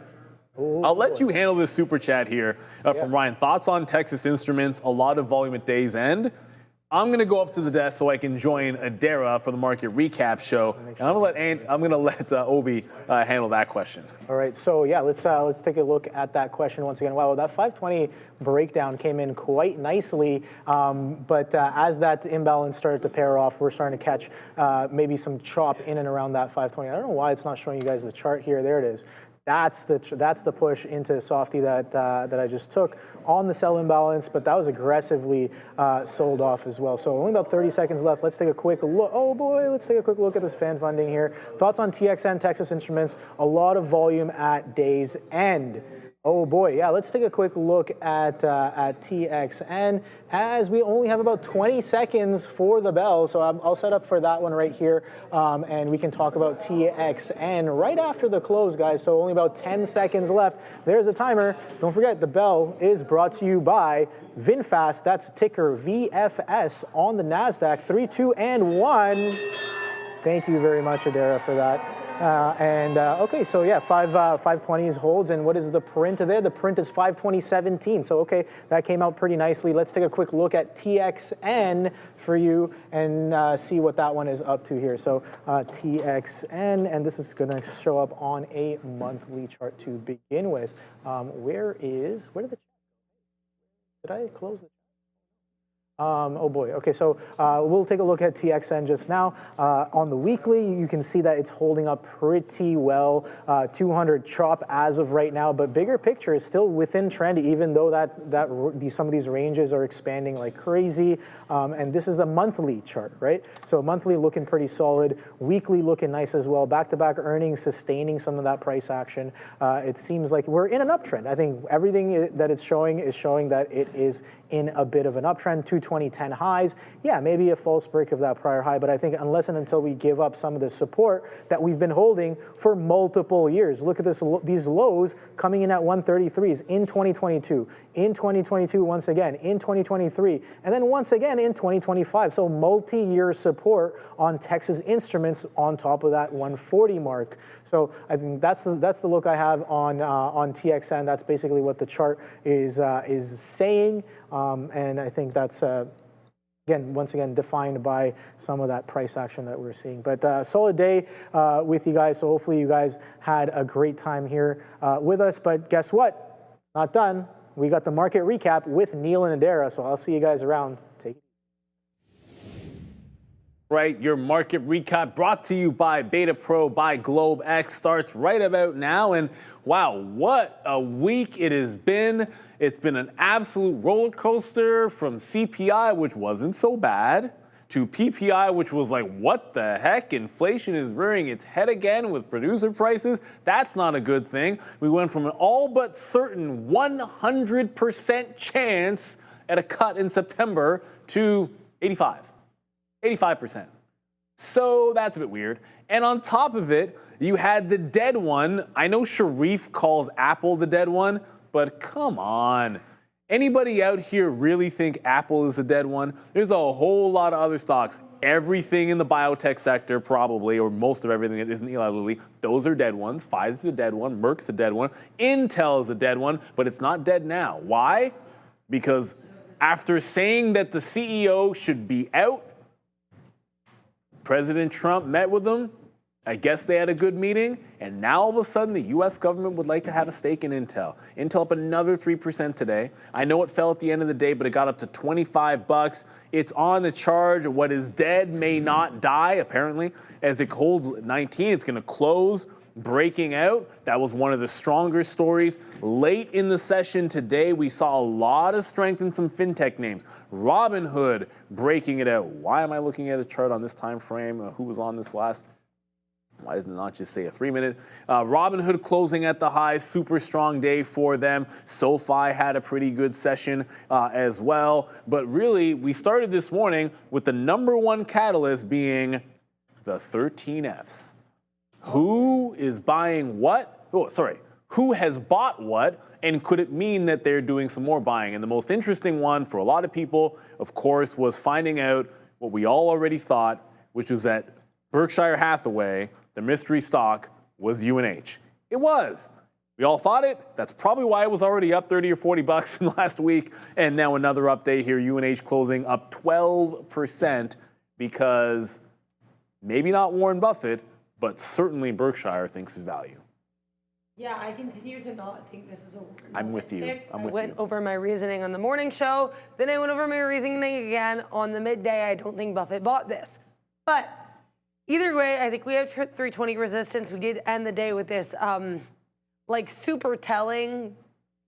I'll let you handle this super chat here from Ryan. Thoughts on Texas Instruments? A lot of volume at day's end. I'm going to go up to the desk so I can join Adara for the market recap show, and I'm going to let Obi handle that question. All right, so yeah, let's take a look at that question once again. Wow, that 520 breakdown came in quite nicely, but as that imbalance started to pair off, we're starting to catch maybe some chop in and around that 520. I don't know why it's not showing you guys the chart here. There it is. That's the push into softy that I just took on the sell imbalance, but that was aggressively sold off as well. So only about 30 seconds left. Let's take a quick look. Oh boy, let's take a quick look at this fan funding here. Thoughts on TXN, Texas Instruments? A lot of volume at day's end. Oh boy, yeah, let's take a quick look at TXN as we only have about 20 seconds for the bell. So I'll set up for that one right here, and we can talk about TXN right after the close, guys. So only about 10 seconds left. There's a timer. Don't forget, the bell is brought to you by VinFast. That's ticker VFS on the Nasdaq. 3, 2, and 1. Thank you very much, Adara, for that. Okay, so yeah, 520s holds, and what is the print there? The print is 520.17. So okay, that came out pretty nicely. Let's take a quick look at TXN for you and see what that one is up to here. So TXN, and this is going to show up on a monthly chart to begin with. Where did I close it? Oh boy, okay, so we'll take a look at TXN just now. On the weekly, you can see that it's holding up pretty well, 200 chop as of right now, but bigger picture is still within trend, even though some of these ranges are expanding like crazy. And this is a monthly chart, right? So monthly looking pretty solid, weekly looking nice as well. Back-to-back earnings sustaining some of that price action. It seems like we're in an uptrend. I think everything that it's showing is showing that it is in a bit of an uptrend. 2010 highs, yeah, maybe a false break of that prior high, but I think unless and until we give up some of the support that we've been holding for multiple years. Look at these lows coming in at 133s in 2022, in 2022 once again, in 2023, and then once again in 2025. So multi-year support on Texas Instruments on top of that 140 mark. So I think that's the look I have on TXN. That's basically what the chart is saying, and I think that's once again, defined by some of that price action that we're seeing. But solid day with you guys. So hopefully you guys had a great time here with us. But guess what? Not done. We got the market recap with Neil and Adara. So I'll see you guys around. Take it. Right, your market recap brought to you by Beta Pro by GlobeX starts right about now. And wow, what a week it has been. It's been an absolute roller coaster from CPI, which wasn't so bad, to PPI, which was like, what the heck? Inflation is rearing its head again with producer prices. That's not a good thing. We went from an all but certain 100% chance at a cut in September to 85%. So that's a bit weird. And on top of it, you had the dead one. I know Sharif calls Apple the dead one, but come on. Anybody out here really think Apple is a dead one? There's a whole lot of other stocks. Everything in the biotech sector, probably, or most of everything that isn't Eli Lilly, those are dead ones. Pfizer's a dead one. Merck's a dead one. Intel is a dead one, but it's not dead now. Why? Because after saying that the CEO should be out, President Trump met with them. I guess they had a good meeting, and now all of a sudden the U.S. government would like to have a stake in Intel. Intel up another 3% today. I know it fell at the end of the day, but it got up to $25. It's on the charge. What is dead may not die, apparently. As it holds 19, it's going to close breaking out. That was one of the stronger stories. Late in the session today, we saw a lot of strength in some fintech names. Robinhood breaking it out. Why am I looking at a chart on this time frame? Who was on this last? Why doesn't it not just say a 3-minute? Robinhood closing at the high, super strong day for them. SoFi had a pretty good session as well. But really, we started this morning with the number one catalyst being the 13Fs. Who is buying what? Oh, sorry. Who has bought what? And could it mean that they're doing some more buying? And the most interesting one for a lot of people, of course, was finding out what we all already thought, which was that Berkshire Hathaway, the mystery stock, was UNH. It was. We all thought it. That's probably why it was already up 30 or 40 bucks in the last week. And now another update here, UNH closing up 12% because maybe not Warren Buffett, but certainly Berkshire thinks of value. Yeah, I continue to not think this is a Warren I'm with Buffett you. pick. I'm with I went you. over my reasoning on the morning show, then I went over my reasoning again on the midday. I don't think Buffett bought this. But either way, I think we have 320 resistance. We did end the day with this like super telling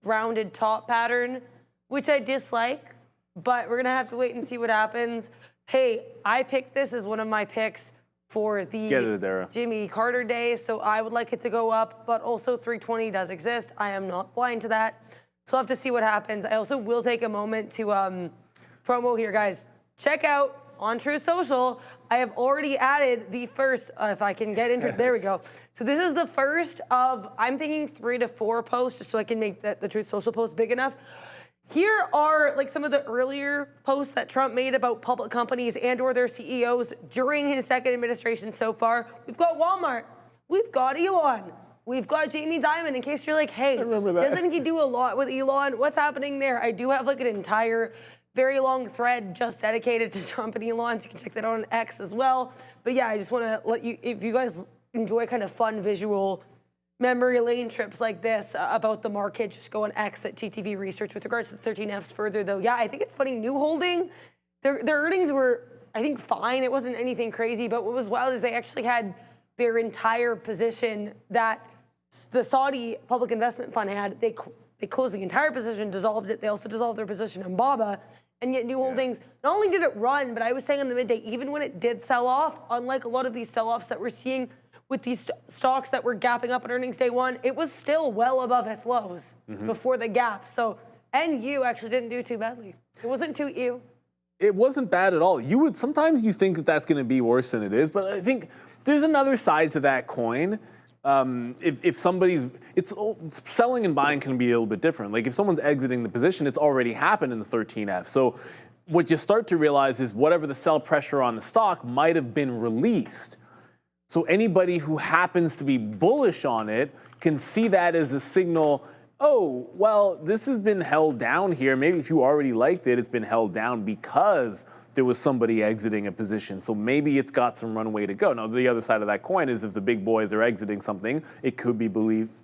rounded top pattern, which I dislike, but we're gonna have to wait and see what happens. Hey, I picked this as one of my picks for the Jimmy Carter day, so I would like it to go up, but also 320 does exist. I am not blind to that. So we'll have to see what happens. I also will take a moment to promo here, guys. Check out on True Social, I have already added the first, if I can get into it, there we go. So this is the first of, I'm thinking 3 to 4 posts, just so I can make the Truth Social post big enough. Here are like some of the earlier posts that Trump made about public companies and or their CEOs during his second administration so far. We've got Walmart, we've got Elon, we've got Jamie Dimon, in case you're like, hey, doesn't he do a lot with Elon? What's happening there? I do have like an entire very long thread just dedicated to Trump and Elon, so you can check that out on X as well. But yeah, I just want to let you, if you guys enjoy kind of fun visual memory lane trips like this about the market, just go on X at TTV Research. With regards to the 13Fs further though, yeah, I think it's funny, New Holding, their earnings were, I think, fine. It wasn't anything crazy, but what was wild is they actually had their entire position that the Saudi Public Investment Fund had, they closed the entire position, dissolved it. They also dissolved their position in BABA. And yet New Holdings, not only did it run, but I was saying on the midday, even when it did sell off, unlike a lot of these sell-offs that we're seeing with these stocks that were gapping up on earnings day one, it was still well above its lows before the gap. So NU actually didn't do too badly. It wasn't too ew. It wasn't bad at all. Sometimes you think that that's going to be worse than it is, but I think there's another side to that coin. If somebody's, selling and buying can be a little bit different. Like if someone's exiting the position, it's already happened in the 13F. So what you start to realize is whatever the sell pressure on the stock might have been released. So anybody who happens to be bullish on it can see that as a signal, oh, well, this has been held down here. Maybe if you already liked it, it's been held down because there was somebody exiting a position. So maybe it's got some runway to go. Now, the other side of that coin is if the big boys are exiting something, it could be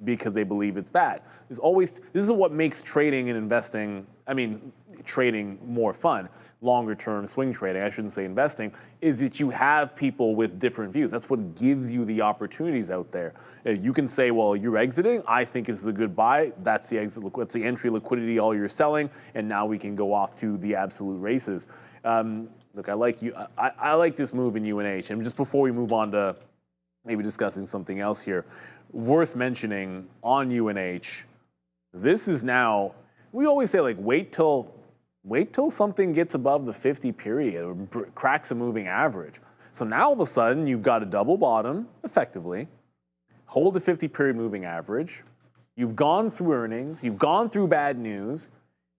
because they believe it's bad. This is what makes trading and investing, trading more fun. Longer term swing trading, I shouldn't say investing, is that you have people with different views. That's what gives you the opportunities out there. You can say, well, you're exiting, I think this is a good buy, that's the exit, that's the entry liquidity, all you're selling, and now we can go off to the absolute races. Look, I like this move in UNH, and just before we move on to maybe discussing something else here, worth mentioning on UNH, this is now, we always say like wait till something gets above the 50 period or cracks a moving average. So now all of a sudden you've got a double bottom, effectively, hold the 50 period moving average, you've gone through earnings, you've gone through bad news,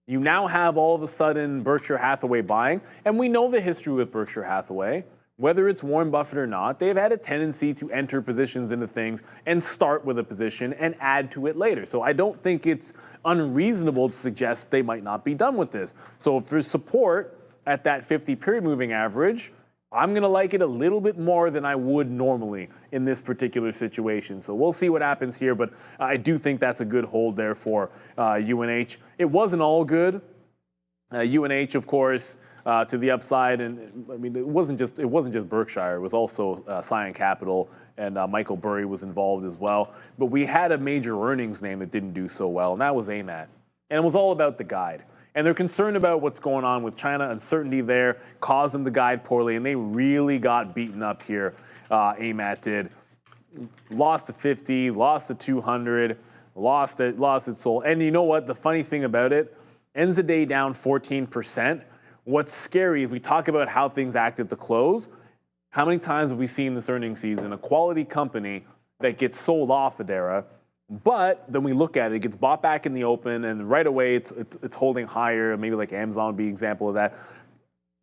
you now have all of a sudden Berkshire Hathaway buying, and we know the history with Berkshire Hathaway. Whether it's Warren Buffett or not, they've had a tendency to enter positions into things and start with a position and add to it later. So I don't think it's unreasonable to suggest they might not be done with this. So if there's support at that 50 period moving average, I'm going to like it a little bit more than I would normally in this particular situation. So we'll see what happens here, but I do think that's a good hold there for UNH. It wasn't all good. UNH, of course, to the upside. And I mean, it wasn't just Berkshire. It was also Cyan Capital, and Michael Burry was involved as well. But we had a major earnings name that didn't do so well, and that was AMAT. And it was all about the guide. And they're concerned about what's going on with China. Uncertainty there caused them to guide poorly, and they really got beaten up here. AMAT did. Lost to 50, lost to 200, lost its soul. And you know what? The funny thing about it, ends the day down 14%. What's scary is we talk about how things act at the close. How many times have we seen this earnings season a quality company that gets sold off, Adara, but then we look at it, it gets bought back in the open, and right away it's holding higher. Maybe like Amazon would be an example of that.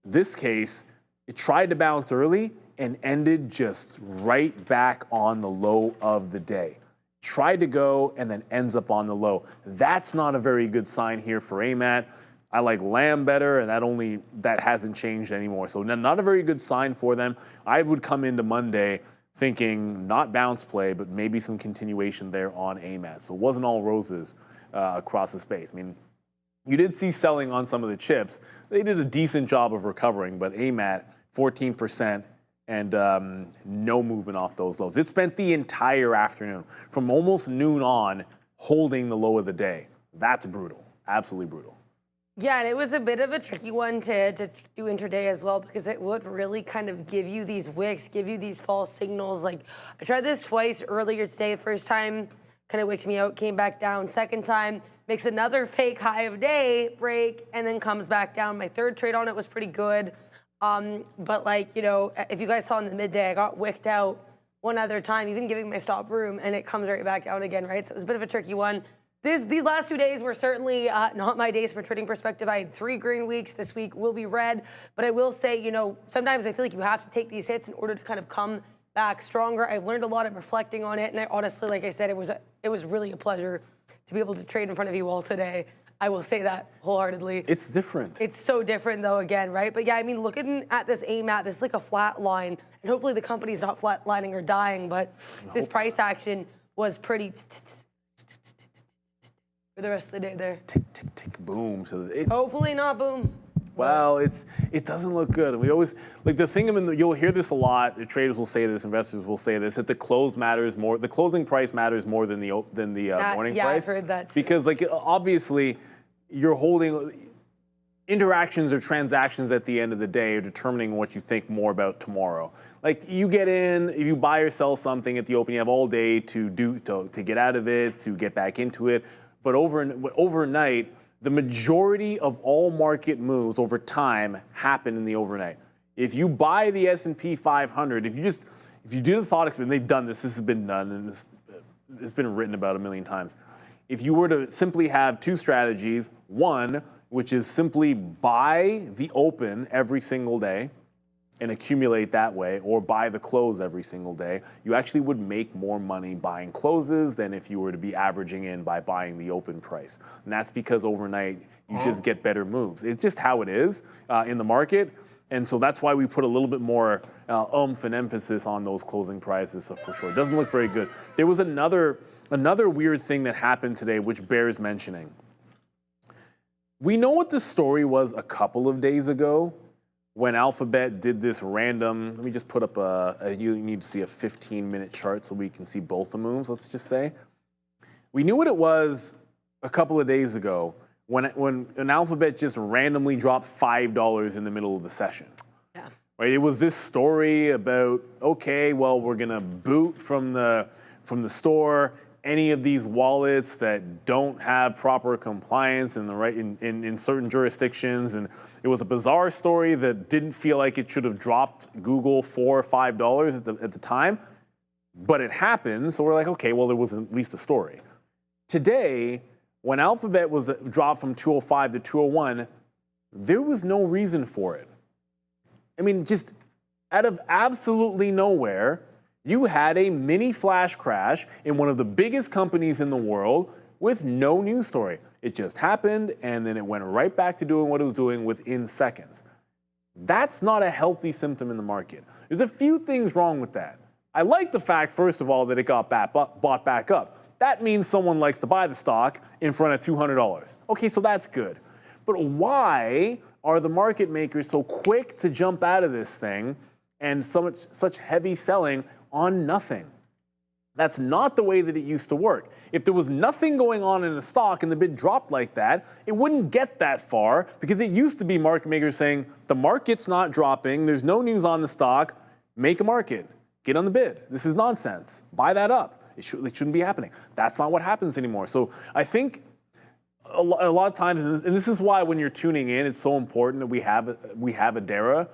This case, it tried to bounce early and ended just right back on the low of the day. Tried to go and then ends up on the low. That's not a very good sign here for AMAT. I like Lamb better, and that hasn't changed anymore. So not a very good sign for them. I would come into Monday thinking not bounce play, but maybe some continuation there on AMAT. So it wasn't all roses across the space. I mean, you did see selling on some of the chips. They did a decent job of recovering, but AMAT, 14%. And no movement off those lows. It spent the entire afternoon, from almost noon on, holding the low of the day. That's brutal, absolutely brutal. Yeah, and it was a bit of a tricky one to do intraday as well, because it would really kind of give you these wicks, give you these false signals. Like, I tried this twice earlier today. First time, kind of wicks me out, came back down. Second time, makes another fake high of day break, and then comes back down. My third trade on it was pretty good. But like, you know, if you guys saw in the midday, I got wicked out one other time, even giving my stop room, and it comes right back down again, right? So it was a bit of a tricky one. These last 2 days were certainly not my days from a trading perspective. I had 3 green weeks. This week will be red. But I will say, you know, sometimes I feel like you have to take these hits in order to kind of come back stronger. I've learned a lot. I'm reflecting on it. And I honestly, like I said, it was really a pleasure to be able to trade in front of you all today. I will say that wholeheartedly. It's different. It's so different, though, again, right? But yeah, I mean, looking at this AMAT, this is like a flat line. And hopefully the company's not flatlining or dying, but this price action was pretty for the rest of the day there. Tick, tick, tick, boom. So it's, hopefully not boom. Well, it doesn't look good. And we always, like the thing, you'll hear this a lot, the traders will say this, investors will say this, that the close matters more, the closing price matters more than the morning price. Yeah, I've heard that too. Because like, obviously, you're holding, interactions or transactions at the end of the day are determining what you think more about tomorrow. Like you get in, if you buy or sell something at the open, you have all day to get out of it, to get back into it. But overnight, the majority of all market moves over time happen in the overnight. If you buy the S&P 500, if you do the thought experiment, they've done this has been done, and it's been written about a million times. If you were to simply have 2 strategies, one, which is simply buy the open every single day and accumulate that way, or buy the close every single day, you actually would make more money buying closes than if you were to be averaging in by buying the open price. And that's because overnight you just get better moves. It's just how it is in the market. And so that's why we put a little bit more oomph and emphasis on those closing prices, so for sure. It doesn't look very good. There was another weird thing that happened today, which bears mentioning. We know what the story was a couple of days ago when Alphabet did this random, let me just put up you need to see a 15-minute chart so we can see both the moves, let's just say. We knew what it was a couple of days ago when an Alphabet just randomly dropped $5 in the middle of the session. Yeah. Right? It was this story about, okay, well, we're gonna boot from the store any of these wallets that don't have proper compliance in certain jurisdictions. And it was a bizarre story that didn't feel like it should have dropped Google $4 or $5 at the time, but it happened. So we're like, okay, well, there was at least a story. Today, when Alphabet was dropped from 205 to 201, there was no reason for it. I mean, just out of absolutely nowhere, you had a mini flash crash in one of the biggest companies in the world with no news story. It just happened, and then it went right back to doing what it was doing within seconds. That's not a healthy symptom in the market. There's a few things wrong with that. I like the fact, first of all, that it got bought back up. That means someone likes to buy the stock in front of $200. Okay, so that's good. But why are the market makers so quick to jump out of this thing and such heavy selling on nothing? That's not the way that it used to work. If there was nothing going on in a stock and the bid dropped like that, it wouldn't get that far, because it used to be market makers saying, the market's not dropping, there's no news on the stock, make a market, get on the bid. This is nonsense. Buy that up. It shouldn't be happening. That's not what happens anymore. So I think a lot of times, and this is why when you're tuning in, it's so important that we have Adara,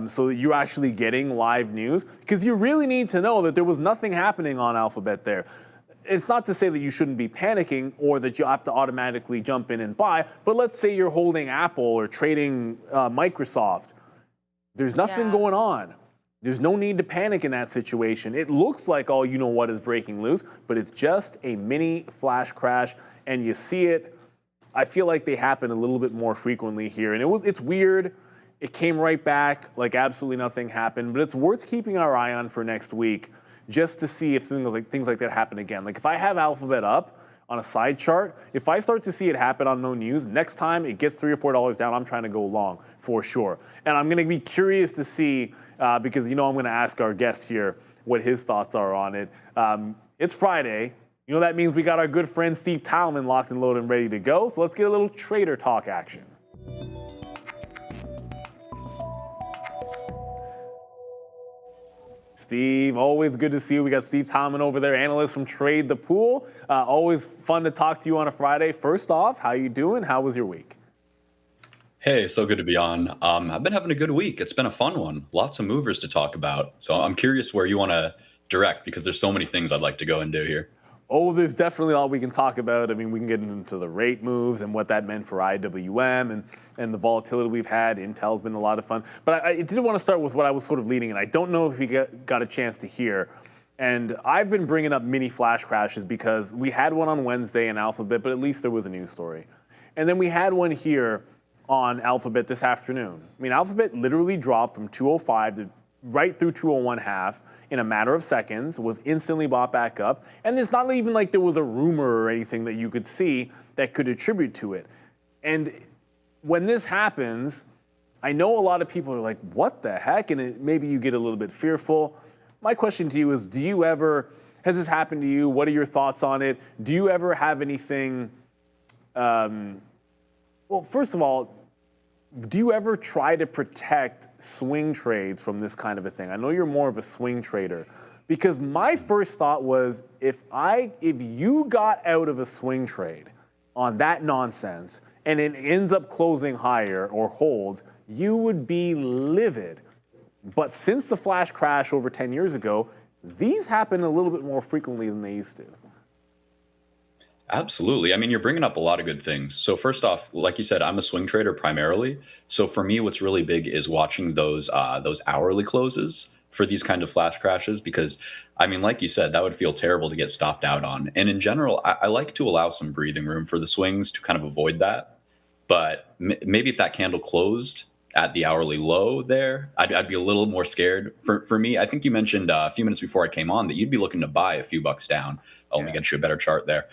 so that you're actually getting live news, because you really need to know that there was nothing happening on Alphabet there. It's not to say that you shouldn't be panicking or that you have to automatically jump in and buy, but let's say you're holding Apple or trading Microsoft. There's nothing going on. There's no need to panic in that situation. It looks like all you know what is breaking loose, but it's just a mini flash crash, and you see it. I feel like they happen a little bit more frequently here, and it's weird. It came right back like absolutely nothing happened, but it's worth keeping our eye on for next week just to see if things like that happen again. Like if I have Alphabet up on a side chart, if I start to see it happen on no news, next time it gets $3 or $4 down, I'm trying to go long for sure. And I'm going to be curious to see, because I'm going to ask our guest here what his thoughts are on it. It's Friday. That means we got our good friend Steve Talman locked and loaded and ready to go. So let's get a little trader talk action. Steve, always good to see you. We got Steve Talman over there, analyst from Trade the Pool. Always fun to talk to you on a Friday. First off, how you doing? How was your week? Hey, so good to be on. I've been having a good week. It's been a fun one. Lots of movers to talk about. So I'm curious where you want to direct, because there's so many things I'd like to go and do here. Oh, there's definitely a lot we can talk about. I mean, we can get into the rate moves and what that meant for IWM and the volatility we've had. Intel's been a lot of fun. But I did want to start with what I was sort of leading in. I don't know if we got a chance to hear. And I've been bringing up mini flash crashes because we had one on Wednesday in Alphabet, but at least there was a news story. And then we had one here on Alphabet this afternoon. I mean, Alphabet literally dropped from 205 to right through 201.5 in a matter of seconds, was instantly bought back up. And it's not even like there was a rumor or anything that you could see that could attribute to it. And when this happens, I know a lot of people are like, what the heck? And maybe you get a little bit fearful. My question to you is, has this happened to you? What are your thoughts on it? Do you ever have anything, well, first of all, do you ever try to protect swing trades from this kind of a thing? I know you're more of a swing trader, because my first thought was if you got out of a swing trade on that nonsense and it ends up closing higher or holds, you would be livid. But since the flash crash over 10 years ago, these happen a little bit more frequently than they used to. Absolutely. I mean, you're bringing up a lot of good things. So first off, like you said, I'm a swing trader primarily. So for me, what's really big is watching those hourly closes for these kind of flash crashes, because I mean, like you said, that would feel terrible to get stopped out on. And in general, I like to allow some breathing room for the swings to kind of avoid that. But maybe if that candle closed at the hourly low there, I'd be a little more scared. For me, I think you mentioned a few minutes before I came on that you'd be looking to buy a few bucks down. Oh, let me get you a better chart there.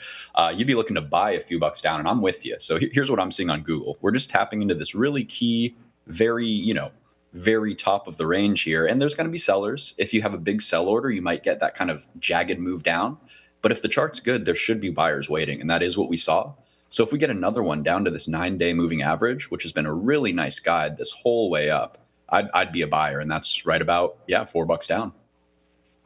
You'd be looking to buy a few bucks down, and I'm with you. So here's what I'm seeing on Google. We're just tapping into this really key, very top of the range here. And there's going to be sellers. If you have a big sell order, you might get that kind of jagged move down. But if the chart's good, there should be buyers waiting, and that is what we saw. So if we get another one down to this 9-day moving average, which has been a really nice guide this whole way up, I'd be a buyer, and that's right about, $4 down.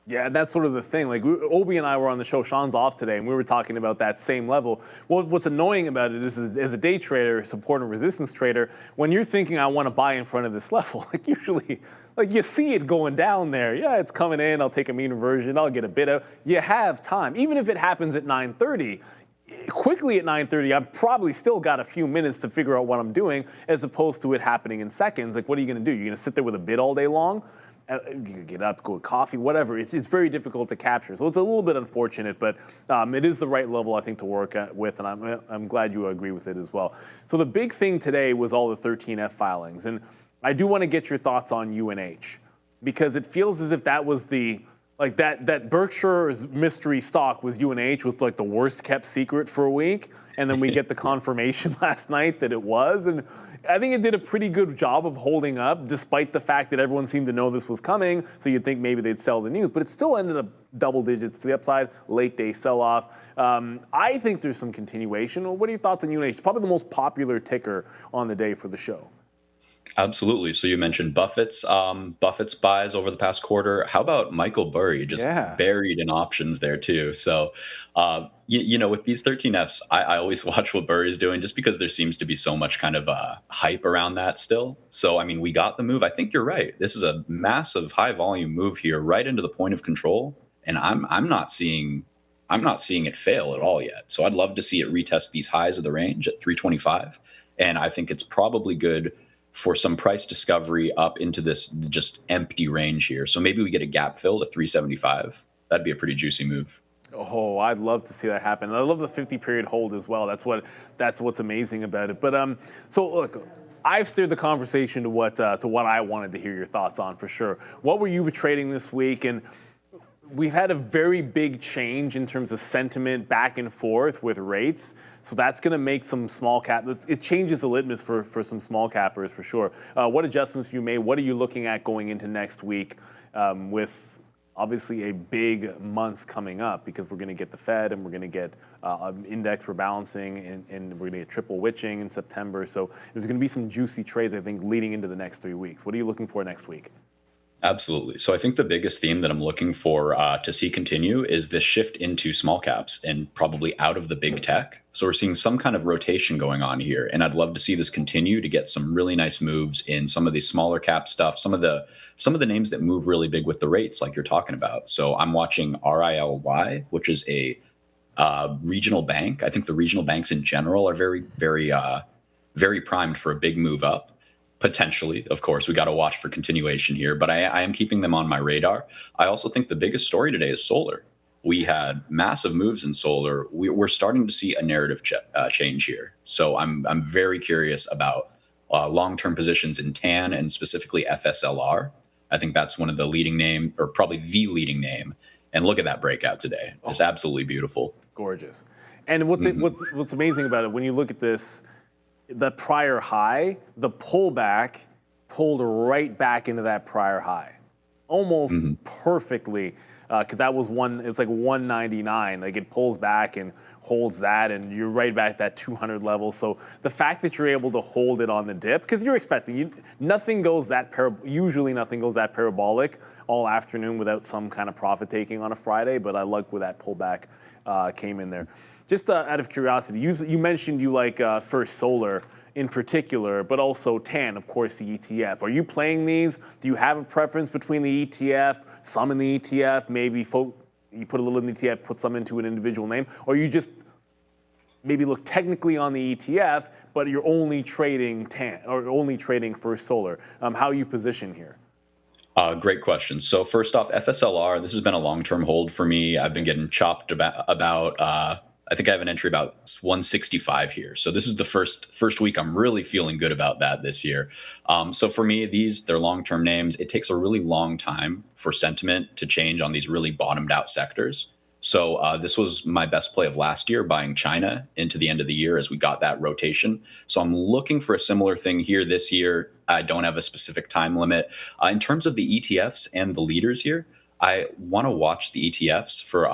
Yeah, that's sort of the thing. Like, Obi and I were on the show, Sean's off today, and we were talking about that same level. Well, what's annoying about it is, as a day trader, support and resistance trader, when you're thinking, I want to buy in front of this level, like usually, like you see it going down there. Yeah, it's coming in. I'll take a mean reversion. I'll get a bid out. You have time. Even if it happens at 9:30, quickly at 9:30, I've probably still got a few minutes to figure out what I'm doing, as opposed to it happening in seconds. Like, what are you going to do? You're going to sit there with a bid all day long? You can get up, go with coffee, whatever. It's very difficult to capture. So it's a little bit unfortunate, but it is the right level, I think, to work with, and I'm glad you agree with it as well. So the big thing today was all the 13F filings, and I do want to get your thoughts on UNH, because it feels as if that was the Like that Berkshire's mystery stock was UNH was like the worst kept secret for a week. And then we get the confirmation last night that it was. And I think it did a pretty good job of holding up, despite the fact that everyone seemed to know this was coming. So you'd think maybe they'd sell the news. But it still ended up double digits to the upside, late day sell-off. I think there's some continuation. What are your thoughts on UNH? Probably the most popular ticker on the day for the show. Absolutely. So you mentioned Buffett's buys over the past quarter. How about Michael Burry, just buried in options there too? So, with these 13Fs, I always watch what Burry's doing just because there seems to be so much kind of hype around that still. So, I mean, we got the move. I think you're right. This is a massive high volume move here right into the point of control. And I'm not seeing it fail at all yet. So I'd love to see it retest these highs of the range at 325. And I think it's probably good for some price discovery up into this just empty range here. So maybe we get a gap fill to 375. That'd be a pretty juicy move. Oh, I'd love to see that happen. I love the 50-period hold as well. That's what's amazing about it. But so look, I've steered the conversation to what I wanted to hear your thoughts on for sure. What were you trading this week? And we've had a very big change in terms of sentiment back and forth with rates. So that's going to make some small cap. It changes the litmus for some small cappers for sure. What adjustments you made? What are you looking at going into next week with obviously a big month coming up because we're going to get the Fed and we're going to get index rebalancing and we're going to get triple witching in September. So there's going to be some juicy trades, I think, leading into the next 3 weeks. What are you looking for next week? Absolutely. So I think the biggest theme that I'm looking for to see continue is this shift into small caps and probably out of the big tech. So we're seeing some kind of rotation going on here. And I'd love to see this continue to get some really nice moves in some of these smaller cap stuff, some of the names that move really big with the rates like you're talking about. So I'm watching RILY, which is a regional bank. I think the regional banks in general are very, very, very primed for a big move up. Potentially, of course, we got to watch for continuation here, but I am keeping them on my radar. I also think the biggest story today is solar. We had massive moves in solar. We're starting to see a narrative change here. So I'm very curious about long-term positions in TAN and specifically FSLR. I think that's one of the leading name, or probably the leading name. And look at that breakout today. It's absolutely beautiful. Gorgeous. And what's amazing about it, when you look at this, the prior high, the pullback pulled right back into that prior high, almost perfectly, because that was it's like 199. Like it pulls back and holds that, and you're right back at that 200 level. So the fact that you're able to hold it on the dip, because you're expecting nothing goes that usually nothing goes that parabolic all afternoon without some kind of profit taking on a Friday. But I like where that pullback came in there. Just out of curiosity, you mentioned you like First Solar in particular, but also TAN, of course, the ETF. Are you playing these? Do you have a preference between the ETF, some in the ETF, maybe you put a little in the ETF, put some into an individual name, or you just maybe look technically on the ETF, but you're only trading TAN or only trading First Solar? How are you positioned here? Great question. So first off, FSLR, this has been a long-term hold for me. I've been getting chopped about I think I have an entry about 165 here. So this is the first week I'm really feeling good about that this year. So for me, they're long-term names. It takes a really long time for sentiment to change on these really bottomed out sectors. So this was my best play of last year, buying China into the end of the year as we got that rotation. So I'm looking for a similar thing here this year. I don't have a specific time limit. In terms of the ETFs and the leaders here, I want to watch the ETFs for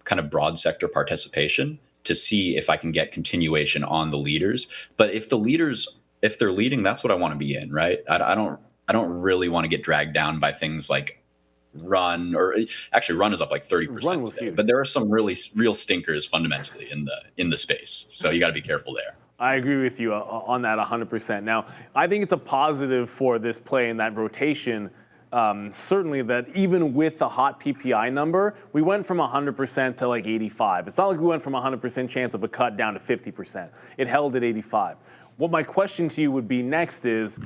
kind of broad sector participation to see if I can get continuation on the leaders. But if they're leading, that's what I want to be in, right? I don't really want to get dragged down by things like Run, or actually Run is up like 30% today. But there are some real stinkers fundamentally in the space. So you got to be careful there. I agree with you on that 100%. Now, I think it's a positive for this play in that rotation. Certainly that even with the hot PPI number, we went from 100% to like 85. It's not like we went from 100% chance of a cut down to 50%. It held at 85. What my question to you would be next is,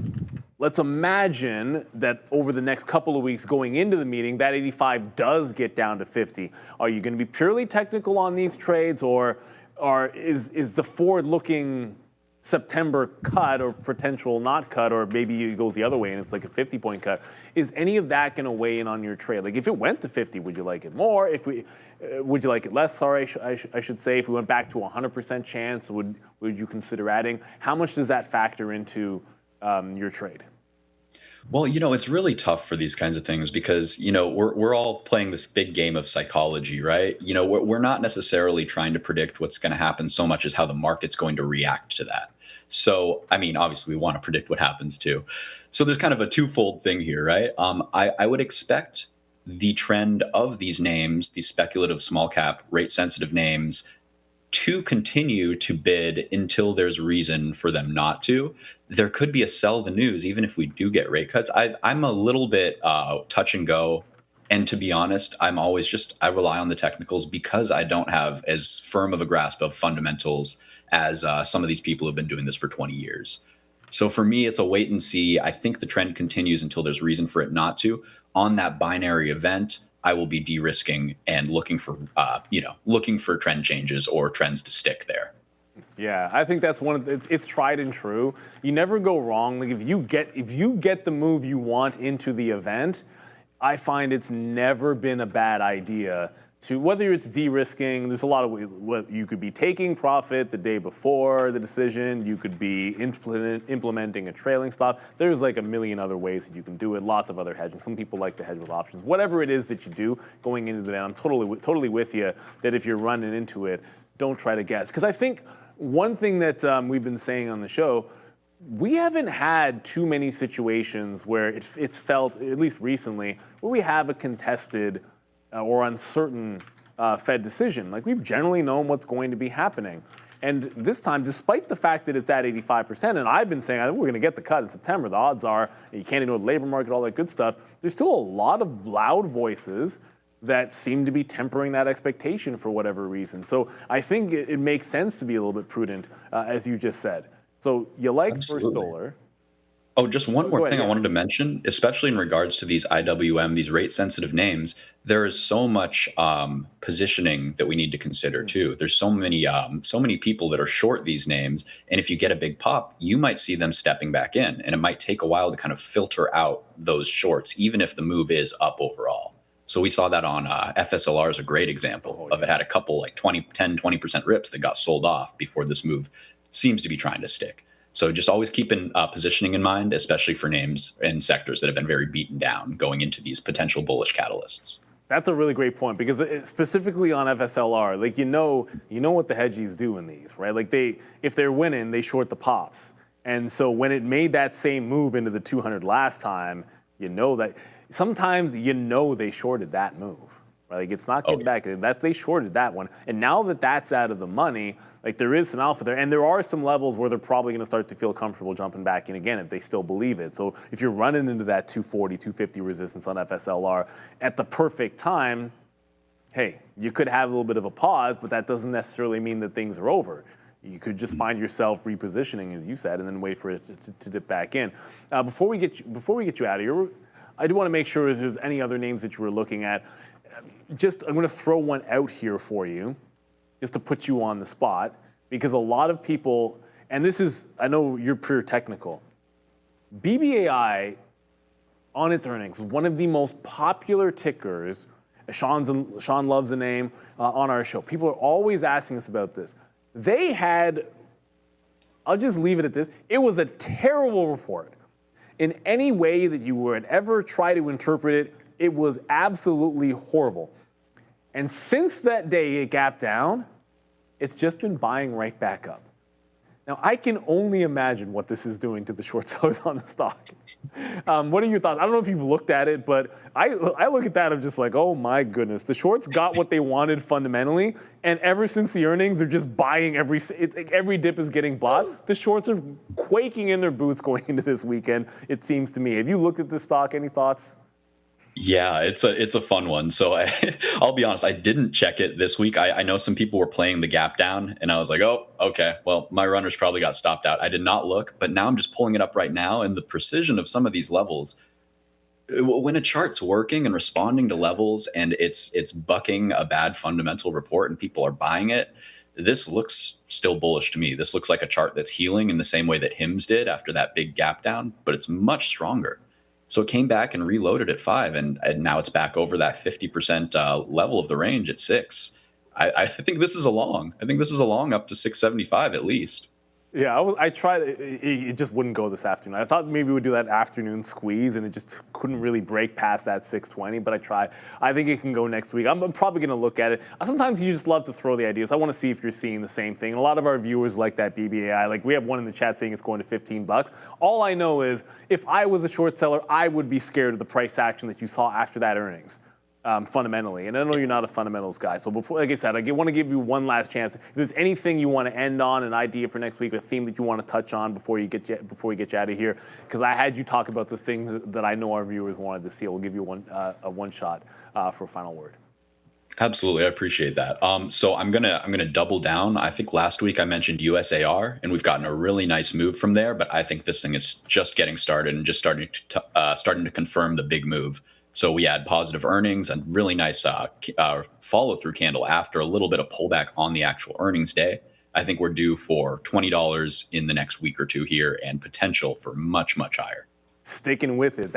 let's imagine that over the next couple of weeks going into the meeting, that 85 does get down to 50. Are you going to be purely technical on these trades, or is the forward-looking September cut or potential not cut, or maybe it goes the other way and it's like a 50-point cut. Is any of that going to weigh in on your trade? Like if it went to 50, would you like it more? If we, would you like it less? Sorry, I should say. If we went back to 100% chance, would you consider adding? How much does that factor into your trade? Well, it's really tough for these kinds of things because, we're all playing this big game of psychology, right? We're not necessarily trying to predict what's going to happen so much as how the market's going to react to that. So, obviously we want to predict what happens too. So there's kind of a twofold thing here, right? I would expect the trend of these names, these speculative small cap rate sensitive names, to continue to bid until there's reason for them not to. There could be a sell the news, even if we do get rate cuts. I'm a little bit touch and go. And to be honest, I rely on the technicals because I don't have as firm of a grasp of fundamentals as some of these people who've been doing this for 20 years. So for me, it's a wait and see. I think the trend continues until there's reason for it not to. On that binary event, I will be de-risking and looking for trend changes or trends to stick there. Yeah, I think that's it's tried and true. You never go wrong. Like if you get the move you want into the event, I find it's never been a bad idea to, whether it's de-risking, there's a lot of ways. You could be taking profit the day before the decision. You could be implementing a trailing stop. There's like a million other ways that you can do it. Lots of other hedging. Some people like to hedge with options. Whatever it is that you do going into the event, I'm totally with you that if you're running into it, don't try to guess. Because I think one thing that we've been saying on the show, we haven't had too many situations where it's felt, at least recently, where we have a contested or uncertain Fed decision. Like we've generally known what's going to be happening. And this time, despite the fact that it's at 85%, and I've been saying I think we're going to get the cut in September, the odds are, you can't ignore the labor market, all that good stuff, there's still a lot of loud voices that seem to be tempering that expectation for whatever reason. So I think it makes sense to be a little bit prudent, as you just said. So you like Absolutely. First Solar. Oh, just one more thing I wanted to mention, especially in regards to these IWM, these rate-sensitive names. There is so much positioning that we need to consider too. There's so many people that are short these names, and if you get a big pop, you might see them stepping back in, and it might take a while to kind of filter out those shorts, even if the move is up overall. So we saw that on FSLR is a great example of it. Had a couple like 10-20% rips that got sold off before this move seems to be trying to stick. So just always keeping positioning in mind, especially for names and sectors that have been very beaten down going into these potential bullish catalysts. That's a really great point because specifically on FSLR, like you know what the hedgies do in these, right? Like if they're winning, they short the pops. And so when it made that same move into the 200 last time, that sometimes they shorted that move. Right? Like it's not getting back. They shorted that one. And now that that's out of the money, like there is some alpha there. And there are some levels where they're probably going to start to feel comfortable jumping back in again if they still believe it. So if you're running into that 240, 250 resistance on FSLR at the perfect time, hey, you could have a little bit of a pause, but that doesn't necessarily mean that things are over. You could just find yourself repositioning, as you said, and then wait for it to dip back in. Before we get you out of here, I do want to make sure if there's any other names that you were looking at. I'm going to throw one out here for you, just to put you on the spot, because a lot of people, and I know you're pure technical, BBAI on its earnings, one of the most popular tickers. Sean loves the name on our show. People are always asking us about this. They had, I'll just leave it at this, it was a terrible report. In any way that you would ever try to interpret it, it was absolutely horrible. And since that day it gapped down, it's just been buying right back up. Now, I can only imagine what this is doing to the short sellers on the stock. What are your thoughts? I don't know if you've looked at it, but I look at that, I'm just like, oh my goodness. The shorts got what they wanted fundamentally, and ever since the earnings, they're just buying every dip is getting bought. The shorts are quaking in their boots going into this weekend, it seems to me. Have you looked at this stock? Any thoughts? Yeah, it's a fun one. So I'll be honest, I didn't check it this week. I know some people were playing the gap down, and I was like, oh, okay, well, my runners probably got stopped out. I did not look, but now I'm just pulling it up right now, and the precision of some of these levels, when a chart's working and responding to levels and it's bucking a bad fundamental report and people are buying it, this looks still bullish to me. This looks like a chart that's healing in the same way that HIMS did after that big gap down, but it's much stronger. So it came back and reloaded at 5, and now it's back over that 50% level of the range at 6. I think this is a long. I think this is a long up to 675 at least. Yeah, I tried. It just wouldn't go this afternoon. I thought maybe we would do that afternoon squeeze, and it just couldn't really break past that 620, but I tried. I think it can go next week. I'm probably going to look at it. Sometimes you just love to throw the ideas. I want to see if you're seeing the same thing. And a lot of our viewers like that BBAI. Like, we have one in the chat saying it's going to $15. All I know is if I was a short seller, I would be scared of the price action that you saw after that earnings. Fundamentally, and I know you're not a fundamentals guy. So before, like I said, I want to give you one last chance. If there's anything you want to end on, an idea for next week, a theme that you want to touch on before we get you out of here, because I had you talk about the thing that I know our viewers wanted to see. We'll give you one shot for a final word. Absolutely, I appreciate that. So I'm gonna double down. I think last week I mentioned USAR, and we've gotten a really nice move from there. But I think this thing is just getting started and just starting to confirm the big move. So we had positive earnings and really nice follow-through candle after a little bit of pullback on the actual earnings day. I think we're due for $20 in the next week or two here, and potential for much, much higher. Sticking with it.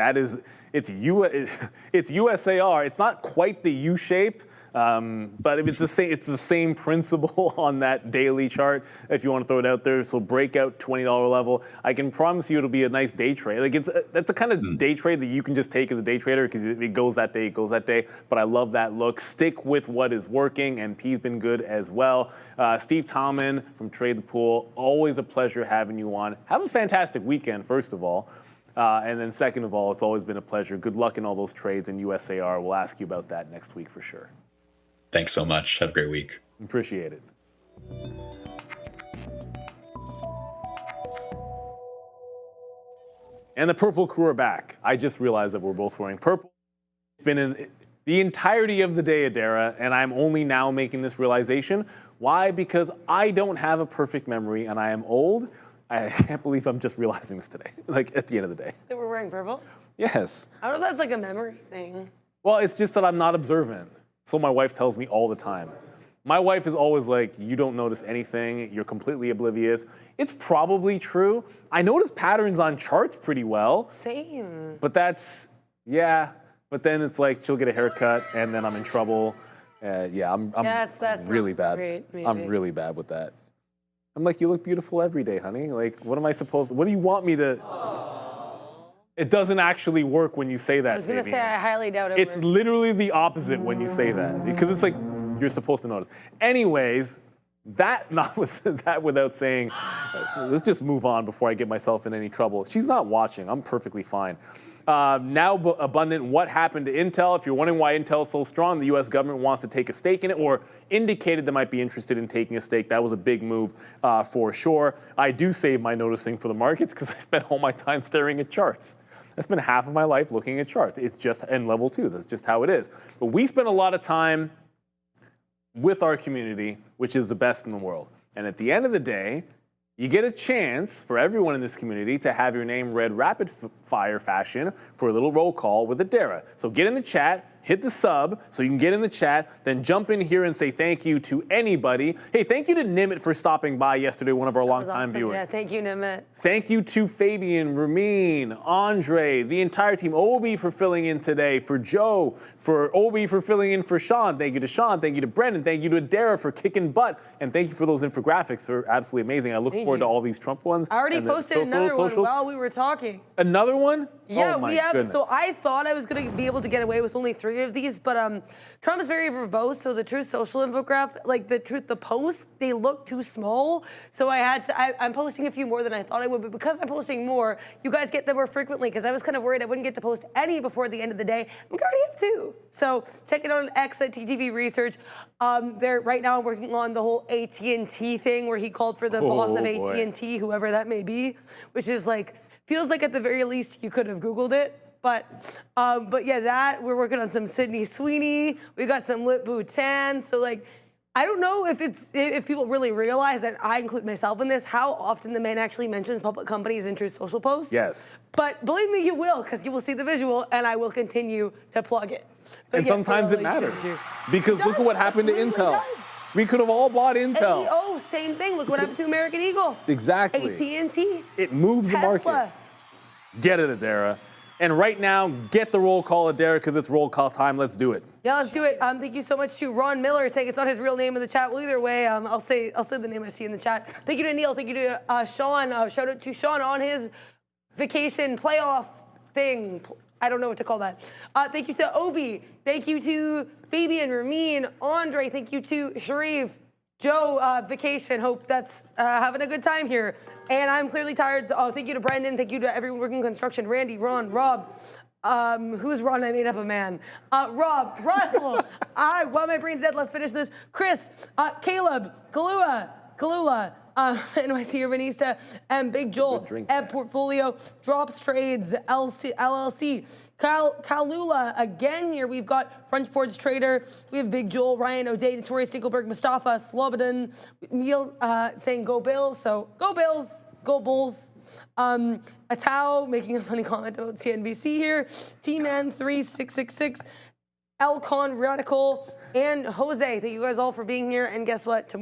It's USAR. It's not quite the U shape. But it's the same principle on that daily chart, if you want to throw it out there. So breakout $20 level. I can promise you it'll be a nice day trade. Like, that's the kind of day trade that you can just take as a day trader, because it goes that day, it goes that day. But I love that look. Stick with what is working. MP's been good as well. Steve Talman from Trade the Pool, always a pleasure having you on. Have a fantastic weekend, first of all. And then second of all, it's always been a pleasure. Good luck in all those trades in USAR. We'll ask you about that next week for sure. Thanks so much. Have a great week. Appreciate it. And the purple crew are back. I just realized that we're both wearing purple. It's been in the entirety of the day, Adara, and I'm only now making this realization. Why? Because I don't have a perfect memory, and I am old. I can't believe I'm just realizing this today, like at the end of the day. That we're wearing purple? Yes. I don't know if that's like a memory thing. Well, it's just that I'm not observant. So my wife tells me all the time. My wife is always like, you don't notice anything, you're completely oblivious. It's probably true. I notice patterns on charts pretty well. Same. But yeah. But then it's like, she'll get a haircut, and then I'm in trouble. Yeah, I'm that's really bad. Great, I'm really bad with that. I'm like, you look beautiful every day, honey. Like, what do you want me to? It doesn't actually work when you say that. I was going to say, I highly doubt it. It's literally the opposite when you say that, because it's like you're supposed to notice. Anyways, that without saying, let's just move on before I get myself in any trouble. She's not watching. I'm perfectly fine. Now abundant, what happened to Intel? If you're wondering why Intel is so strong, the U.S. government wants to take a stake in it, or indicated they might be interested in taking a stake. That was a big move for sure. I do save my noticing for the markets because I spend all my time staring at charts. I spend half of my life looking at charts. It's just, and level 2, that's just how it is. But we spend a lot of time with our community, which is the best in the world. And at the end of the day, you get a chance for everyone in this community to have your name read rapid fire fashion for a little roll call with Adara. So get in the chat, hit the sub so you can get in the chat, then jump in here and say thank you to anybody. Hey, thank you to Nimit for stopping by yesterday, one of our longtime viewers. Yeah, thank you, Nimit. Thank you to Fabian, Ramin, Andre, the entire team, Obi for filling in today, for Joe, for Obi for filling in for Sean. Thank you to Sean, thank you to Brendan, thank you to Adara for kicking butt, and thank you for those infographics. They're absolutely amazing. I look forward to all these Trump ones. I already posted another one while we were talking. Another one? Yeah, oh my we have. Goodness. So I thought I was going to be able to get away with only 3 of these, but Trump is very verbose. So the Truth Social infographic, like the posts, they look too small. So I had to. I'm posting a few more than I thought I would, but because I'm posting more, you guys get them more frequently. Because I was kind of worried I wouldn't get to post any before the end of the day. We already have 2. So check it out on X at TTV Research. They're right now working on the whole AT&T thing, where he called for the boss of AT&T, whoever that may be, which is like. Feels like at the very least you could have Googled it, but yeah, that we're working on some Sydney Sweeney. We got some Lip Bhutan. So like, I don't know if people really realize that I include myself in this. How often the man actually mentions public companies in Truth Social posts? Yes. But believe me, you will, because you will see the visual, and I will continue to plug it. But and yes, sometimes really it matters because look at what happened to Intel. We could have all bought Intel. Oh, same thing. Look what happened to American Eagle. Exactly. AT&T. It moves the market. Get it, Adara. And right now, get the roll call, Adara, because it's roll call time. Let's do it. Yeah, let's do it. Thank you so much to Ron Miller saying it's not his real name in the chat. Well, either way, I'll say the name I see in the chat. Thank you to Neil. Thank you to Sean. Shout out to Sean on his vacation playoff thing. I don't know what to call that. Thank you to Obi. Thank you to Fabian, Ramin, Andre. Thank you to Sharif. Joe, vacation. Hope that's having a good time here. And I'm clearly tired. Oh, thank you to Brendan. Thank you to everyone working construction. Randy, Ron, Rob. Who's Ron? I made up a man. Rob, Russell. While my brain's dead, let's finish this. Chris, Caleb, Kalula, NYC Urbanista, and Big Joel, Ebb Portfolio, Drops Trades, LLC, Kalula again here. We've got French Ports Trader. We have Big Joel, Ryan O'Day, Notorious Dinkelberg, Mustafa, Slobodan, Neil saying go Bills. So go Bills, go Bulls. Atao making a funny comment about CNBC here. T-Man 3666, Elcon Radical, and Jose. Thank you guys all for being here. And guess what?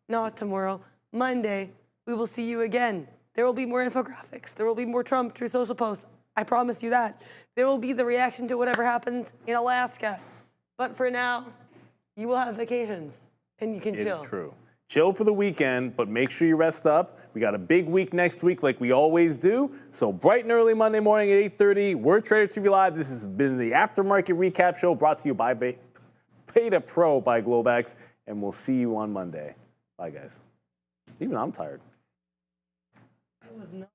Not tomorrow, Monday, we will see you again. There will be more infographics. There will be more Trump True Social posts. I promise you that. There will be the reaction to whatever happens in Alaska. But for now, you will have vacations and you can chill. It is true. Chill for the weekend, but make sure you rest up. We got a big week next week like we always do. So bright and early Monday morning at 8:30, we're Trader TV Live. This has been the Aftermarket Recap Show brought to you by Beta Pro by Globex. And we'll see you on Monday. Bye, guys. Even I'm tired. It was not